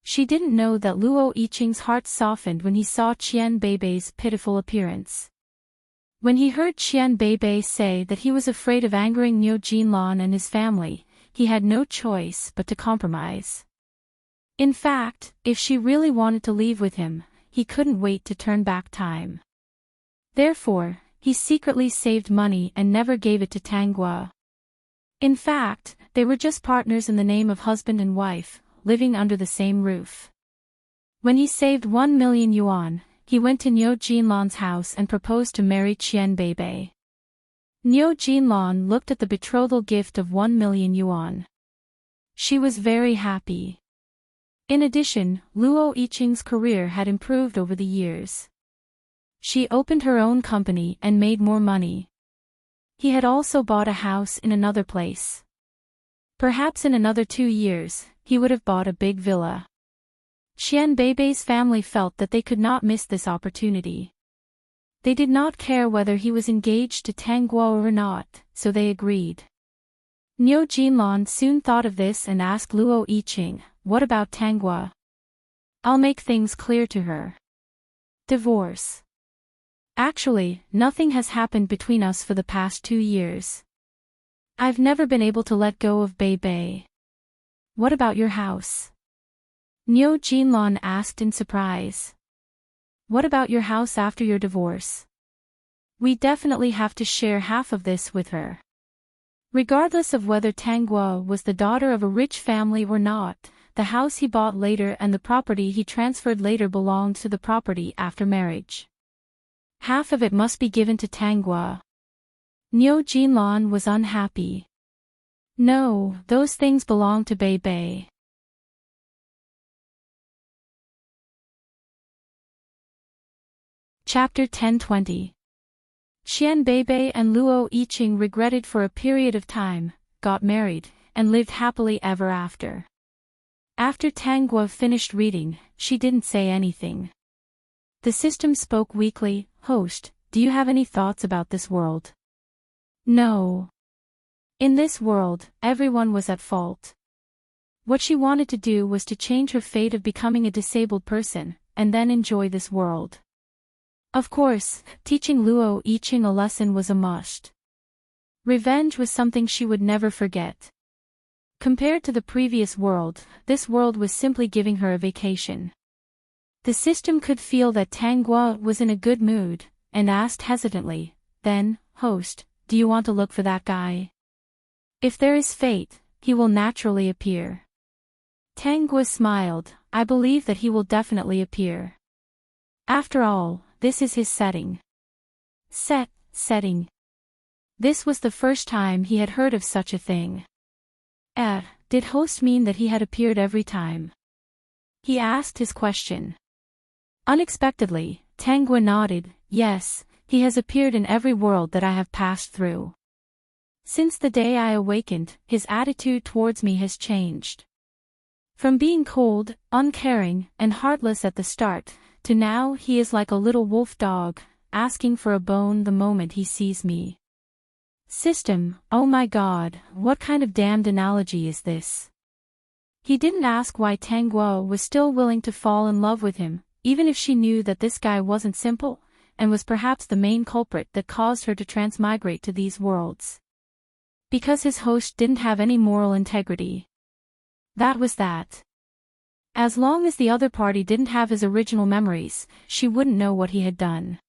She didn't know that Luo Yiqing's heart softened when he saw Qian Beibei's pitiful appearance. When he heard Qian Beibei say that he was afraid of angering Niu Jinlan and his family, he had no choice but to compromise. In fact, if she really wanted to leave with him, he couldn't wait to turn back time. Therefore, he secretly saved money and never gave it to Tang Guo. In fact, they were just partners in the name of husband and wife, living under the same roof. When he saved 1 million yuan, he went to Niu Jinlan's house and proposed to marry Qian Beibei. Niu Jinlan looked at the betrothal gift of 1 million yuan. She was very happy. In addition, Luo Yiqing's career had improved over the years. She opened her own company and made more money. He had also bought a house in another place. Perhaps in another 2 years, he would have bought a big villa. Qian Beibei's family felt that they could not miss this opportunity. They did not care whether he was engaged to Tang Guo or not, so they agreed. Niu Jinlan soon thought of this and asked Luo Yiqing, "What about Tang Guo? I'll make things clear to her." Divorce. Actually, nothing has happened between us for the past 2 years. I've never been able to let go of Bei Bei. What about your house? Niu Jinlan asked in surprise. What about your house after your divorce? We definitely have to share half of this with her. Regardless of whether Tang Guo was the daughter of a rich family or not, the house he bought later and the property he transferred later belonged to the property after marriage. Half of it must be given to Tang Guo. Niu Jinlan was unhappy. No, those things belong to Bei Bei. Chapter 10:20. Qian Beibei and Luo Yiqing regretted for a period of time, got married, and lived happily ever after. After Tang Guo finished reading, she didn't say anything. The system spoke weakly, "Host, do you have any thoughts about this world?" No. In this world, everyone was at fault. What she wanted to do was to change her fate of becoming a disabled person, and then enjoy this world. Of course, teaching Luo Yiqing a lesson was a must. Revenge was something she would never forget. Compared to the previous world, this world was simply giving her a vacation. The system could feel that Tang Guo was in a good mood, and asked hesitantly, "Then, host, do you want to look for that guy? If there is fate, he will naturally appear." Tang Guo smiled, "I believe that he will definitely appear. After all, this is his setting." Setting. This was the first time he had heard of such a thing. Did host mean that he had appeared every time? He asked his question. Unexpectedly, Tang Guo nodded, "Yes, he has appeared in every world that I have passed through. Since the day I awakened, his attitude towards me has changed. From being cold, uncaring, and heartless at the start, to now he is like a little wolf dog, asking for a bone the moment he sees me." System, oh my god, what kind of damned analogy is this? He didn't ask why Tang Guo was still willing to fall in love with him, even if she knew that this guy wasn't simple, and was perhaps the main culprit that caused her to transmigrate to these worlds. Because his host didn't have any moral integrity. That was that. As long as the other party didn't have his original memories, she wouldn't know what he had done.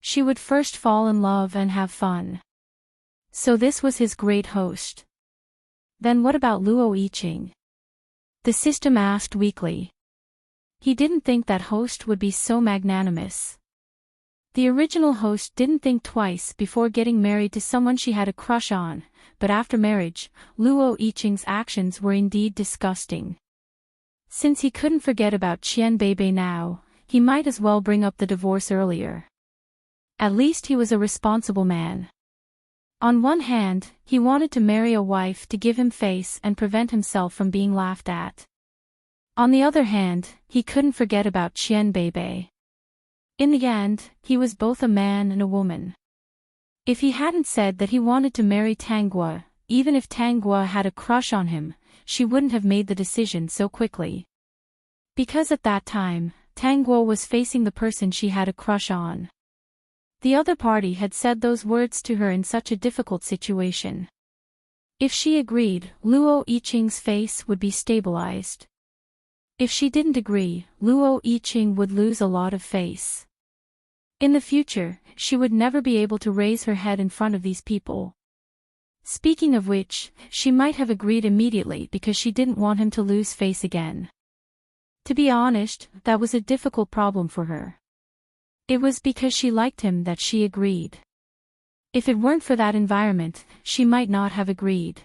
She would first fall in love and have fun. So this was his great host. Then what about Luo Yiqing? The system asked weakly. He didn't think that host would be so magnanimous. The original host didn't think twice before getting married to someone she had a crush on, but after marriage, Luo Yiqing's actions were indeed disgusting. Since he couldn't forget about Qian Beibei now, he might as well bring up the divorce earlier. At least he was a responsible man. On one hand, he wanted to marry a wife to give him face and prevent himself from being laughed at. On the other hand, he couldn't forget about Qian Beibei. In the end, he was both a man and a woman. If he hadn't said that he wanted to marry Tang Guo, even if Tang Guo had a crush on him, she wouldn't have made the decision so quickly. Because at that time, Tang Guo was facing the person she had a crush on. The other party had said those words to her in such a difficult situation. If she agreed, Luo Yiqing's face would be stabilized. If she didn't agree, Luo Yiqing would lose a lot of face. In the future, she would never be able to raise her head in front of these people. Speaking of which, she might have agreed immediately because she didn't want him to lose face again. To be honest, that was a difficult problem for her. It was because she liked him that she agreed. If it weren't for that environment, she might not have agreed.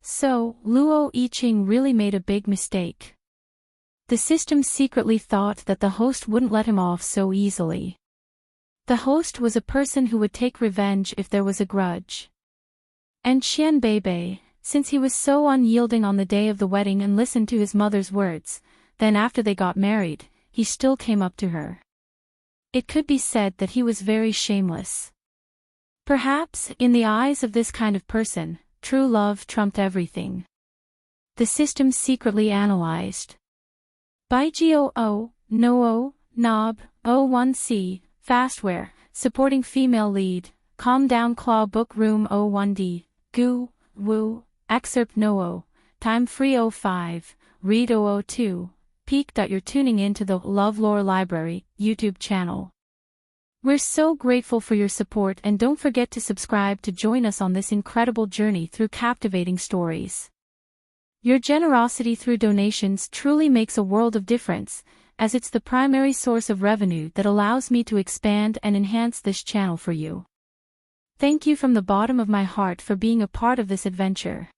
So, Luo Yiqing really made a big mistake. The system secretly thought that the host wouldn't let him off so easily. The host was a person who would take revenge if there was a grudge. And Qian Beibei, since he was so unyielding on the day of the wedding and listened to his mother's words, then after they got married, he still came up to her. It could be said that he was very shameless. Perhaps, in the eyes of this kind of person, true love trumped everything. The system secretly analyzed. ByGoo, Noo, Knob, O1C, Fastware, supporting female lead, Calm Down Claw Book Room O1D, Goo, Woo, Excerpt Noo, Time Free 05, Read 002, Peak. You're tuning in to the LoveLore Library YouTube channel. We're so grateful for your support, and don't forget to subscribe to join us on this incredible journey through captivating stories. Your generosity through donations truly makes a world of difference, as it's the primary source of revenue that allows me to expand and enhance this channel for you. Thank you from the bottom of my heart for being a part of this adventure.